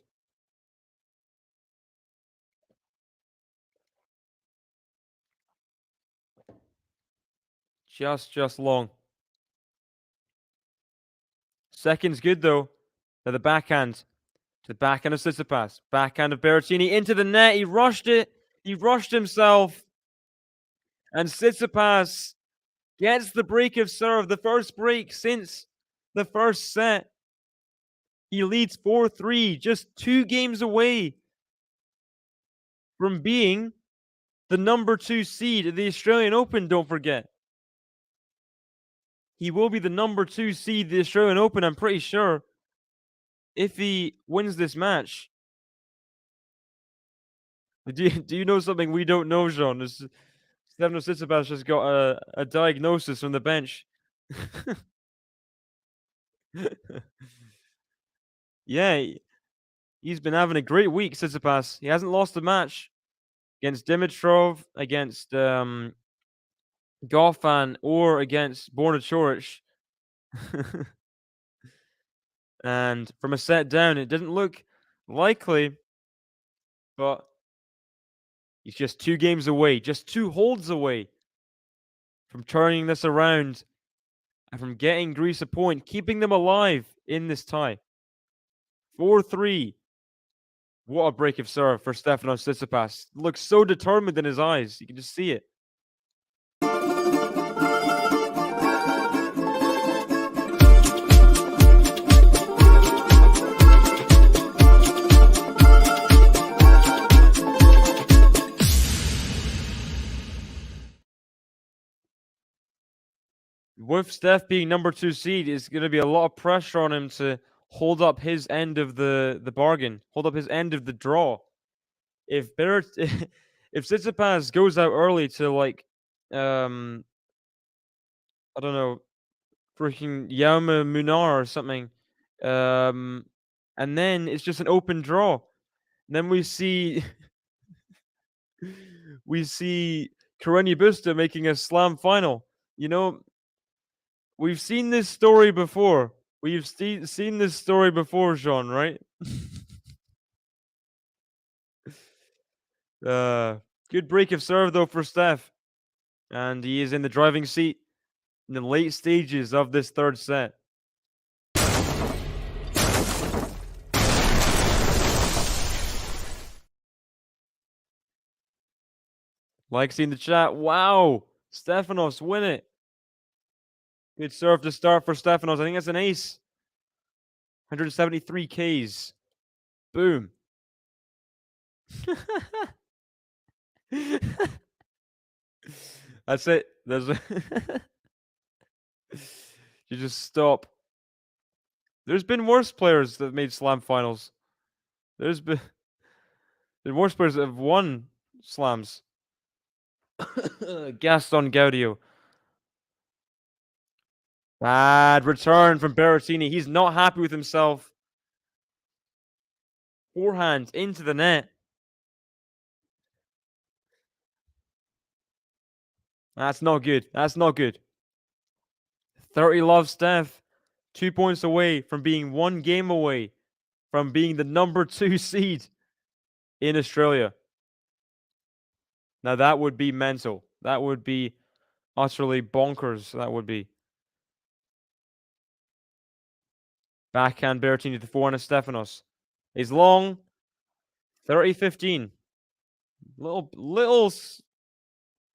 Speaker 6: Just long. Second's good though. To the backhand. To the backhand of Tsitsipas. Backhand of Berrettini into the net. He rushed it. He rushed himself. And Tsitsipas gets the break of serve. The first break since the first set. He leads 4-3. Just 2 games away from being the number 2 seed at the Australian Open, don't forget. He will be the number 2 seed at the Australian Open, I'm pretty sure, if he wins this match. Do you know something we don't know, Jean? Stefanos TSITSIPAS just got a diagnosis from the bench. Yeah, he's been having a great week, Tsitsipas. He hasn't lost a match against Dimitrov, against Goffin, or against Borna Coric. And from a set down, it didn't look likely, but he's just 2 games away, just 2 holds away from turning this around and from getting Greece a point, keeping them alive in this tie. 4-3. What a break of serve for Stefanos Tsitsipas. Looks so determined in his eyes. You can just see it. With Steph being number 2 seed, it's going to be a lot of pressure on him to hold up his end of the bargain, hold up his end of the draw. If Tsitsipas goes out early to I don't know, freaking Yama Munar or something. And then it's just an open draw. And then we see Karenia Busta making a slam final. You know, we've seen this story before. We've seen this story before, Sean, right? Good break of serve though for Steph. And he is in the driving seat in the late stages of this third set. Lexi in the chat. Wow. Stefanos win it. Good serve to start for Stefanos. I think that's an ace. 173 Ks. Boom. That's it. There's you just stop. There's been worse players that made slam finals. There's been worse players that have won slams. Gaston Gaudio. Bad return from Berrettini. He's not happy with himself. Forehand into the net. That's not good. That's not good. 30 love Steph. 2 points away from being 1 game away from being the number 2 seed in Australia. Now that would be mental. That would be utterly bonkers. That would be. Backhand Berrettini to the forehand of Stefanos. He's long. 30-15. Little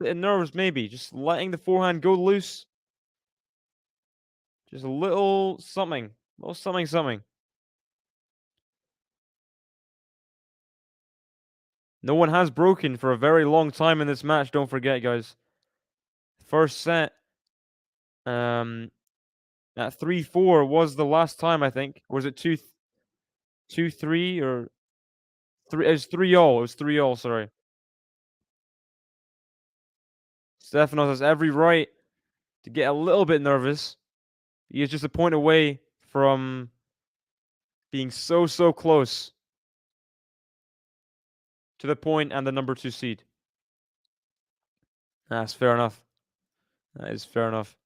Speaker 6: bit of nerves maybe. Just letting the forehand go loose. Just a little something. Little something. No one has broken for a very long time in this match, don't forget, guys. First set. At 3-4 was the last time, I think. Or was it 2-3 or 3? It was 3-all. It was 3-all, sorry. Stefanos has every right to get a little bit nervous. He is just a point away from being so close to the point and the number 2 seed. That's fair enough. That is fair enough.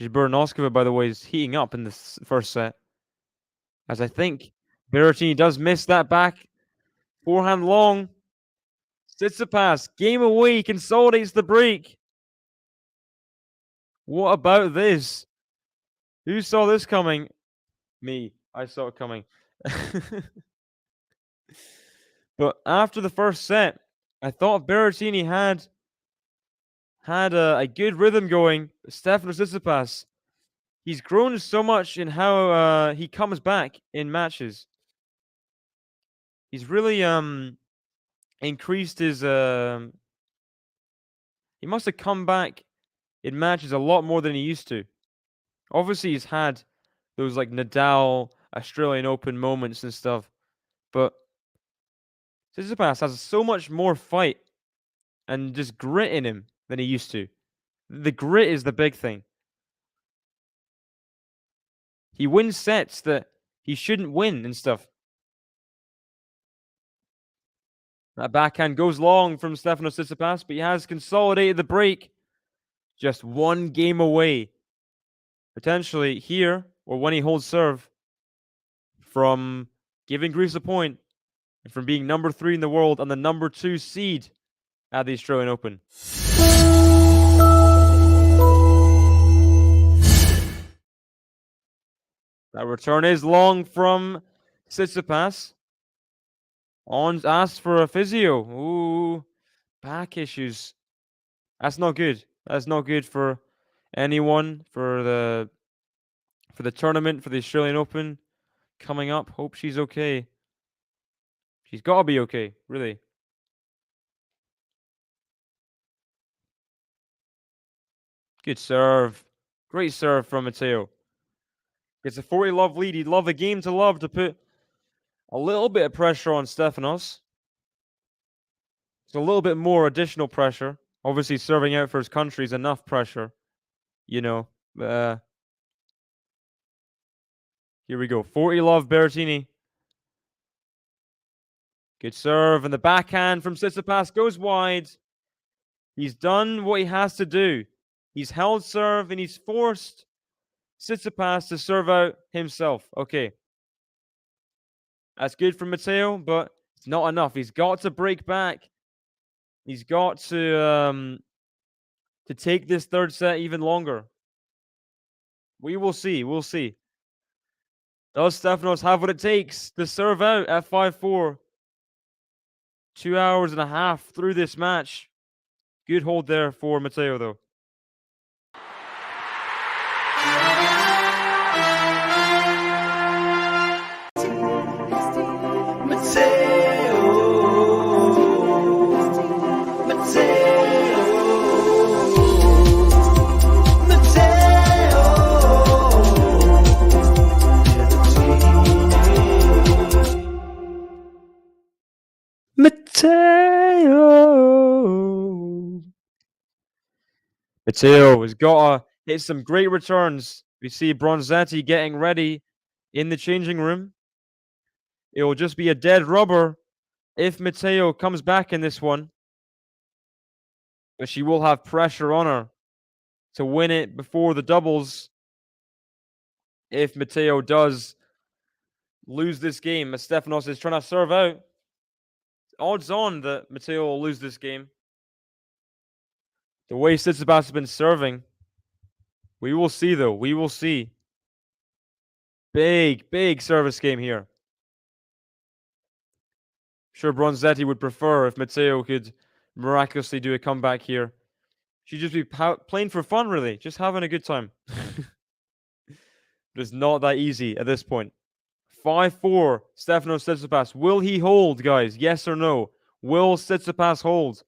Speaker 6: Burnoskova, by the way, is heating up in this first set. As I think Berrettini does miss that back. Forehand long. Tsitsipas, game away, consolidates the break. What about this? Who saw this coming? Me. I saw it coming. But after the first set, I thought Berrettini had a good rhythm going. Stefanos Tsitsipas, he's grown so much in how he comes back in matches. He's really increased his. He must have come back in matches a lot more than he used to. Obviously, he's had those like Nadal Australian Open moments and stuff, but Tsitsipas has so much more fight and just grit in him than he used to. The grit is the big thing. He wins sets that he shouldn't win and stuff. That backhand goes long from Stefanos Tsitsipas, but he has consolidated the break. Just 1 game away, potentially here, or when he holds serve, from giving Greece a point and from being number 3 in the world and the number 2 seed at the Australian Open. That return is long from Tsitsipas. On asked for a physio. Ooh, back issues. That's not good. That's not good for anyone, for the tournament, for the Australian Open coming up. Hope she's okay. She's got to be okay, really. Good serve. Great serve from Matteo. Gets a 40 love lead. He'd love a game to love to put a little bit of pressure on Stefanos. It's a little bit more additional pressure. Obviously, serving out for his country is enough pressure, you know. Here we go. 40 love, Berrettini. Good serve, and the backhand from Tsitsipas goes wide. He's done what he has to do. He's held serve, and he's forced Tsitsipas to serve out himself. Okay. That's good from Matteo, but it's not enough. He's got to break back. He's got to take this third set even longer. We will see. We'll see. Does Stefanos have what it takes to serve out at 5-4? 2 hours and a half through this match. Good hold there for Matteo, though. Matteo has got to hit some great returns. We see Bronzetti getting ready in the changing room. It will just be a dead rubber if Matteo comes back in this one. But she will have pressure on her to win it before the doubles if Matteo does lose this game, as Stefanos is trying to serve out. Odds on that Matteo will lose this game. The way Tsitsipas has been serving. We will see, though. We will see. Big, big service game here. I'm sure Bronzetti would prefer if Matteo could miraculously do a comeback here. She'd just be playing for fun, really. Just having a good time. But it's not that easy at this point. 5-4, Stefanos Tsitsipas. Will he hold, guys? Yes or no? Will Tsitsipas hold?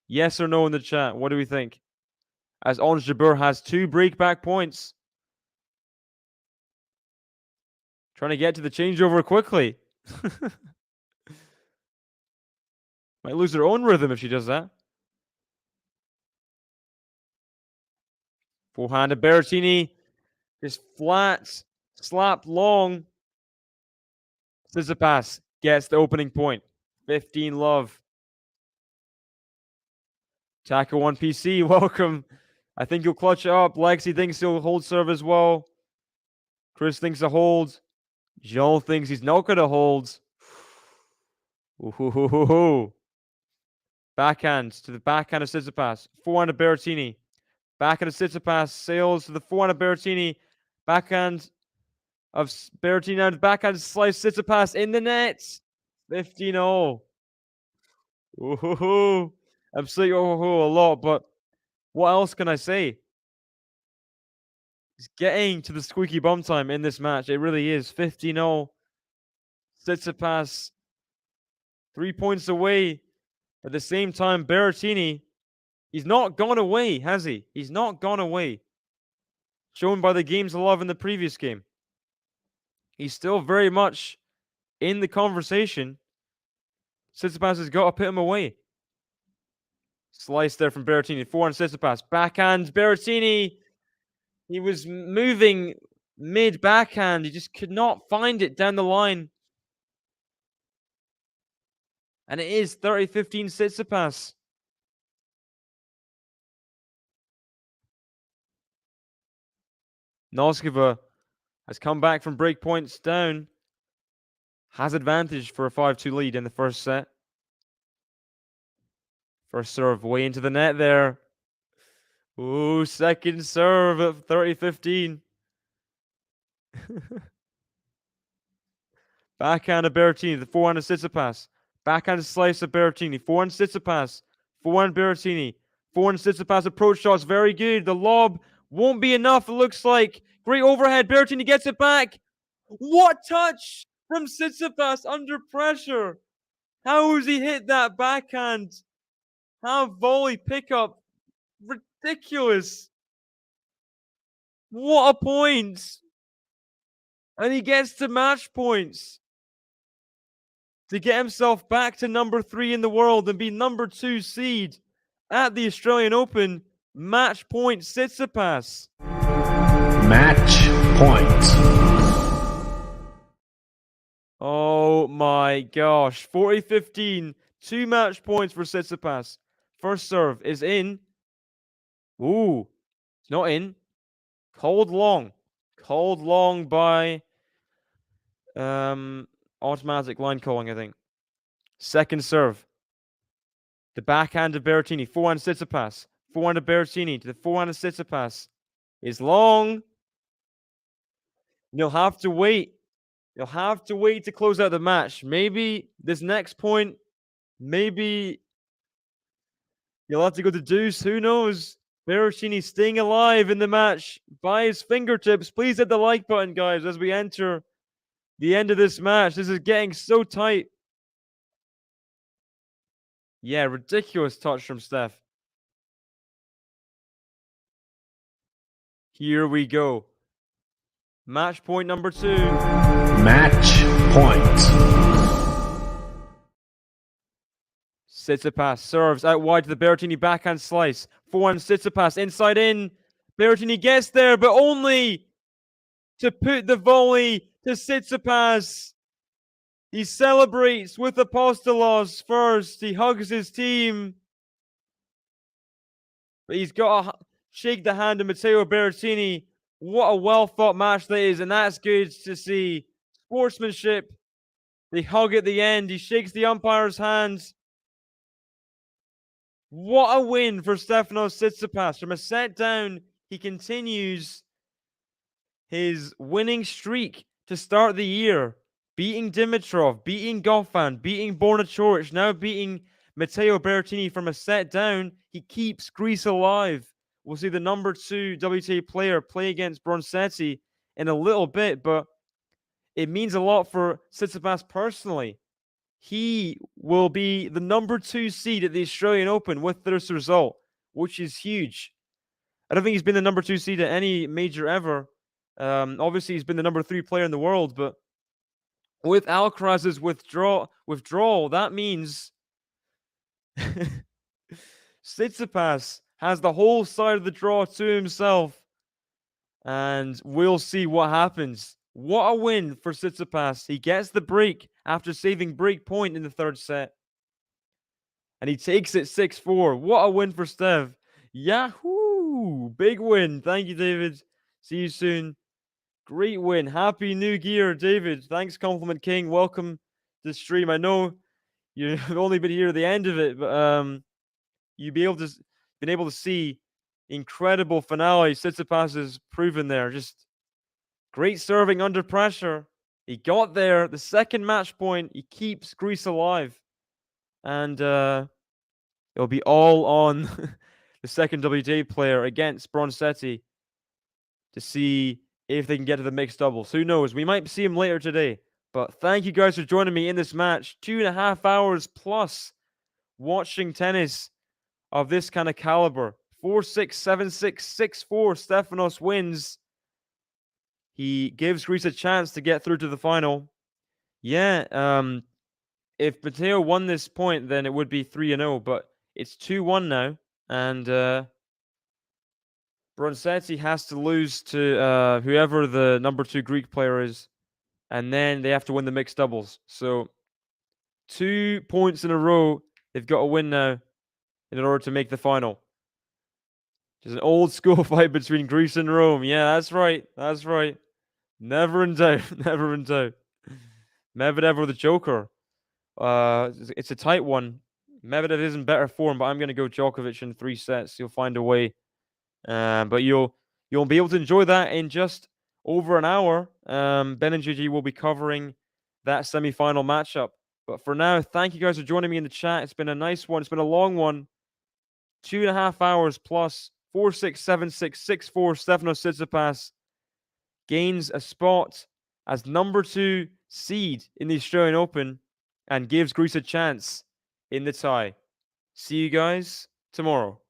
Speaker 6: Yes or no in the chat? What do we think? As Ons Jabeur has 2 breakback points. Trying to get to the changeover quickly. Might lose her own rhythm if she does that. Forehand to Berrettini. Just flat, slap long. Tsitsipas gets the opening point. 15 love. Taco 1 PC, welcome. I think he'll clutch it up. Lexi thinks he'll hold serve as well. Chris thinks a hold. Joel thinks he's not going to hold. Ooh. Backhand to the backhand of Tsitsipas. Forehand of Berrettini. Backhand of Tsitsipas. Sails to the forehand of Berrettini. Backhand of Berrettini. And backhand slice Tsitsipas in the net. 15-0. Ooh. I'm saying a lot, but what else can I say? He's getting to the squeaky bum time in this match. It really is. 15-0. Tsitsipas 3 points away. At the same time, Berrettini, he's not gone away, has he? He's not gone away. Shown by the games of love in the previous game. He's still very much in the conversation. Tsitsipas has got to put him away. Slice there from Berrettini. Forehand Tsitsipas. Backhand Berrettini. He was moving mid-backhand. He just could not find it down the line. And it is 30-15 Tsitsipas. Noskova has come back from break points down. Has advantage for a 5-2 lead in the first set. First serve way into the net there. Ooh, second serve at 30-15. Backhand of Berrettini. The forehand of Tsitsipas. Backhand slice of Berrettini. Forehand Tsitsipas. Forehand Berrettini. Forehand Tsitsipas approach shots. Very good. The lob won't be enough, it looks like. Great overhead. Berrettini gets it back. What touch from Tsitsipas under pressure. How has he hit that backhand? How volley pickup. Ridiculous. What a point. And he gets to match points. To get himself back to number 3 in the world and be number 2 seed at the Australian Open. Match point Tsitsipas.
Speaker 3: Match point.
Speaker 6: Oh my gosh. 40-15. 2 match points for Tsitsipas. First serve is in. Ooh. It's not in. Called long. Called long by automatic line calling, I think. Second serve. The backhand of Berrettini. Forehand Tsitsipas. Forehand of Berrettini to the forehand of Tsitsipas. Is long. You'll have to wait. You'll have to wait to close out the match. Maybe this next point, maybe you'll have to go to deuce. Who knows? Berrettini staying alive in the match by his fingertips. Please hit the like button, guys, as we enter the end of this match. This is getting so tight. Yeah, ridiculous touch from Steph. Here we go. Match point number 2.
Speaker 3: Match point.
Speaker 6: Tsitsipas serves out wide to the Berrettini backhand slice. Forehand Tsitsipas inside in. Berrettini gets there, but only to put the volley to Tsitsipas. He celebrates with Apostolos first. He hugs his team. But he's got to shake the hand of Matteo Berrettini. What a well-fought match that is, and that's good to see. Sportsmanship. They hug at the end. He shakes the umpire's hand. What a win for Stefanos Tsitsipas. From a set down, he continues his winning streak to start the year. Beating Dimitrov, beating Goffin, beating Borna Coric, now beating Matteo Berrettini from a set down. He keeps Greece alive. We'll see the number 2 WTA player play against Bronzetti in a little bit, but it means a lot for Tsitsipas personally. He will be the number 2 seed at the Australian Open with this result, which is huge. I don't think he's been the number 2 seed at any major ever. Obviously, he's been the number 3 player in the world, but with Alcaraz's withdrawal, that means Tsitsipas has the whole side of the draw to himself, and we'll see what happens. What a win for Tsitsipas. He gets the break after saving break point in the third set, and he takes it 6-4. What a win for Steph. Yahoo! Big win. Thank you, David. See you soon. Great win. Happy New Year, David. Thanks, Compliment King. Welcome to the stream. I know you've only been here at the end of it, but you've been able to see incredible finale. Tsitsipas has proven there. Just great serving under pressure. He got there. The second match point. He keeps Greece alive. And it'll be all on the second WTA player against Bronzetti to see if they can get to the mixed doubles. Who knows? We might see him later today. But thank you guys for joining me in this match. 2.5 hours plus watching tennis of this kind of caliber. 4-6, 7-6, 6-4. Stefanos wins. He gives Greece a chance to get through to the final. Yeah, if Matteo won this point, then it would be 3-0. But it's 2-1 now. And Bronzetti has to lose to whoever the number 2 Greek player is, and then they have to win the mixed doubles. So 2 points in a row, they've got to win now in order to make the final. Just an old school fight between Greece and Rome. Yeah, that's right. That's right. Never in doubt. Never in doubt. Medvedev or the Joker. It's a tight one. Medvedev is in better form, but I'm going to go Djokovic in 3 sets. He'll find a way. But you'll be able to enjoy that in just over an hour. Ben and Gigi will be covering that semi-final matchup. But for now, thank you guys for joining me in the chat. It's been a nice one. It's been a long one. 2.5 hours plus. 4-6, 7-6, 6-4. Stefanos Tsitsipas gains a spot as number 2 seed in the Australian Open and gives Greece a chance in the tie. See you guys tomorrow.